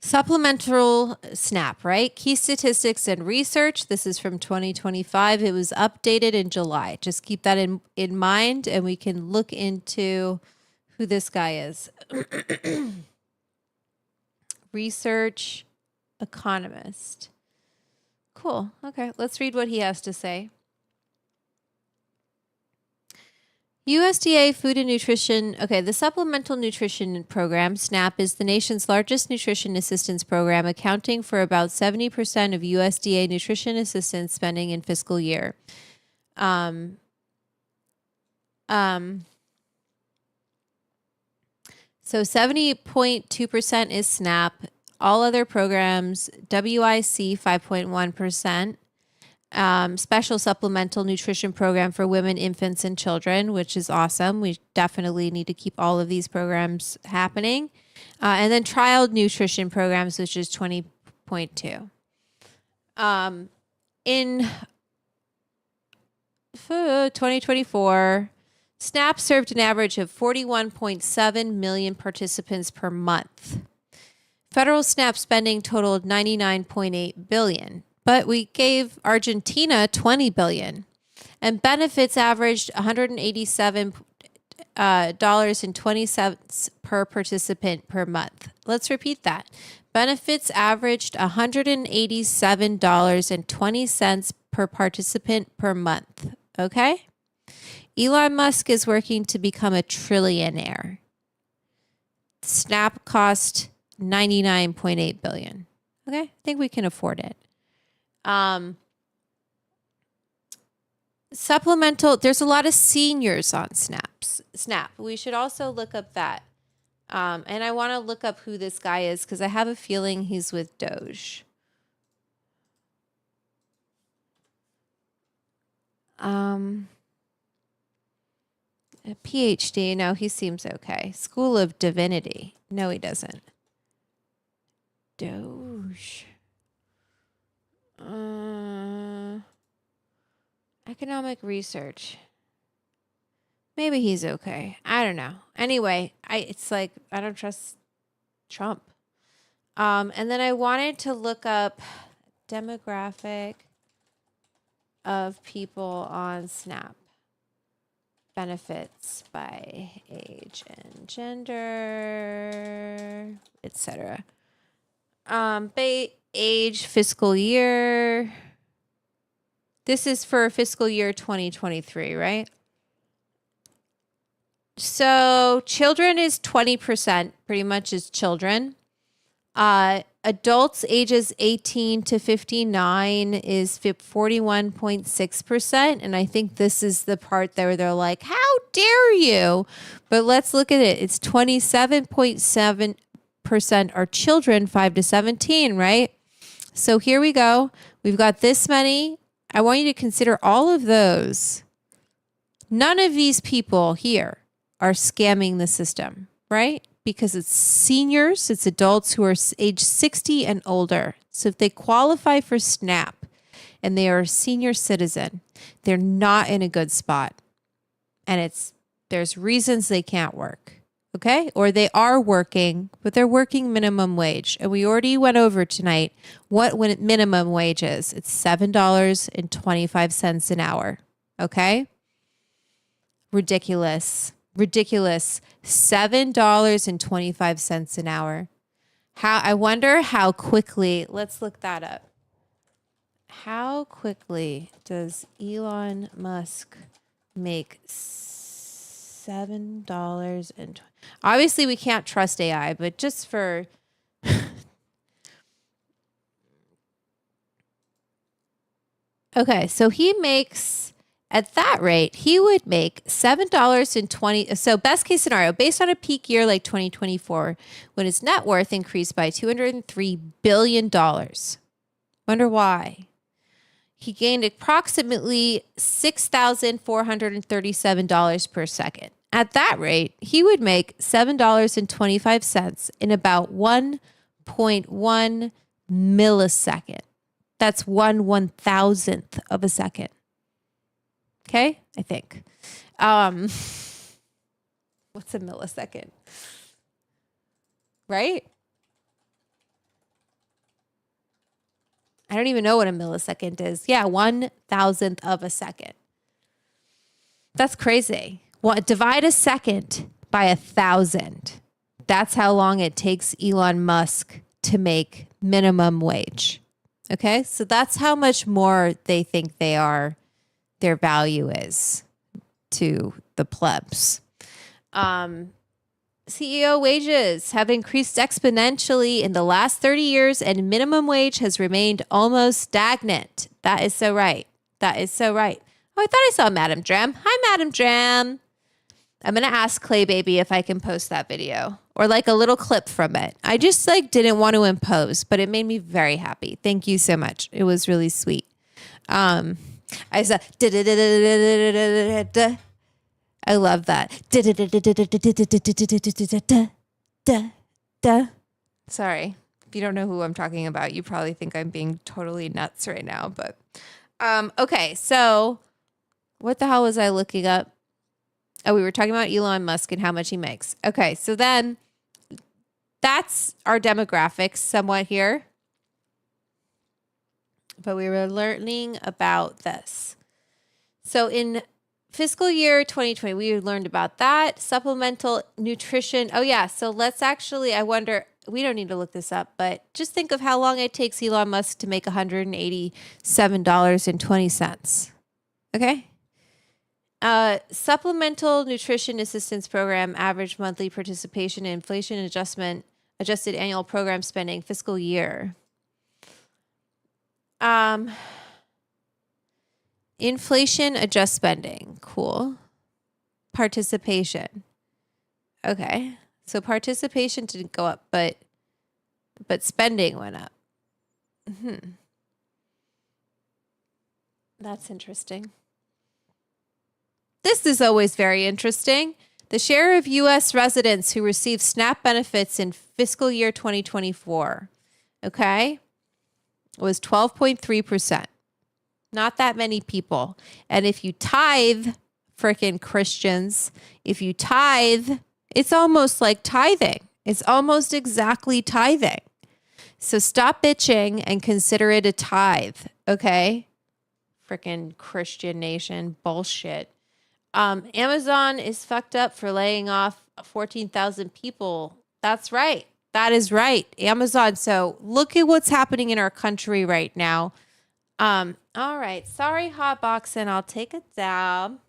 Supplemental SNAP, right? Key statistics and research. This is from 2025. It was updated in July. Just keep that in mind, and we can look into who this guy is. Research economist. Cool. Okay, let's read what he has to say. USDA Food and Nutrition. Okay, the Supplemental Nutrition Program, SNAP, is the nation's largest nutrition assistance program, accounting for about 70% of USDA nutrition assistance spending in fiscal year. So 70.2% is SNAP. All other programs, WIC 5.1%. Special supplemental nutrition program for women, infants, and children, which is awesome. We definitely need to keep all of these programs happening. And then trial nutrition programs, which is 20.2. In 2024, SNAP served an average of 41.7 million participants per month. Federal SNAP spending totaled $99.8 billion. But we gave Argentina $20 billion, and benefits averaged 187 $186.20 per participant per month. Let's repeat that. Benefits averaged $187.20 per participant per month. Okay? Elon Musk is working to become a trillionaire. Snap cost $99.8 billion. Okay? I think we can afford it. Supplemental, there's a lot of seniors on Snap. We should also look up that. And I want to look up who this guy is because I have a feeling he's with Doge. A PhD. No, he seems okay. School of Divinity. No, he doesn't. Doge. Economic research. Maybe he's okay. I don't know. Anyway, it's like I don't trust Trump. And then I wanted to look up demographic of people on Snap. Benefits by age and gender, etc. Age, fiscal year. This is for fiscal year 2023, right? So children is 20%, pretty much is children. Adults ages 18 to 59 is 41.6%. And I think this is the part where they're like, how dare you? But let's look at it. It's 27.7% are children 5 to 17, right? So here we go. We've got this many. I want you to consider all of those. None of these people here are scamming the system, right? Because it's seniors, it's adults who are age 60 and older. So if they qualify for SNAP and they are a senior citizen, they're not in a good spot. And there's reasons they can't work, okay? Or they are working, but they're working minimum wage. And we already went over tonight what minimum wage is. It's $7.25 an hour, okay? Ridiculous. $7.25 an hour. I wonder how quickly, let's look that up. How quickly does Elon Musk make $7? Obviously we can't trust AI, but just for okay, so he makes at that rate, he would make $7.20. So best case scenario, based on a peak year like 2024, when his net worth increased by $203 billion. Wonder why? He gained approximately $6,437 per second. At that rate, he would make $7.25 in about 1.1 millisecond. That's 1/1000th of a second. Okay, I think. What's a millisecond? Right? I don't even know what a millisecond is. Yeah, 1/1000th of a second. That's crazy. Well, divide a second by 1,000. That's how long it takes Elon Musk to make minimum wage. Okay, so that's how much more they think their value is to the plebs. CEO wages have increased exponentially in the last 30 years and minimum wage has remained almost stagnant. That is so right. That is so right. Oh, I thought I saw Madam Dram. Hi, Madam Dram. I'm going to ask Clay Baby if I can post that video or like a little clip from it. I just didn't want to impose, but it made me very happy. Thank you so much. It was really sweet. I said, I love that. Sorry. If you don't know who I'm talking about, you probably think I'm being totally nuts right now. But okay, so what the hell was I looking up? Oh, we were talking about Elon Musk and how much he makes. Okay, so then that's our demographics somewhat here. But we were learning about this. So in fiscal year 2020, we learned about that. Supplemental nutrition. Oh, yeah. So let's actually, I wonder, we don't need to look this up, but just think of how long it takes Elon Musk to make $187.20. Okay. Supplemental nutrition assistance program, average monthly participation, inflation adjusted annual program spending, fiscal year. Inflation adjust spending. Cool. Participation. Okay. So participation didn't go up, but spending went up. That's interesting. This is always very interesting. The share of U.S. residents who receive SNAP benefits in fiscal year 2024, okay, was 12.3%. Not that many people. And if you tithe, frickin' Christians, if you tithe, it's almost like tithing. It's almost exactly tithing. So stop bitching and consider it a tithe, okay? Frickin' Christian nation bullshit. Amazon is fucked up for laying off 14,000 people. That's right. That is right. Amazon. So look at what's happening in our country right now. All right. Sorry, Hotboxin. I'll take a dab.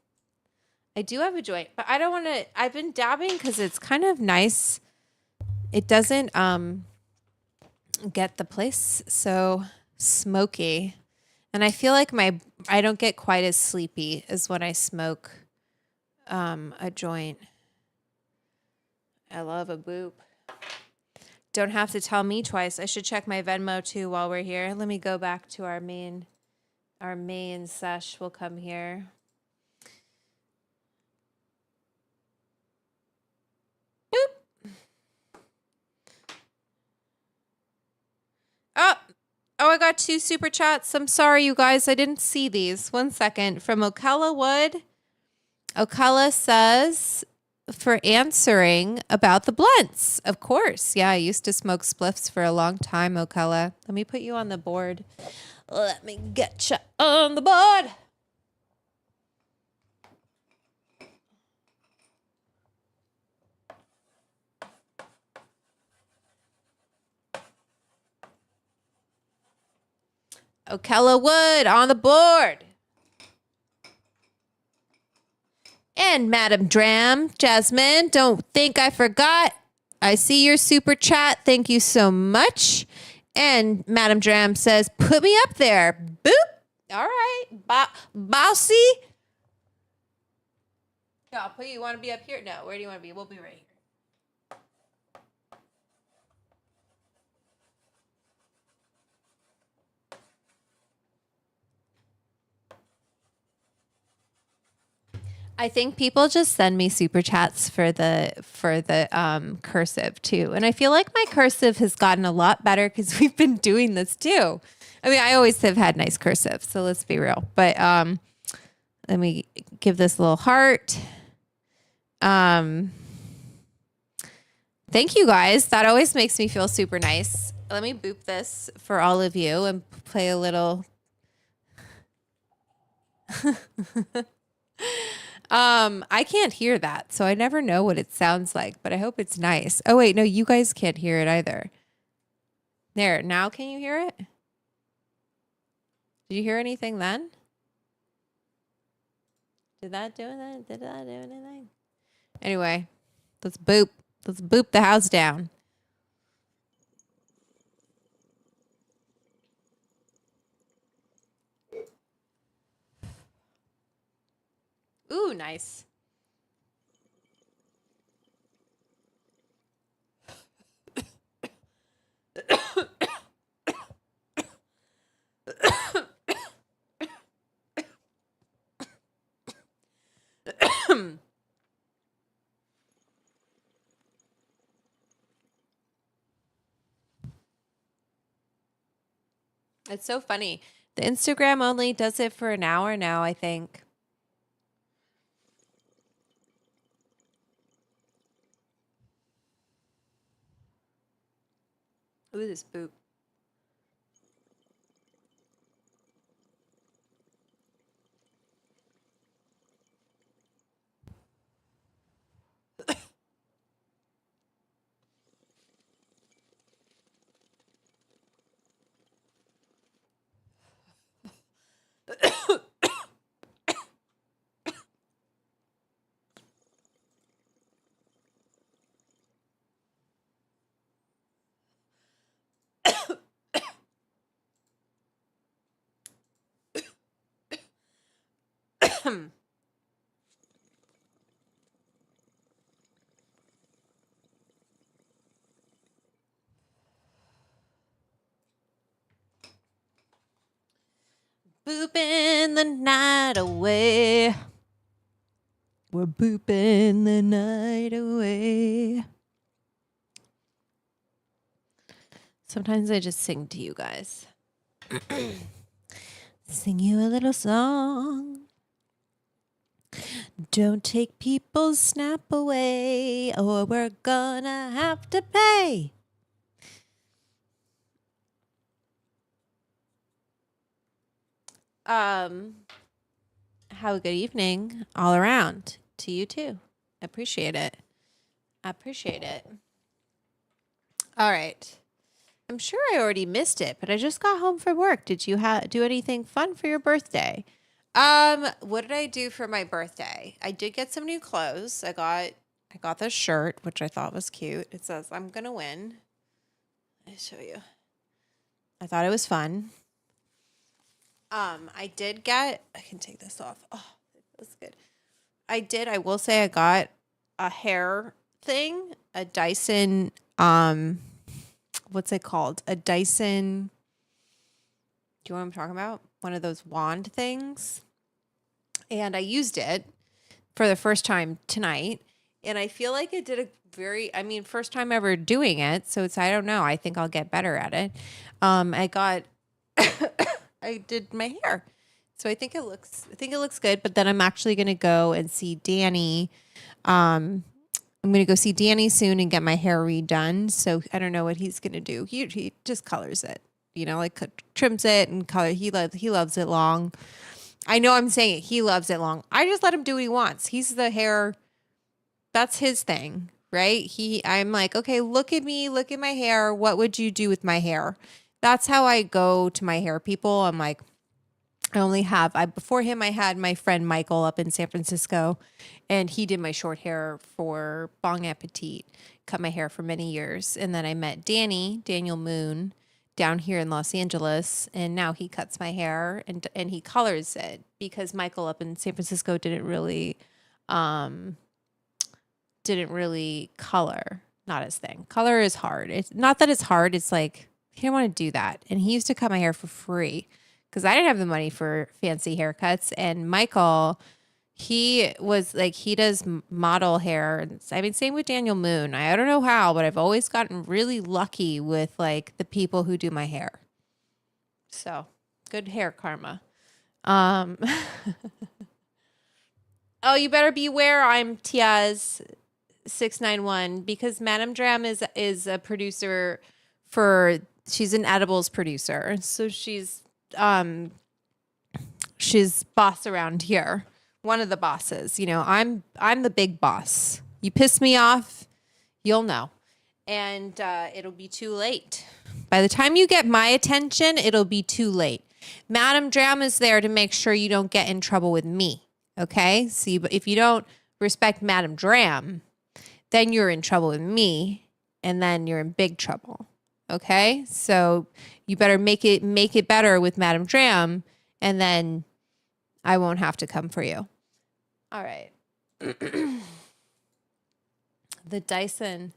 I do have a joint, but I don't want to. I've been dabbing because it's kind of nice. It doesn't get the place so smoky. And I feel like I don't get quite as sleepy as when I smoke a joint. I love a boop. Don't have to tell me twice. I should check my Venmo too while we're here. Let me go back to our main sesh. We'll come here. Boop. Oh, I got 2 super chats. I'm sorry, you guys. I didn't see these. 1 second. From Ocala Wood. Ocala says, for answering about the blunts. Of course. Yeah, I used to smoke spliffs for a long time, Ocala. Let me put you on the board. Let me get you on the board. Ocala Wood on the board. And Madam Dram, Jasmine, don't think I forgot. I see your super chat. Thank you so much. And Madam Dram says, put me up there. Boop. All right. Bossy. No, I'll put you. You want to be up here? No. Where do you want to be? We'll be right here. I think people just send me super chats for the cursive too. And I feel like my cursive has gotten a lot better because we've been doing this too. I mean, I always have had nice cursive, so let's be real. But let me give this a little heart. Thank you guys. That always makes me feel super nice. Let me boop this for all of you and play a little I can't hear that, so I never know what it sounds like, but I hope it's nice. Oh, wait, no, you guys can't hear it either. There, now can you hear it? Did you hear anything then? Did that do anything? Did that do anything? Anyway, let's boop. Let's boop the house down. Ooh, nice. It's so funny. The Instagram only does it for an hour now, I think. Ooh, this boop. Booping the night away. We're booping the night away. Sometimes I just sing to you guys. Sing you a little song. Don't take people's snap away, or we're gonna have to pay. Have a good evening all around to you too. I appreciate it. I appreciate it. All right. I'm sure I already missed it, but I just got home from work. Did you do anything fun for your birthday? What did I do for my birthday? I did get some new clothes. I got this shirt, which I thought was cute. It says, "I'm gonna win." I'll show you. I thought it was fun. I can take this off. Oh, that's good. I will say I got a hair thing, a Dyson, what's it called? A Dyson, do you know what I'm talking about? One of those wand things. And I used it for the first time tonight. And I feel like it did first time ever doing it. So I don't know. I think I'll get better at it. I did my hair. So I think it looks good, but then I'm actually going to go and see Danny. I'm going to go see Danny soon and get my hair redone. So I don't know what he's going to do. He just colors it, like trims it and color. He loves it long. I know I'm saying it. He loves it long. I just let him do what he wants. He's the hair. That's his thing, right? I'm like, okay, look at me, look at my hair. What would you do with my hair? That's how I go to my hair people. I'm like, before him, I had my friend Michael up in San Francisco, and he did my short hair for Bon Appetit, cut my hair for many years. And then I met Daniel Moon, down here in Los Angeles, and now he cuts my hair and he colors it, because Michael up in San Francisco didn't really color. Not his thing. Color is hard. It's not that it's hard. It's like, he didn't want to do that. And he used to cut my hair for free because I didn't have the money for fancy haircuts. And Michael, he does model hair. Same with Daniel Moon. I don't know how, but I've always gotten really lucky with like the people who do my hair. So good hair karma. Oh, you better beware. I'm Tiaz 691 because Madame Dram is a producer she's an edibles producer. So she's boss around here. One of the bosses, I'm the big boss. You piss me off, you'll know. And it'll be too late. By the time you get my attention, it'll be too late. Madame Dram is there to make sure you don't get in trouble with me. Okay? See, but if you don't respect Madame Dram, then you're in trouble with me, and then you're in big trouble. Okay? So you better make it better with Madame Dram, and then I won't have to come for you. All right. The Dyson,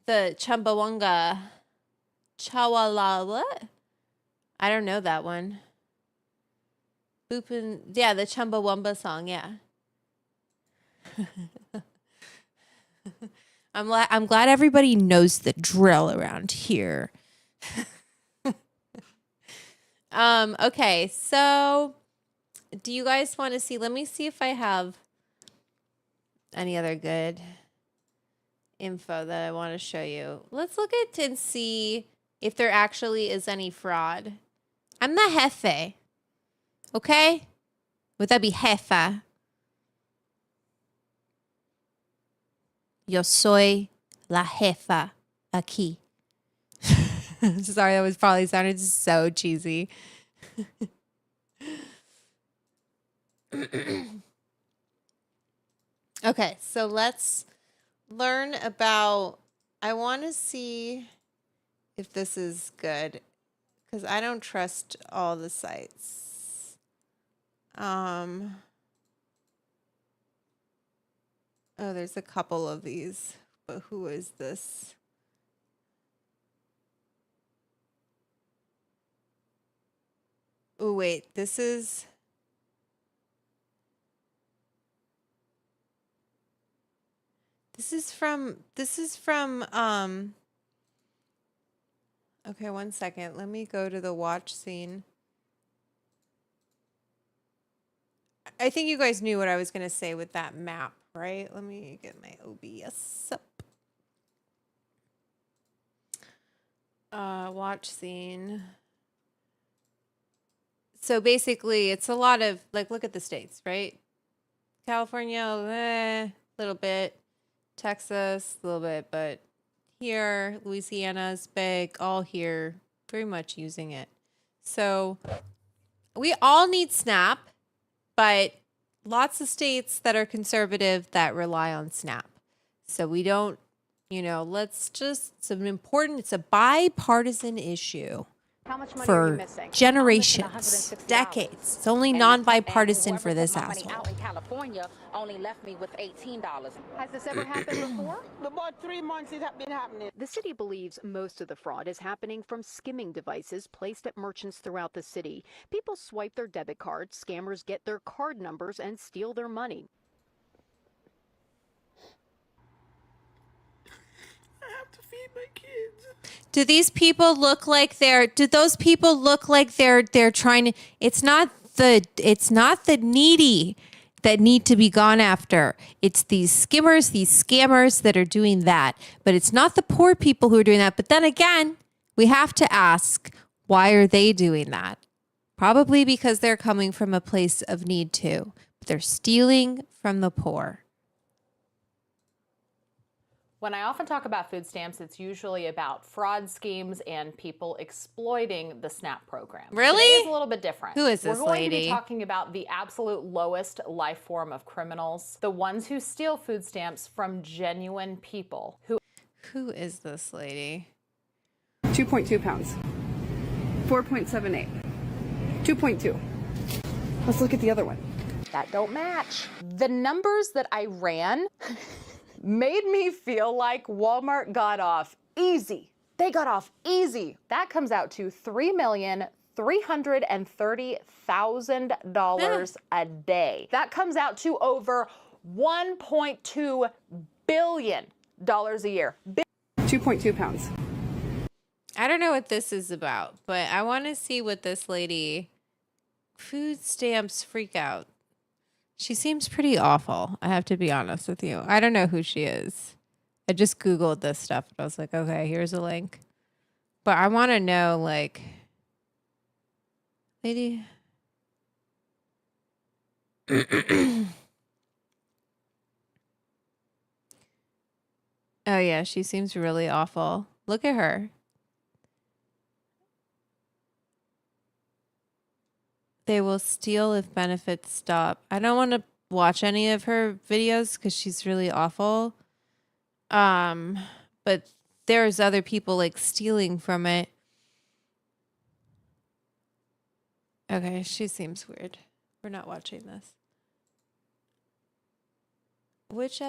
the Chumbawanga, Chawala, what? I don't know that one. Boopin', yeah, the Chumbawamba song, yeah. I'm glad everybody knows the drill around here. Okay, so do you guys want to see? Let me see if I have any other good info that I want to show you. Let's look at and see if there actually is any fraud. I'm the jefe. Okay? Would that be jefa? Yo soy la jefa aquí. Sorry, that was probably sounded so cheesy. Okay, so let's learn about, I want to see if this is good because I don't trust all the sites. Oh, there's a couple of these, but who is this? Oh, wait, this is from okay, one second. Let me go to the watch scene. I think you guys knew what I was going to say with that map, right? Let me get my OBS up. Watch scene. So basically, it's a lot of, like, look at the states, right? California, little bit. Texas, a little bit. But here, Louisiana's big. All here, very much using it. So we all need SNAP, but lots of states that are conservative that rely on SNAP. So we don't, it's a bipartisan issue. How much money are For you missing? generations, decades. It's only non-bipartisan for this money asshole. out in California only left me with $18. Has this ever happened before? About 3 months it has been happening. The city believes most of the fraud is happening from skimming devices placed at merchants throughout the city. People swipe their debit cards, scammers get their card numbers and steal their money. I have to feed my kids. Do those people look like they're trying to, it's not the needy that need to be gone after. It's these skimmers, these scammers that are doing that. But it's not the poor people who are doing that. But then again, we have to ask, why are they doing that? Probably because they're coming from a place of need too. But they're stealing from the poor. When I often talk about food stamps, it's usually about fraud schemes and people exploiting the SNAP program. Really? Today is a little bit different. Who is this We're going to lady? be talking about the absolute lowest life form of criminals, the ones who steal food stamps from genuine people. Who is this lady? 2.2 pounds. 4.78. 2.2. Let's look at the other one. That don't match. The numbers that I ran made me feel like Walmart got off easy. They got off easy. That comes out to $3,330,000 a day. That comes out to over $1.2 billion a year. 2.2 pounds. I don't know what this is about, but I want to see what this lady, food stamps freak out. She seems pretty awful, I have to be honest with you. I don't know who she is. I just Googled this stuff. And I was like, okay, here's a link. But I want to know, like, lady. Oh, yeah, she seems really awful. Look at her. They will steal if benefits stop. I don't want to watch any of her videos because she's really awful. But there's other people like stealing from it. Okay, she seems weird. We're not watching this. Which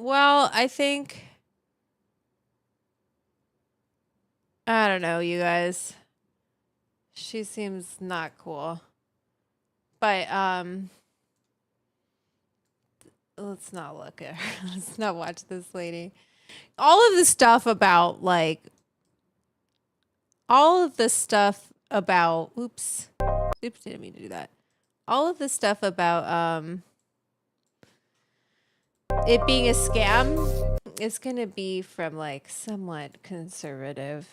Well, I think, I don't know, you guys. She seems not cool. But let's not look at her. Let's not watch this lady. All of the stuff about oops, didn't mean to do that. All of the stuff about it being a scam is going to be from like somewhat conservative.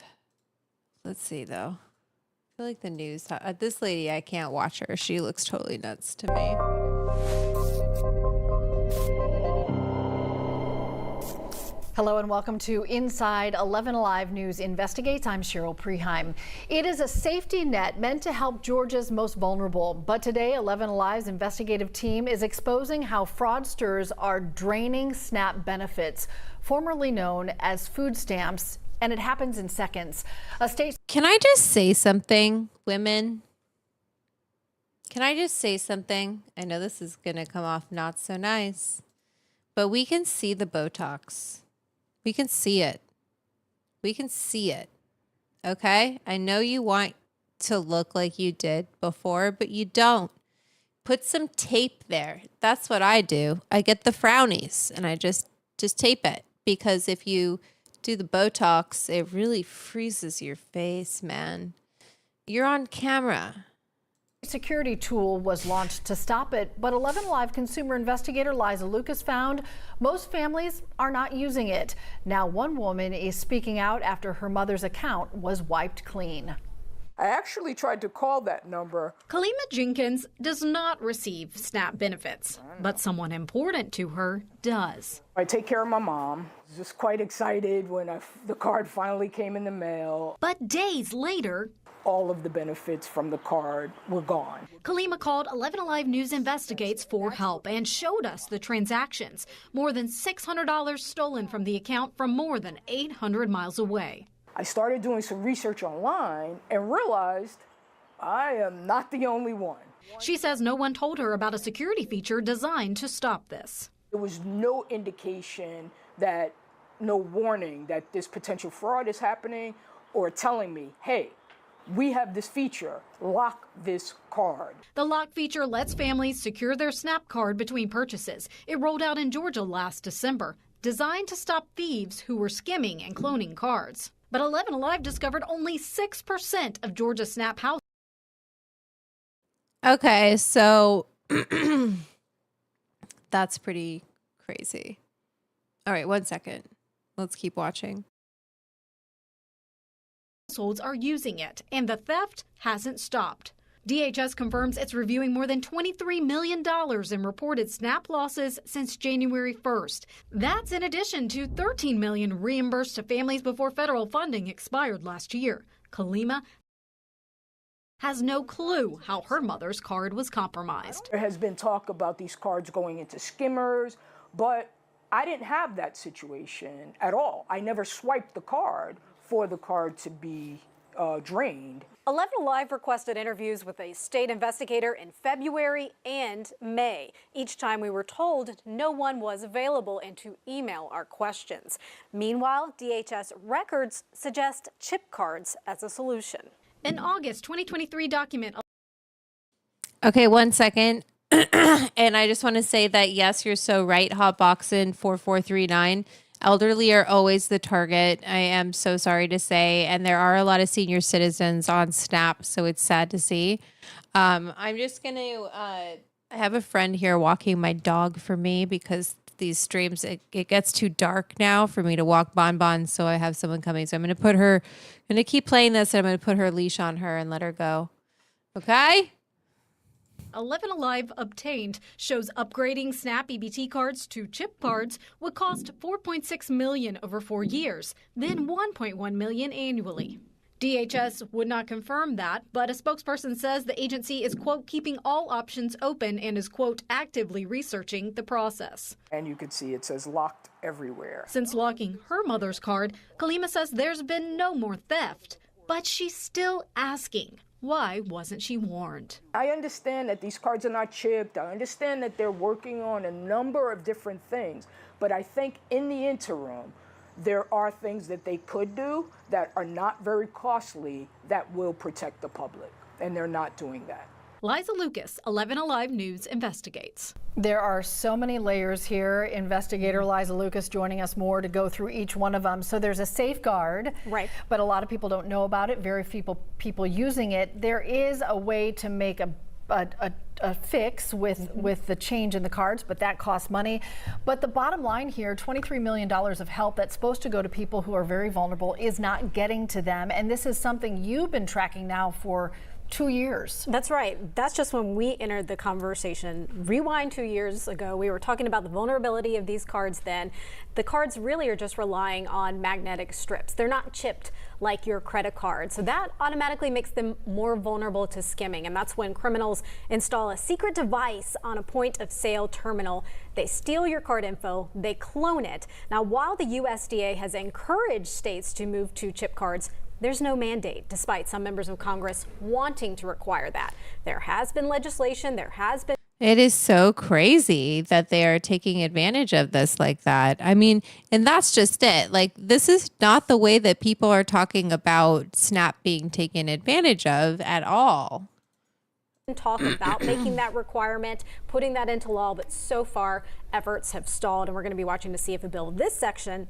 Let's see though. I feel like the news, this lady, I can't watch her. She looks totally nuts to me. Hello and welcome to Inside 11 Alive News Investigates. I'm Cheryl Preheim. It is a safety net meant to help Georgia's most vulnerable. But today, 11 Alive's investigative team is exposing how fraudsters are draining SNAP benefits, formerly known as food stamps, and it happens in seconds. A state. Can I just say something, women? Can I just say something? I know this is going to come off not so nice, but we can see the Botox. We can see it. We can see it. Okay? I know you want to look like you did before, but you don't. Put some tape there. That's what I do. I get the frownies and I just tape it, because if you do the Botox, it really freezes your face, man. You're on camera. Security tool was launched to stop it, but 11 Alive consumer investigator Liza Lucas found most families are not using it. Now one woman is speaking out after her mother's account was wiped clean. I actually tried to call that number. Kalima Jenkins does not receive SNAP benefits, but someone important to her does. I take care of my mom. I was just quite excited when the card finally came in the mail. But days later, all of the benefits from the card were gone. Kalima called 11 Alive News Investigates for help and showed us the transactions. More than $600 stolen from the account from more than 800 miles away. I started doing some research online and realized I am not the only one. She says no one told her about a security feature designed to stop this. There was no indication no warning that this potential fraud is happening, or telling me, hey, we have this feature, lock this card. The lock feature lets families secure their SNAP card between purchases. It rolled out in Georgia last December, designed to stop thieves who were skimming and cloning cards. But 11 Alive discovered only 6% of Georgia SNAP households. Okay, so that's pretty crazy. All right, 1 second. Let's keep watching. Households are using it, and the theft hasn't stopped. DHS confirms it's reviewing more than $23 million in reported SNAP losses since January 1st. That's in addition to $13 million reimbursed to families before federal funding expired last year. Kalima has no clue how her mother's card was compromised. There has been talk about these cards going into skimmers, but I didn't have that situation at all. I never swiped the card for the card to be drained. 11 Alive requested interviews with a state investigator in February and May. Each time we were told no one was available and to email our questions. Meanwhile, DHS records suggest chip cards as a solution. An August 2023 document. Okay, 1 second. And I just want to say that, yes, you're so right, Hotboxin 4439. Elderly are always the target. I am so sorry to say. And there are a lot of senior citizens on SNAP, so it's sad to see. I'm just going to, I have a friend here walking my dog for me because these streams, it gets too dark now for me to walk Bon. So I have someone coming. So I'm going to keep playing this, and I'm going to put her leash on her and let her go. Okay? 11 Alive obtained shows upgrading SNAP EBT cards to chip cards would cost $4.6 million over 4 years, then $1.1 million annually. DHS would not confirm that, but a spokesperson says the agency is, quote, keeping all options open and is, quote, actively researching the process. And you can see it says locked everywhere. Since locking her mother's card, Kalima says there's been no more theft, but she's still asking. Why wasn't she warned? I understand that these cards are not chipped. I understand that they're working on a number of different things. But I think in the interim, there are things that they could do that are not very costly that will protect the public. And they're not doing that. Liza Lucas, 11 Alive News investigates. There are so many layers here. Investigator Liza Lucas joining us more to go through each one of them. So there's a safeguard, right? But a lot of people don't know about it. Very few people using it. There is a way to make a fix with the change in the cards, but that costs money. But the bottom line here, $23 million of help that's supposed to go to people who are very vulnerable is not getting to them. And this is something you've been tracking now for 2 years. That's right. That's just when we entered the conversation. Rewind 2 years ago, we were talking about the vulnerability of these cards then. The cards really are just relying on magnetic strips. They're not chipped like your credit card. So that automatically makes them more vulnerable to skimming. And that's when criminals install a secret device on a point of sale terminal. They steal your card info, they clone it. Now, while the USDA has encouraged states to move to chip cards, there's no mandate, despite some members of Congress wanting to require that. There has been legislation, there has been. It is so crazy that they are taking advantage of this like that. I mean, and that's just it. Like, this is not the way that people are talking about SNAP being taken advantage of at all. Talk about making that requirement, putting that into law, but so far efforts have stalled, and we're going to be watching to see if a bill this session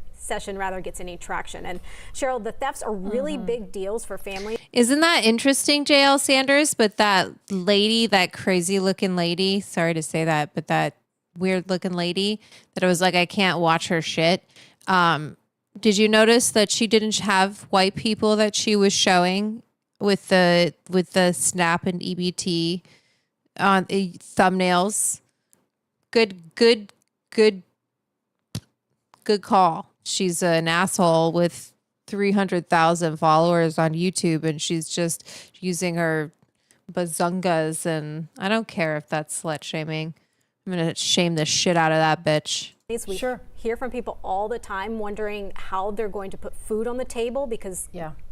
gets any traction. And Cheryl, the thefts are really big deals for families. Isn't that interesting, JL Sanders? But that lady, that crazy looking lady, sorry to say that, but that weird looking lady that I was like, I can't watch her shit. Did you notice that she didn't have white people that she was showing with the SNAP and EBT on thumbnails? Good call. She's an asshole with 300,000 followers on YouTube, and she's just using her bazungas, and I don't care if that's slut shaming. I'm gonna shame the shit out of that bitch. We hear from people all the time wondering how they're going to put food on the table because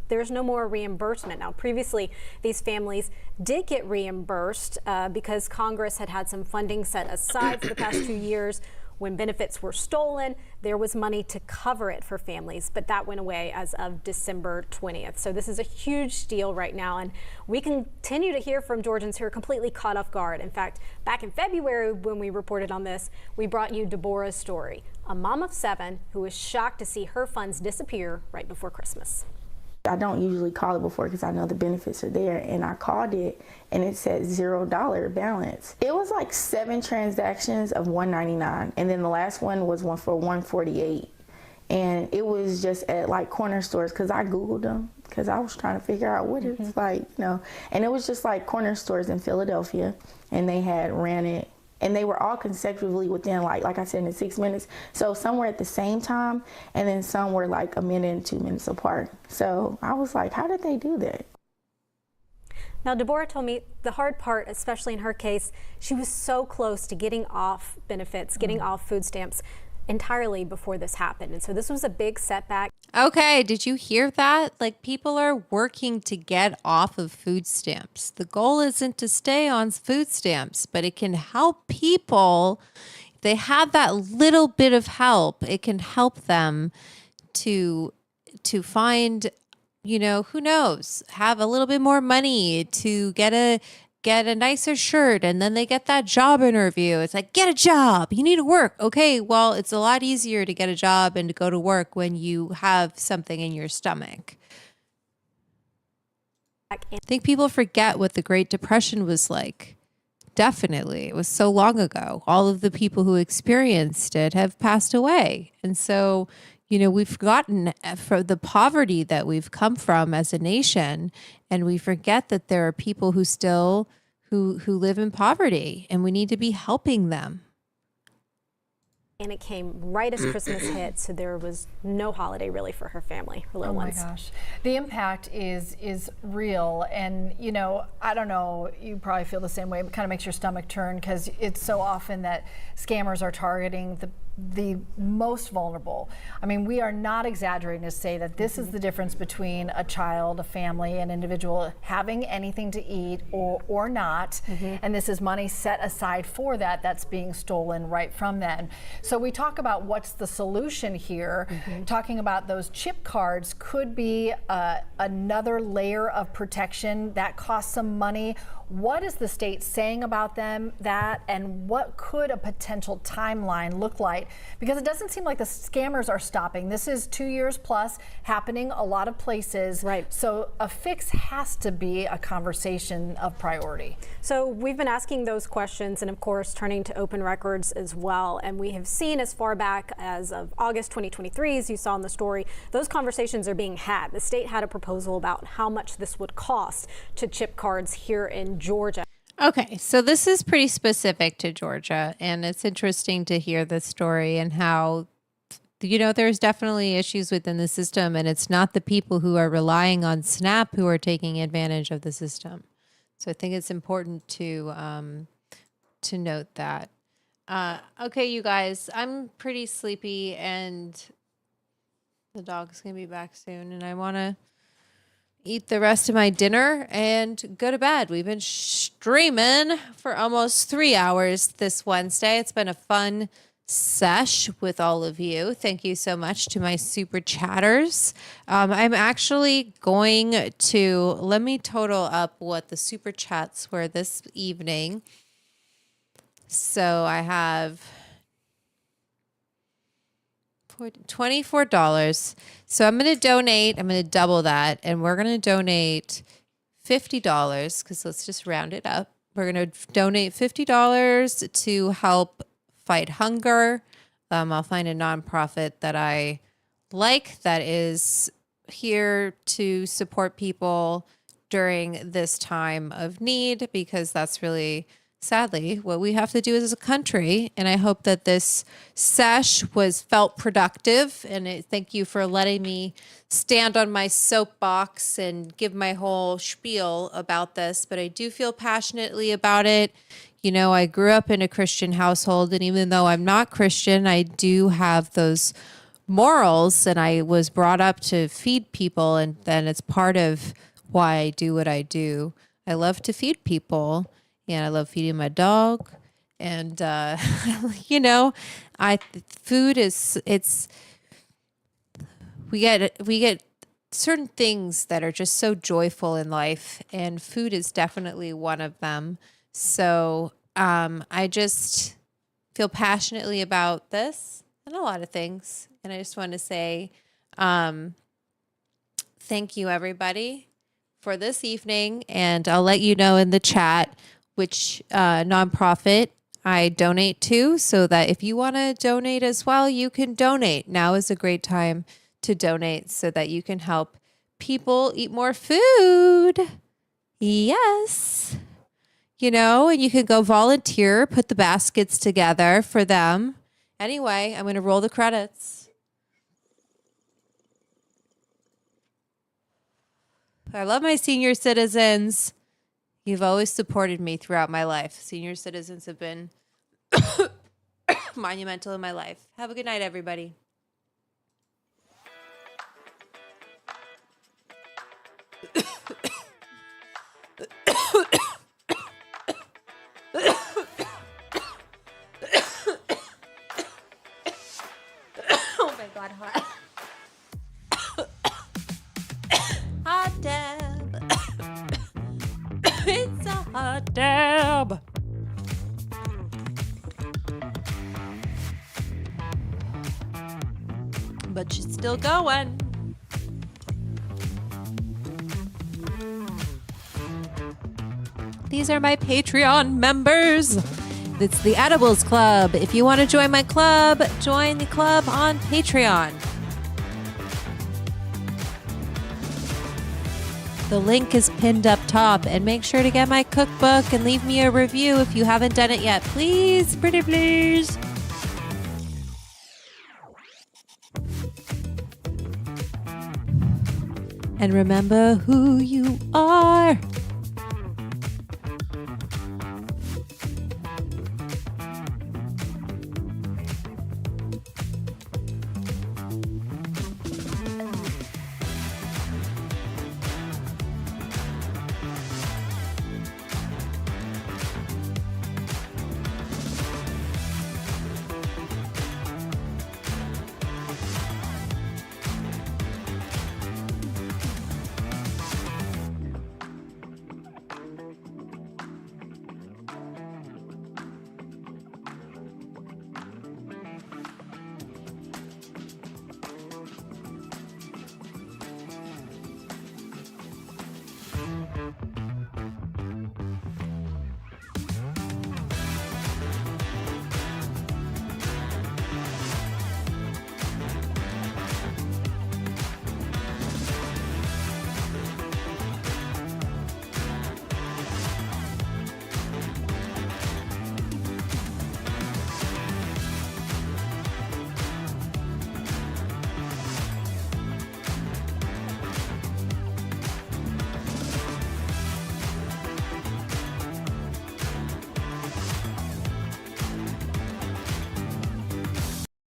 there's no more reimbursement. Now, previously, these families did get reimbursed because Congress had some funding set aside for the past 2 years. When benefits were stolen, there was money to cover it for families, but that went away as of December 20th. So this is a huge deal right now, and we continue to hear from Georgians who are completely caught off guard. In fact, back in February when we reported on this, we brought you Deborah's story, a mom of 7 who was shocked to see her funds disappear right before Christmas. I don't usually call it before because I know the benefits are there, and I called it and it said $0 balance. It was like 7 transactions of $199, and then the last one was one for $148, and it was just at like corner stores because I googled them because I was trying to figure out what it's like, you know, and it was just like corner stores in Philadelphia, and they had ran it. And they were all consecutively within, like I said, in 6 minutes. So some were at the same time, and then some were like a minute and 2 minutes apart. So I was like, how did they do that? Now, Deborah told me the hard part, especially in her case, she was so close to getting off benefits, getting off food stamps entirely before this happened. And so this was a big setback. Okay, did you hear that? Like, people are working to get off of food stamps. The goal isn't to stay on food stamps, but it can help people. If they have that little bit of help, it can help them to find, you know, who knows, have a little bit more money to get a nicer shirt, and then they get that job interview. It's like, get a job, you need to work. Okay, well, it's a lot easier to get a job and to go to work when you have something in your stomach. I think people forget what the Great Depression was like. Definitely. It was so long ago. All of the people who experienced it have passed away. And so, you know, we've forgotten for the poverty that we've come from as a nation, and we forget that there are people who still who live in poverty, and we need to be helping them. And it came right as Christmas hit, so there was no holiday really for her family, her little ones. Oh my gosh. The impact is real, and you know, I don't know, you probably feel the same way. It kind of makes your stomach turn because it's so often that scammers are targeting the most vulnerable. I mean, we are not exaggerating to say that this is the difference between a child, a family, an individual having anything to eat or not, and this is money set aside for that's being stolen right from them. So we talk about what's the solution here. Talking about those chip cards could be another layer of protection that costs some money. What is the state saying about that, and what could a potential timeline look like fight, because it doesn't seem like the scammers are stopping. This is 2 years plus happening a lot of places. Right. So a fix has to be a conversation of priority. So we've been asking those questions and of course turning to open records as well. And we have seen as far back as of August 2023, as you saw in the story, those conversations are being had. The state had a proposal about how much this would cost to chip cards here in Georgia. Okay, so this is pretty specific to Georgia, and it's interesting to hear this story and how, there's definitely issues within the system, and it's not the people who are relying on SNAP who are taking advantage of the system. So I think it's important to note that. Okay, you guys, I'm pretty sleepy, and the dog's gonna be back soon, and I want to eat the rest of my dinner and go to bed. We've been streaming for almost 3 hours this Wednesday. It's been a fun sesh with all of you. Thank you so much to my super chatters. I'm actually going to, let me total up what the super chats were this evening. So I have $24. So I'm going to donate. I'm going to double that. And we're going to donate $50 because let's just round it up. We're going to donate $50 to help fight hunger. I'll find a nonprofit that I like that is here to support people during this time of need, because that's really, sadly, what we have to do as a country. And I hope that this sesh felt productive. And thank you for letting me stand on my soapbox and give my whole spiel about this. But I do feel passionately about it. I grew up in a Christian household, and even though I'm not Christian, I do have those morals, and I was brought up to feed people, and then it's part of why I do what I do. I love to feed people. And I love feeding my dog. And, food is, we get certain things that are just so joyful in life. And food is definitely one of them. So I just feel passionately about this and a lot of things. And I just want to say thank you, everybody, for this evening. And I'll let you know in the chat which nonprofit I donate to, so that if you want to donate as well, you can donate. Now is a great time to donate so that you can help people eat more food. Yes. And you can go volunteer, put the baskets together for them. Anyway, I'm going to roll the credits. I love my senior citizens. You've always supported me throughout my life. Senior citizens have been monumental in my life. Have a good night, everybody. Oh my God, hot. Hot dab. It's a hot dab. But she's still going. These are my Patreon members. It's the Edibles Club. If you want to join my club, join the club on Patreon. The link is pinned up top, and make sure to get my cookbook and leave me a review if you haven't done it yet. Please, pretty please. And remember who you are.